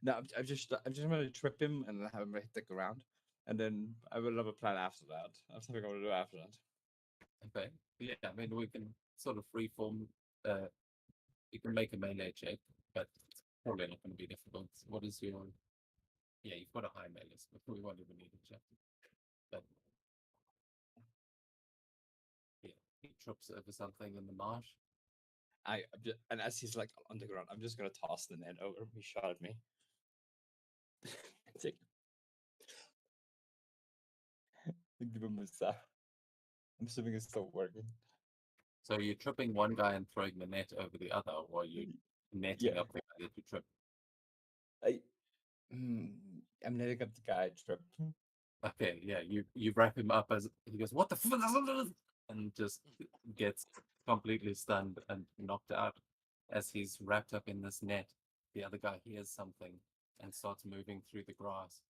No, I'm just gonna trip him and then have him hit the ground, and then I will have a plan after that. I have something I want to do after that. Okay. Yeah, I mean we can sort of freeform. You can make a melee check, but it's probably not going to be difficult. What is your? Yeah, you've got a high melee, so we won't even need a check. But yeah, he trips over something in the marsh. And as he's like on the ground, I'm just gonna toss the net over. He shot at me. Take. Give him a zap. I'm assuming it's still working. So you're tripping one guy and throwing the net over the other, or you netting Yeah. up the guy that you trip? I'm netting up the guy I tripped. Okay, yeah, you wrap him up as he goes, "What the fuck?" and just gets completely stunned and knocked out. As he's wrapped up in this net, the other guy hears something and starts moving through the grass.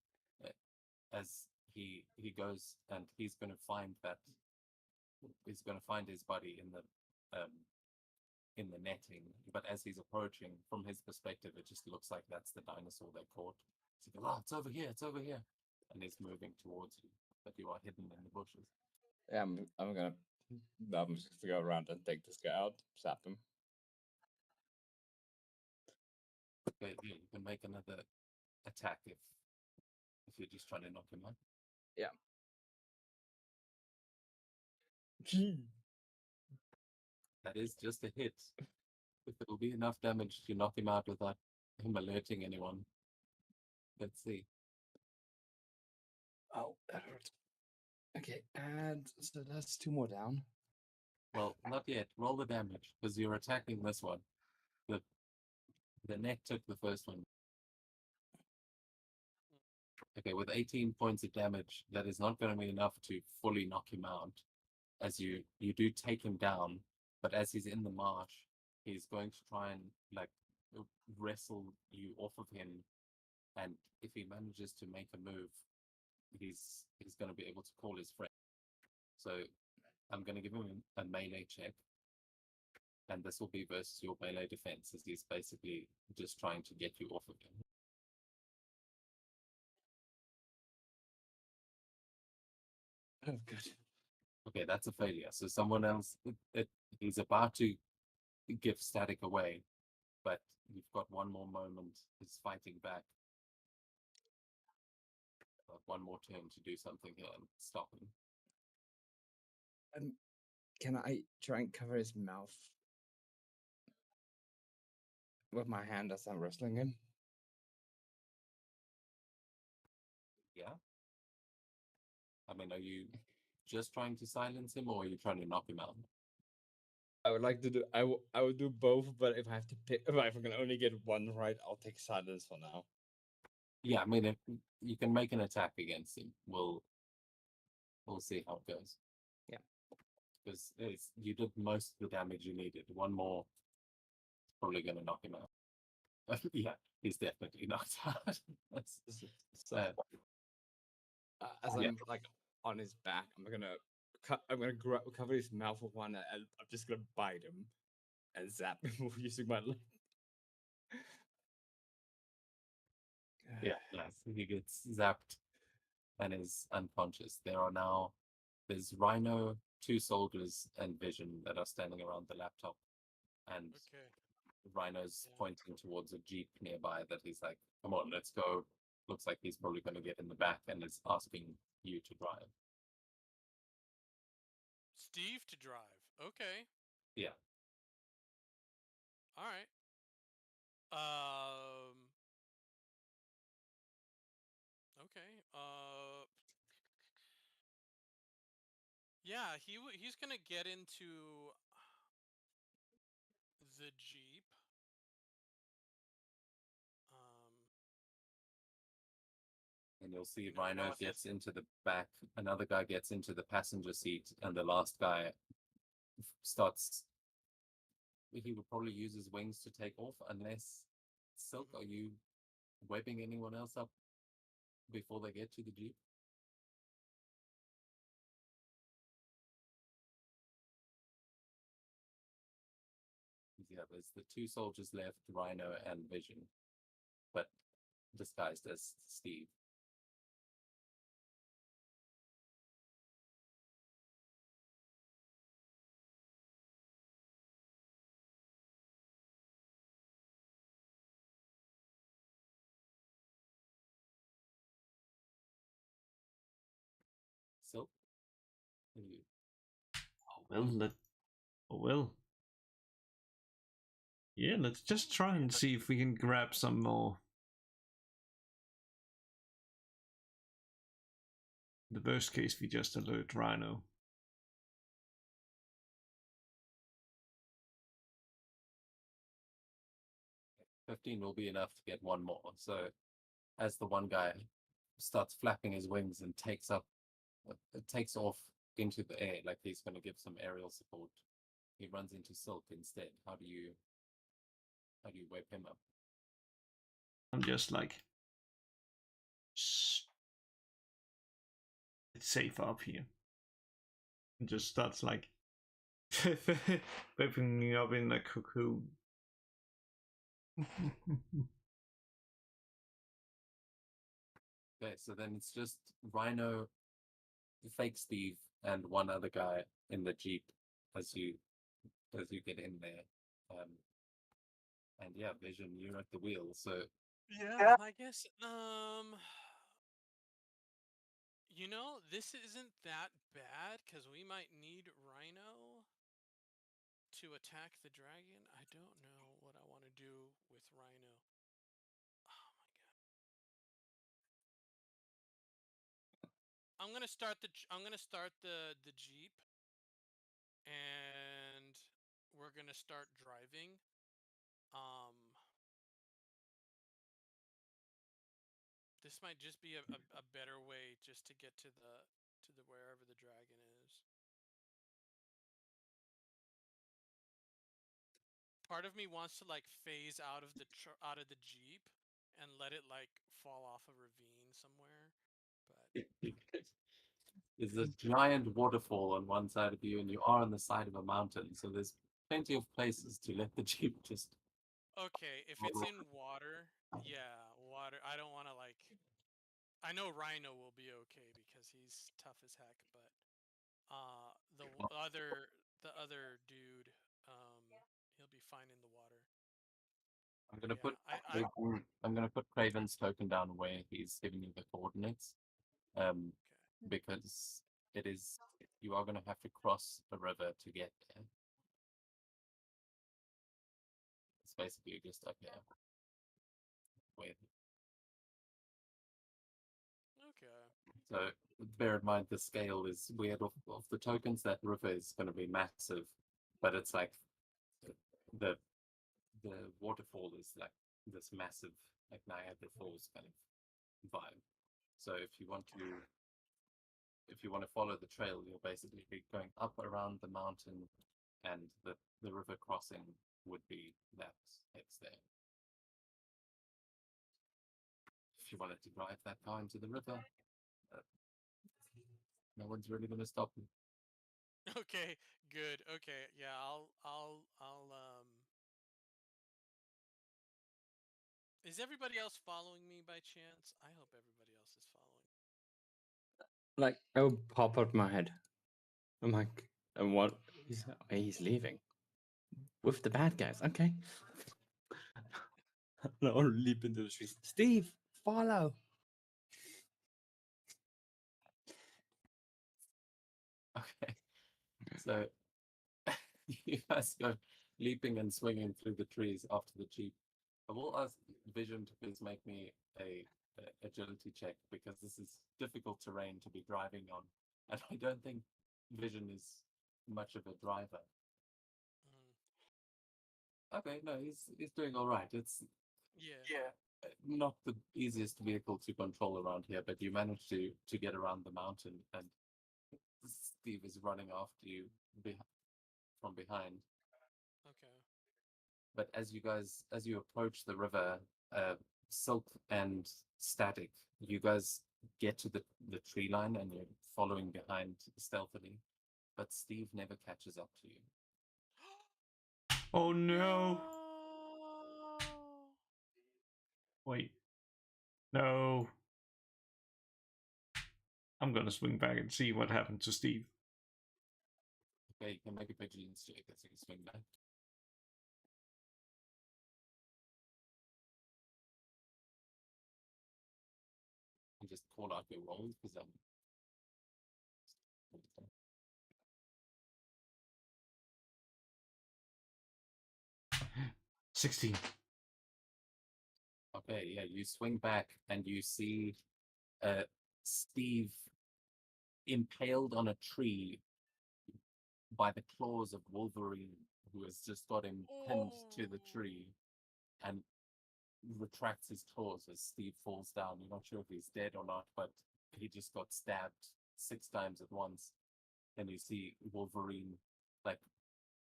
As he goes, and he's going to find his buddy in the netting. But as he's approaching, from his perspective, it just looks like that's the dinosaur they caught. So he goes, "Oh, it's over here! It's over here!" And he's moving towards you, but you are hidden in the bushes. Yeah, I'm just gonna go around and take this guy out, zap him. Okay, yeah, you can make another attack if you're just trying to knock him out. Yeah. That is just a hit. If it'll be enough damage to knock him out without him alerting anyone. Let's see. Oh, that hurt. Okay, and so that's 2 more down. Well, not yet. Roll the damage, because you're attacking this one. The net took the first one. Okay, with 18 points of damage, that is not going to be enough to fully knock him out. As you do take him down, But as he's in the marsh, he's going to try and like wrestle you off of him, and if he manages to make a move, he's going to be able to call his friend. So I'm going to give him a melee check, and this will be versus your melee defense, as he's basically just trying to get you off of him. Oh, good. Okay, that's a failure. So someone else, he's about to give static away, but you've got one more moment. He's fighting back. One more turn to do something here and stop him. Can I try and cover his mouth with my hand as I'm wrestling him? Yeah. I mean, are you just trying to silence him, or are you trying to knock him out? I would like to do. I would do both, but if I have to pick, if I can only get one right, I'll take silence for now. Yeah, I mean, if you can make an attack against him, we'll see how it goes. Yeah. Because you did most of the damage you needed. One more, probably going to knock him out. Yeah, he's definitely knocked out. That's sad. As Yeah. I'm like on his back, I'm gonna cover his mouth with one, and I'm just gonna bite him and zap him using my leg. Yeah, nice. He gets zapped and is unconscious. There's Rhino, 2 soldiers, and Vision that are standing around the laptop. And Okay. Rhino's Yeah. pointing towards a jeep nearby that he's like, come on, let's go. Looks like he's probably going to get in the back and is asking you to drive. Steve to drive. Okay. Yeah. All right. Okay. Yeah, he's gonna get into the Jeep. And you'll see You know Rhino what? gets into the back, another guy gets into the passenger seat, and the last guy starts. He would probably use his wings to take off, unless Silk, are you webbing anyone else up before they get to the Jeep? Yeah, there's the 2 soldiers left, Rhino and Vision, but disguised as Steve. So, Oh well. Yeah, let's just try and see if we can grab some more. The worst case, we just alert Rhino. $15 will be enough to get one more. So, as the one guy starts flapping his wings and takes off into the air, like he's going to give some aerial support, he runs into Silk instead. How do you wake him up? I'm just like, it's safe up here. And just starts like whipping me up in a cocoon. Okay, so then it's just Rhino, fake Steve, and one other guy in the Jeep as you get in there. And yeah, Vision, you're at the wheel. So Yeah, I guess. This isn't that bad because we might need Rhino to attack the dragon. I don't know what I want to do with Rhino. Oh my god. I'm gonna start the Jeep, and we're gonna start driving. This might just be a better way just to get to the wherever the dragon is. part of me wants to like phase out of the Jeep and let it like fall off a ravine somewhere, but There's a giant waterfall on one side of you, and you are on the side of a mountain, so there's plenty of places to let the Jeep just. okay, if it's in water, yeah, water. I don't want to like. I know Rhino will be okay because he's tough as heck, but the other dude, he'll be fine in the water. I'm gonna Yeah, put I I'm gonna put Craven's token down where he's giving you the coordinates, okay. because it is you are gonna have to cross a river to get there. It's basically just up here. Where Okay. So bear in mind the scale is weird. Of the tokens, that river is going to be massive, but it's like the the waterfall is like this massive, like Niagara Falls kind of vibe. So if you want to follow the trail, you'll basically be going up around the mountain, and the river crossing would be that hex there. If you wanted to drive that car into the river, no one's really going to stop you. Okay, good. Okay, yeah, Is everybody else following me by chance? I hope everybody else is following. Like, it would pop out my head. I'm like, and what? He's leaving with the bad guys. Okay. I'll leap into the streets. Steve, follow. Okay, so you guys go leaping and swinging through the trees after the Jeep. I will ask Vision to please make me a agility check, because this is difficult terrain to be driving on, and I don't think Vision is much of a driver. Mm, Okay, no, he's doing all right. It's yeah. not the easiest vehicle to control around here, but you managed to get around the mountain, and Steve is running after you from behind. Okay. But as you approach the river, Silk and Static, you guys get to the tree line, and you're following behind stealthily, but Steve never catches up to you. Oh no! Wait. No. I'm gonna swing back and see what happened to Steve. Okay, you can make a vigilance check as you swing back. And just call out your rolls, because I'm 16. okay. Yeah, you swing back and you see Steve impaled on a tree by the claws of Wolverine, who has just got him pinned to the tree, and retracts his claws as Steve falls down. You're not sure if he's dead or not, but he just got stabbed 6 times at once. And you see Wolverine like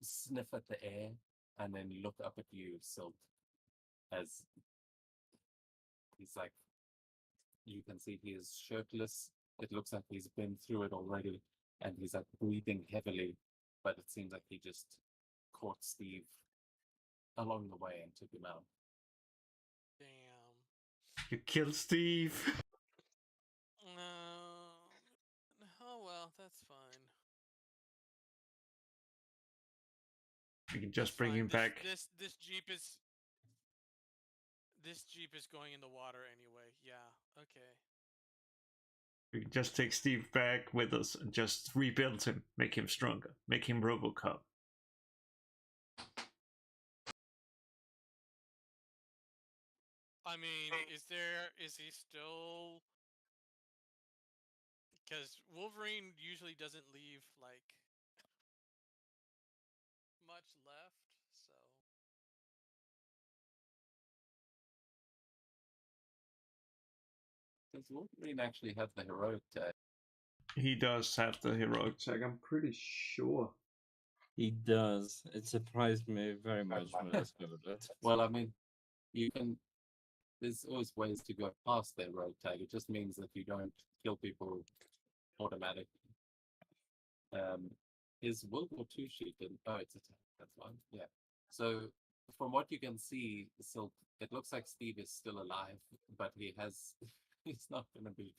sniff at the air and then look up at you, Silk, as he's like, you can see he is shirtless. It looks like he's been through it already, and he's like breathing heavily, but it seems like he just caught Steve along the way and took him out. Damn. You killed Steve. Oh well, that's fine. We can That's just bring fine. him back. This Jeep is going in the water anyway. Yeah. Okay. We can just take Steve back with us and just rebuild him, make him stronger, make him RoboCop. I mean, is he still? Because Wolverine usually doesn't leave like much left, so. Does Wolverine actually have the heroic tag? He does have the heroic tag, I'm pretty sure. He does. It surprised me very much when I discovered it. Well, I mean, you can. There's always ways to go past their rogue tag. It just means that you don't kill people automatically. Is World War II sheet? Oh, it's a tank. That's fine. Yeah. So from what you can see, Silk, it looks like Steve is still alive, but he has. He's not going to be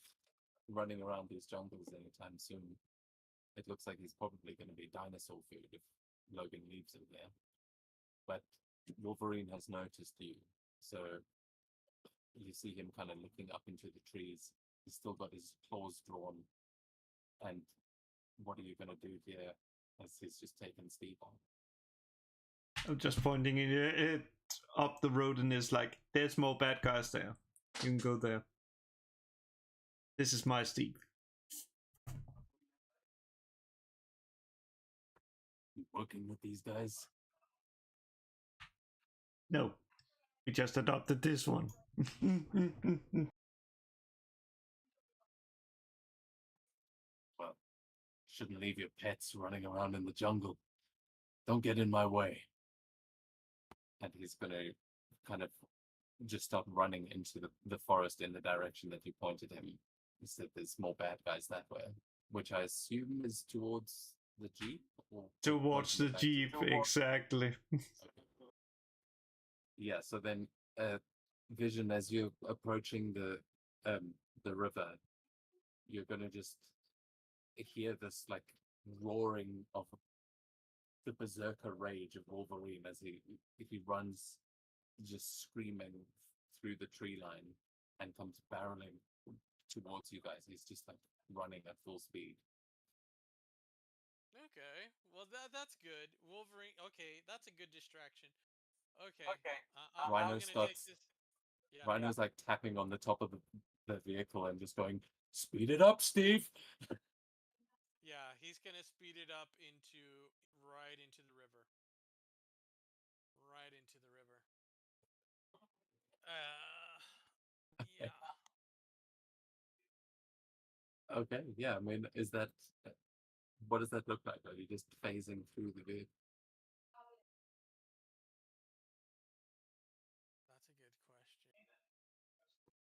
running around these jungles anytime soon. It looks like he's probably going to be dinosaur food if Logan leaves him there. But Wolverine has noticed you, so you see him kind of looking up into the trees. He's still got his claws drawn. And what are you going to do here as he's just taken Steve on? I'm just pointing it up the road and is like, there's more bad guys there. You can go there. This is my Steve. You working with these guys? No, we just adopted this one. Well, shouldn't leave your pets running around in the jungle. Don't get in my way. And he's going to kind of just start running into the forest in the direction that you pointed him. He said there's more bad guys that way, which I assume is towards the Jeep? Or Towards the back Jeep, exactly. Okay. Yeah, so then Vision, as you're approaching the river, you're gonna just hear this like roaring of the berserker rage of Wolverine as he runs just screaming through the tree line and comes barreling towards you guys. He's just like running at full speed. Okay, well that's good. Wolverine. Okay, that's a good distraction. Okay. Rhino I'm gonna starts- take this. Yeah. Rhino's like tapping on the top of the vehicle and just going, "Speed it up, Steve!" Yeah, he's gonna speed it up right into the river. Right into the river. Yeah. Okay, yeah, I mean, is that what does that look like? Are you just phasing through the vehicle? That's a good question.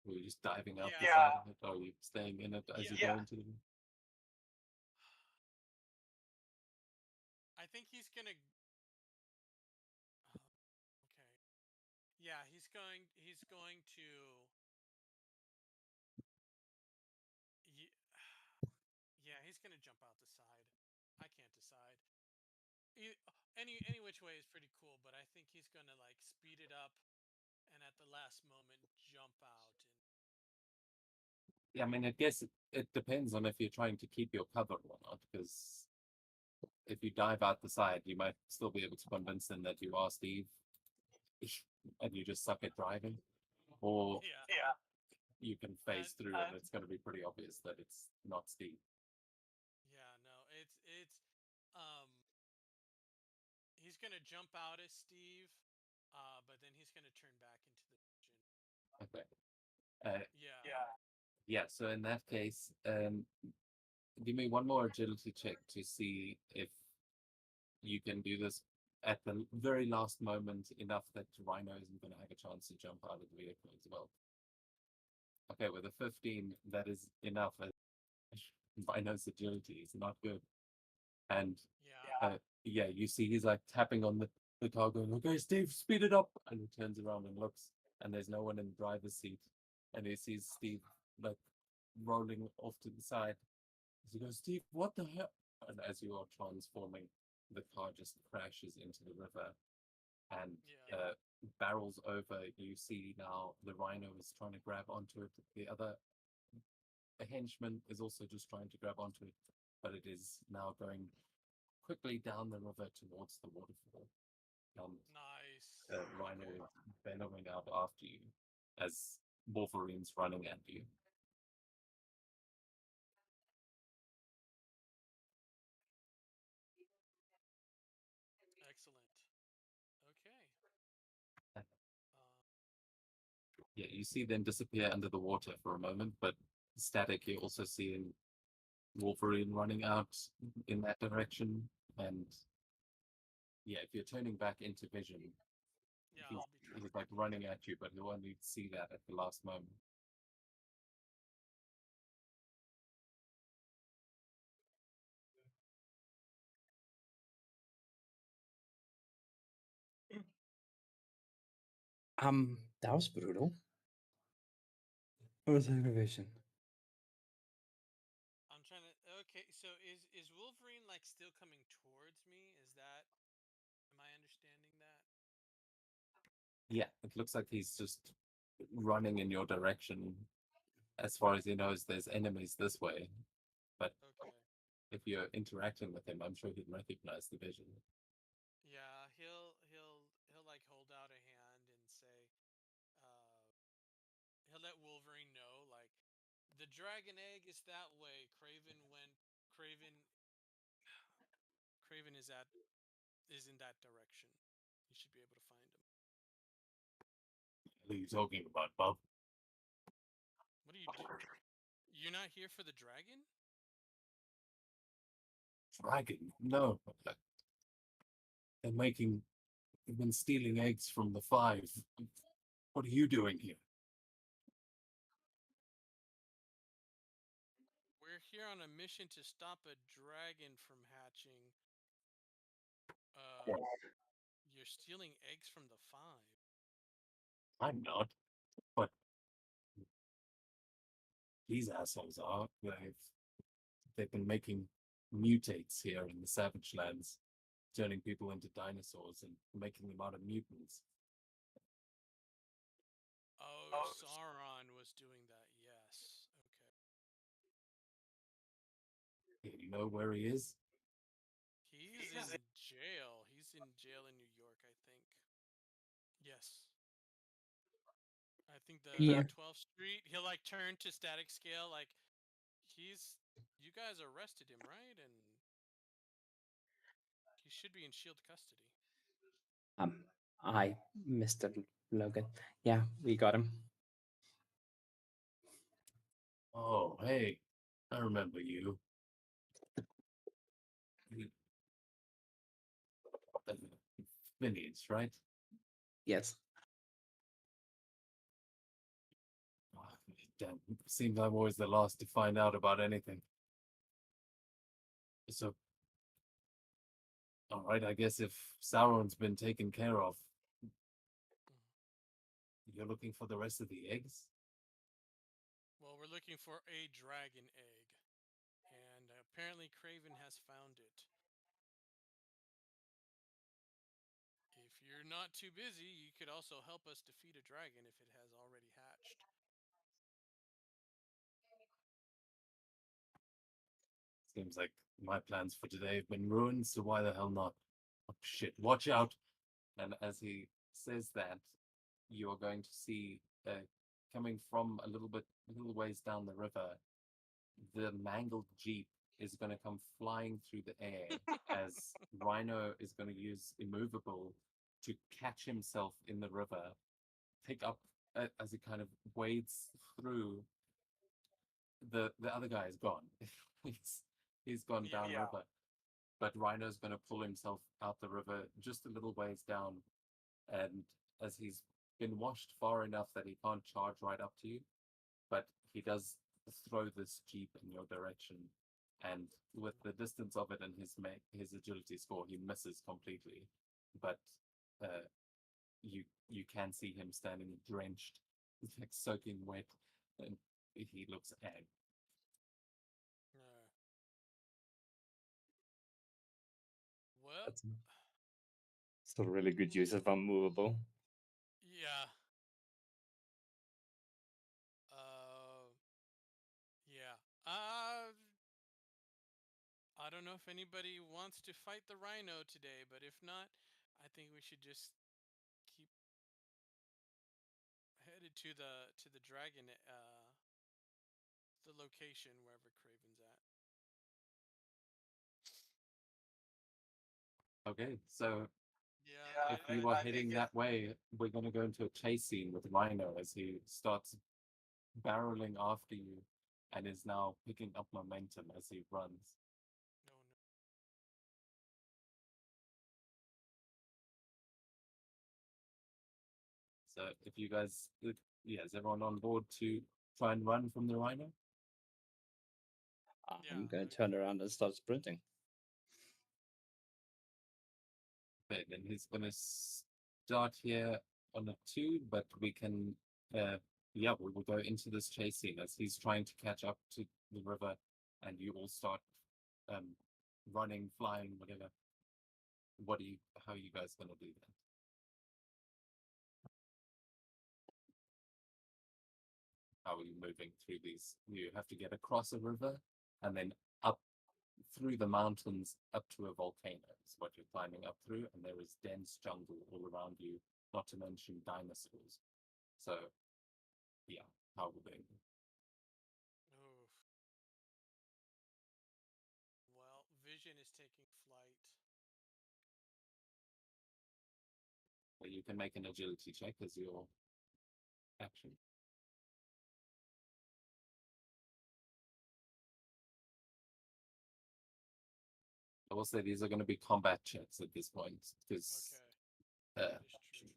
Or are you just diving out the Yeah. side of it? Or are you staying in it as you go into the I think he's gonna. Okay. Yeah, he's going to. Yeah, he's gonna jump out the side. I can't decide. Any which way is pretty cool, but I think he's gonna like speed it up, and at the last moment jump out. Yeah, I mean, I guess it depends on if you're trying to keep your cover or not, because if you dive out the side, you might still be able to convince them that you are Steve and you just suck at driving. Or Yeah. you can phase through and it's going to be pretty obvious that it's not Steve. Yeah. No, it's he's gonna jump out as Steve, but then he's gonna turn back into the vision. Okay. Yeah. Yeah, so in that case, give me one more agility check to see if you can do this at the very last moment enough that Rhino isn't going to have a chance to jump out of the vehicle as well. Okay, with a 15, that is enough. Rhino's agility is not good. And Yeah. you see he's like tapping on the car going, "Okay, Steve, speed it up." And he turns around and looks, and there's no one in the driver's seat. And he sees Steve like rolling off to the side. He goes, "Steve, what the hell?" And as you are transforming, the car just crashes into the river and Yeah. barrels over. You see now the Rhino is trying to grab onto it. The other henchman is also just trying to grab onto it, but it is now going quickly down the river towards the waterfall. Nice. Rhino is bellowing out after you as Wolverine's running at you. Excellent. Okay. Yeah, you see them disappear under the water for a moment, but static, you're also seeing Wolverine running out in that direction, and Yeah, if you're turning back into vision, Yeah, he's, I'll be trying. he's like running at you, but he'll only see that at the last moment. That was brutal. What was aggravation? I'm trying to. Okay, so is Wolverine like still coming towards me? Is that? Am I understanding that? Yeah, it looks like he's just running in your direction. As far as he knows, there's enemies this way. But Okay. if you're interacting with him, I'm sure he'd recognize the vision. Yeah, he'll like hold out a hand and say, uh, he'll let Wolverine know like, the dragon egg is that way. Craven is in that direction. You should be able to find him. What are you talking about, Bob? What are you do? You're not here for the dragon? Dragon? No. They've been stealing eggs from the Five. What are you doing here? We're here on a mission to stop a dragon from hatching. Yes. You're stealing eggs from the Five. I'm not. But these assholes are. They've been making mutates here in the Savage Lands, turning people into dinosaurs and making them out of mutants. Oh, Sauron was doing that. Yes. Okay. You know where he is? He's in jail. He's in jail in New York, I think. Yes. I think the Yeah. 12th Street. He'll like turn to static scale. Like, you guys arrested him, right? And he should be in Shield custody. Hi, Mr. Logan. Yeah, we got him. Oh, hey, I remember you. Phineas, right? Yes. Oh, damn, seems I'm always the last to find out about anything. So, all right, I guess if Sauron's been taken care of, you're looking for the rest of the eggs? Well, we're looking for a dragon egg. And apparently Craven has found it. If you're not too busy, you could also help us defeat a dragon if it has already hatched. Seems like my plans for today have been ruined, so why the hell not? Oh, shit, watch out! And as he says that, you are going to see, coming from a little ways down the river, the mangled jeep is going to come flying through the air as Rhino is going to use Immovable to catch himself in the river, pick up as he kind of wades through. The other guy is gone. he's gone Yeah. downriver, but Rhino's going to pull himself out the river just a little ways down, and as he's been washed far enough that he can't charge right up to you, but he does throw this jeep in your direction, and with the distance of it and his agility score, he misses completely. But you can see him standing drenched, like soaking wet, and he looks angry. Well, That's still really good use of unmovable. yeah. Yeah. I don't know if anybody wants to fight the Rhino today, but if not, I think we should just keep headed to the dragon, the location wherever Craven's at. Okay, so Yeah. if you are heading that way, we're going to go into a chase scene with Rhino as he starts barreling after you and is now picking up momentum as he runs. No, no. So if you guys, yeah, is everyone on board to try and run from the rhino? I'm Yeah, gonna turn around and start sprinting. Okay, then he's gonna start here on a 2, but we can, yeah, we will go into this chase scene as he's trying to catch up to the river, and you all start running, flying, whatever. How are you guys gonna do that? How are you moving through these? You have to get across a river and then up through the mountains up to a volcano is what you're climbing up through, and there is dense jungle all around you, not to mention dinosaurs. So, yeah, how will they? Oof. Well, Vision is taking flight. You can make an agility check as your action. I will say these are going to be combat checks at this point because Okay, that is true.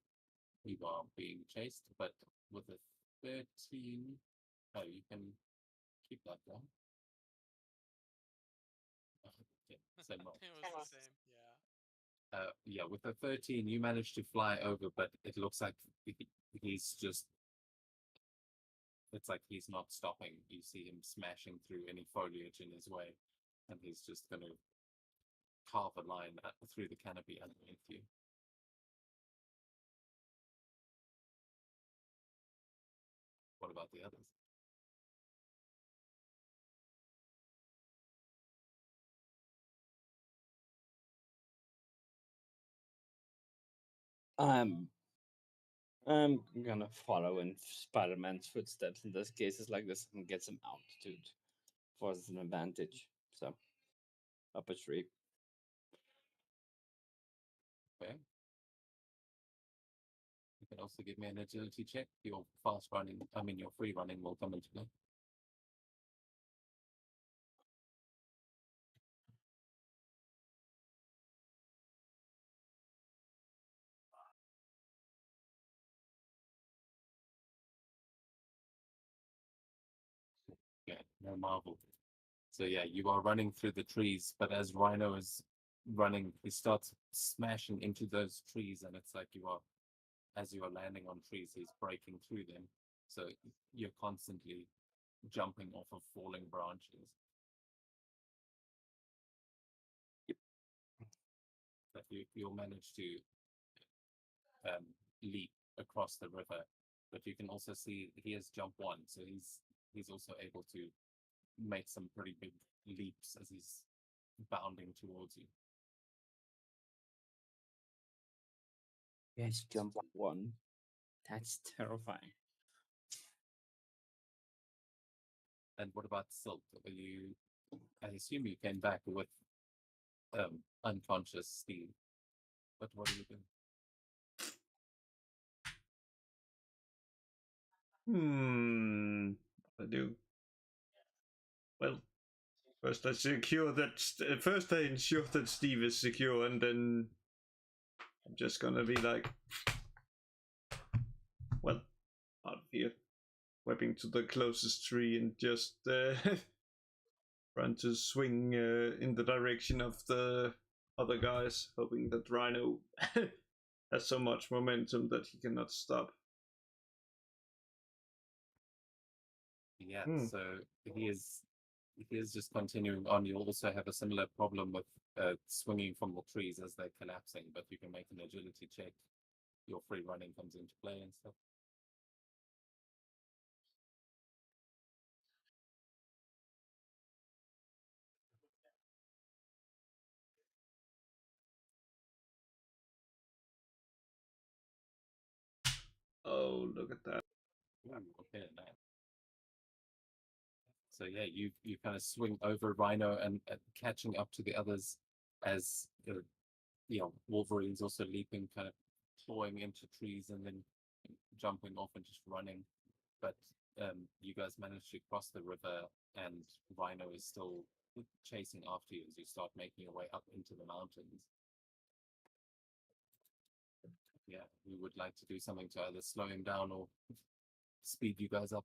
you are being chased, but with a 13, oh, you can keep that down. Okay, same roll. It was the same. Yeah. Yeah, with a 13, you managed to fly over, but it looks like he's just. It's like he's not stopping. You see him smashing through any foliage in his way, and he's just going to carve a line through the canopy underneath you. What about the others? I'm gonna follow in Spider-Man's footsteps in those cases like this and get some altitude for us an advantage. So, up a tree. Okay. You can also give me an agility check. Your fast running, your free running will come into play. Yeah, no marvel. So yeah, you are running through the trees, but as Rhino is running, he starts smashing into those trees, and it's like as you are landing on trees, he's breaking through them. So you're constantly jumping off of falling branches. Yep. But you'll manage to leap across the river. But you can also see he has jump 1, so he's also able to make some pretty big leaps as he's bounding towards you. Yes, jump 1. That's terrifying. And what about Silk? I assume you came back with unconscious Steve. But what are you doing? I do. Well, first I secure that. First I ensure that Steve is secure, and then I'm just gonna be like, well, out of here, webbing to the closest tree and just trying to swing in the direction of the other guys, hoping that Rhino has so much momentum that he cannot stop. Yeah, so he is just continuing on. You also have a similar problem with swinging from the trees as they're collapsing, but you can make an agility check. Your free running comes into play and stuff. Oh, look at that. Okay, nice. So yeah, you kind of swing over Rhino and catching up to the others as Wolverine's also leaping, kind of clawing into trees and then jumping off and just running. But you guys manage to cross the river, and Rhino is still chasing after you as you start making your way up into the mountains. yeah, we would like to do something to either slow him down or speed you guys up.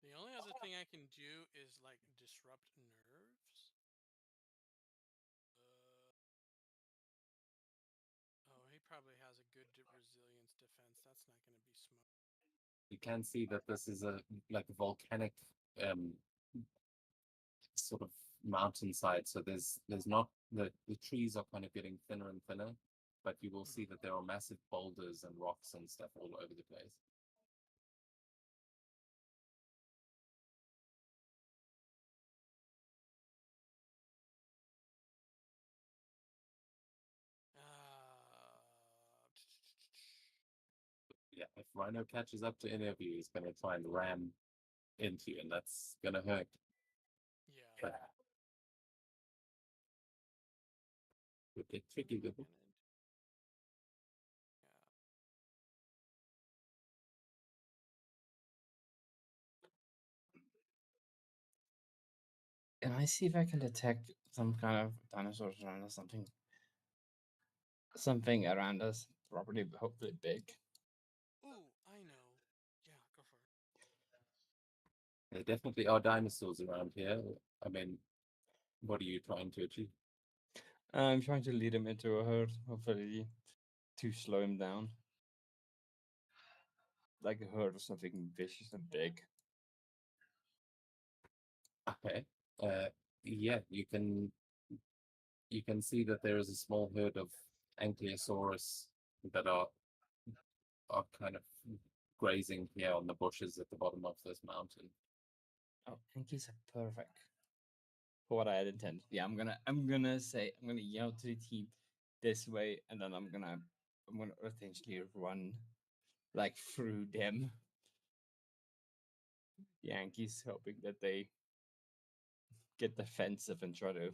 The only other thing I can do is like disrupt nerves. Oh, he probably has a good resilience defense. That's not going to be smart. You can see that this is a like a volcanic um sort of mountainside. So there's not the trees are kind of getting thinner and thinner, but you will see that there are massive boulders and rocks and stuff all over the place. Yeah, if Rhino catches up to any of you, he's going to try and ram into you, and that's going to hurt. Yeah. But would get tricky with it. Can I see if I can detect some kind of dinosaurs around us? Something around us, probably hopefully big. Ooh, I know. Yeah, go for it. There definitely are dinosaurs around here. I mean, what are you trying to achieve? I'm trying to lead him into a herd, hopefully to slow him down. Like a herd or something vicious and big. Okay. Yeah, you can see that there is a small herd of Ankylosaurus that are kind of grazing here on the bushes at the bottom of this mountain. Oh, Yankees are perfect for what I had intended. Yeah, I'm gonna yell to the team this way, and then I'm gonna essentially run like through them. Yankees hoping that they get defensive and try to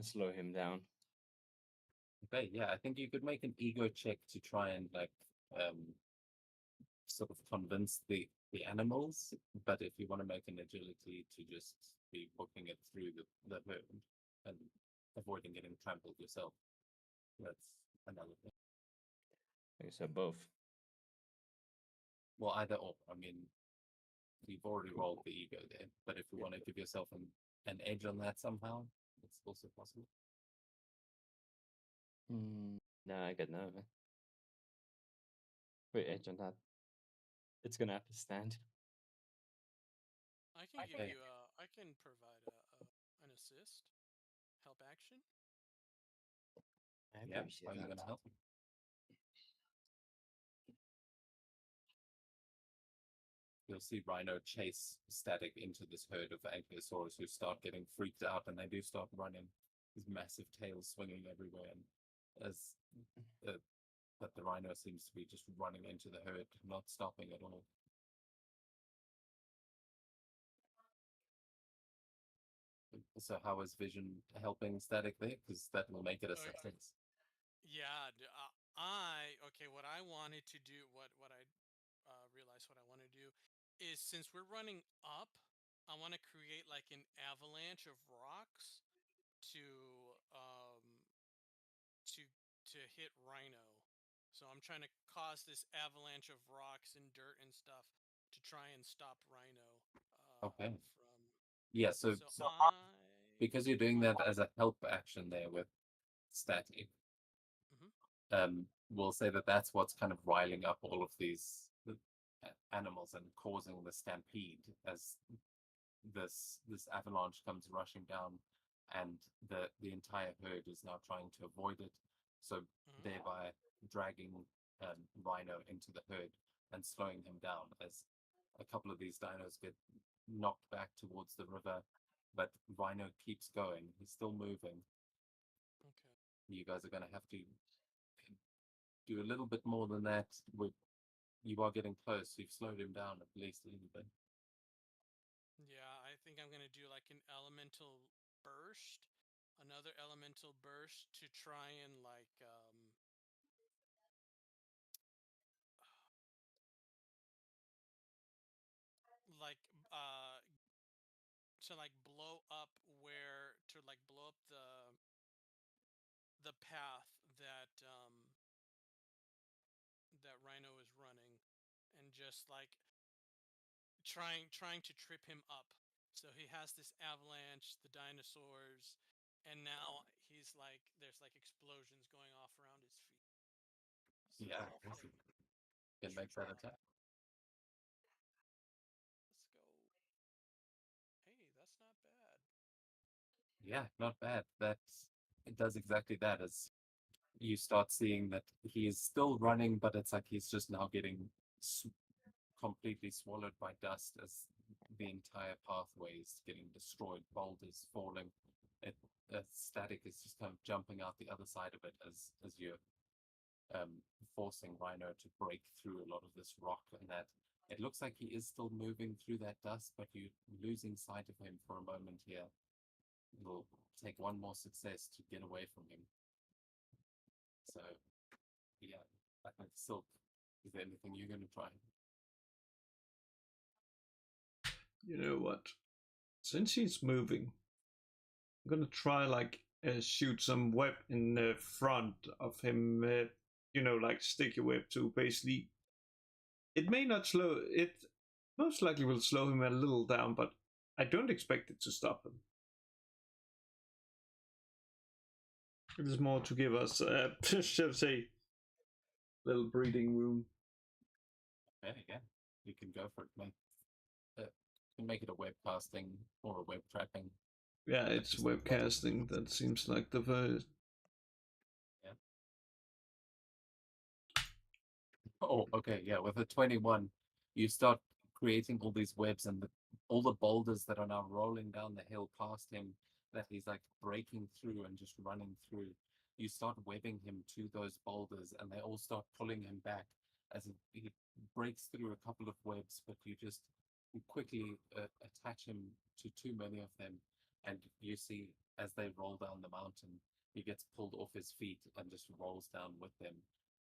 slow him down. Okay, yeah, I think you could make an ego check to try and like sort of convince the animals, but if you want to make an agility to just be booking it through the herd and avoiding getting trampled yourself, that's another thing. Okay, so both. Well, either or. I mean, you've already rolled the ego there, but if you want to give yourself an edge on that somehow, it's also possible. No, I got none of it. Wait, edge on that. It's gonna have to stand. I can give Okay. you I can provide an assist, help action. I Yeah, appreciate how are you that. going to help me? You'll see Rhino chase Static into this herd of Ankylosaurus who start getting freaked out, and they do start running. His massive tail swinging everywhere, and as but the Rhino seems to be just running into the herd, not stopping at all. So how is Vision helping Static there? Because that will make it a success. Yeah, okay. What I wanted to do, what I realized, what I want to do, is since we're running up, I want to create like an avalanche of rocks to um to to hit Rhino. So I'm trying to cause this avalanche of rocks and dirt and stuff to try and stop Rhino. Okay. From Yeah, so because you're doing that as a help action there with Static, we'll say that that's what's kind of riling up all of these animals and causing the stampede as this avalanche comes rushing down, and the entire herd is now trying to avoid it, so thereby dragging Rhino into the herd and slowing him down as a couple of these dinos get knocked back towards the river, but Rhino keeps going. He's still moving. Okay. You guys are going to have to do a little bit more than that. You are getting close. You've slowed him down at least a little bit. Yeah, I think I'm gonna do like an elemental burst, another elemental burst to try and like blow up the path that that Rhino is running, and just like trying to trip him up. So he has this avalanche, the dinosaurs, and now he's like there's like explosions going off around his feet. So, Yeah, it makes that attack. Let's go. Hey, that's not bad. Yeah, not bad. It does exactly that. As you start seeing that he is still running, but it's like he's just now getting completely swallowed by dust as the entire pathway is getting destroyed. Boulders falling. Static is just kind of jumping out the other side of it as you're forcing Rhino to break through a lot of this rock, and that it looks like he is still moving through that dust, but you're losing sight of him for a moment here. It'll take one more success to get away from him. So, yeah, I think Silk, is there anything you're going to try? You know what? Since he's moving, I'm gonna try like shoot some web in the front of him. Like sticky web to basically. It may not slow. It most likely will slow him a little down, but I don't expect it to stop him. It is more to give us, shall I say, little breathing room. And again, you can go for it. You can make it a web casting or a web trapping. Yeah, it's webcasting. That seems like the first. Yeah. Oh, okay. Yeah, with a 21, you start creating all these webs, and all the boulders that are now rolling down the hill past him, that he's like breaking through and just running through. You start webbing him to those boulders, and they all start pulling him back as he breaks through a couple of webs, but you quickly attach him to too many of them, and you see as they roll down the mountain, he gets pulled off his feet and just rolls down with them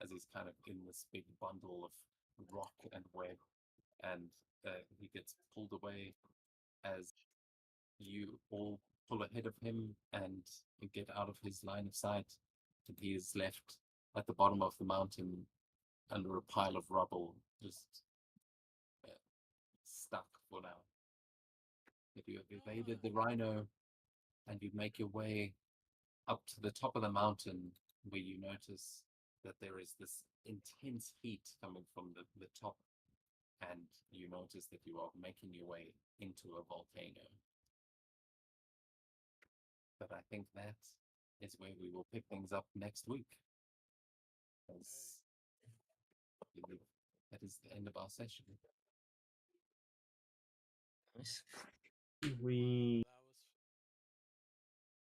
as he's kind of in this big bundle of rock and web, and he gets pulled away as you all pull ahead of him and get out of his line of sight, and he is left at the bottom of the mountain under a pile of rubble, just stuck for now. If you have evaded the Rhino and you make your way up to the top of the mountain, where you notice that there is this intense heat coming from the top, and you notice that you are making your way into a volcano. But I think that is where we will pick things up next week. As that is the end of our session. Nice. We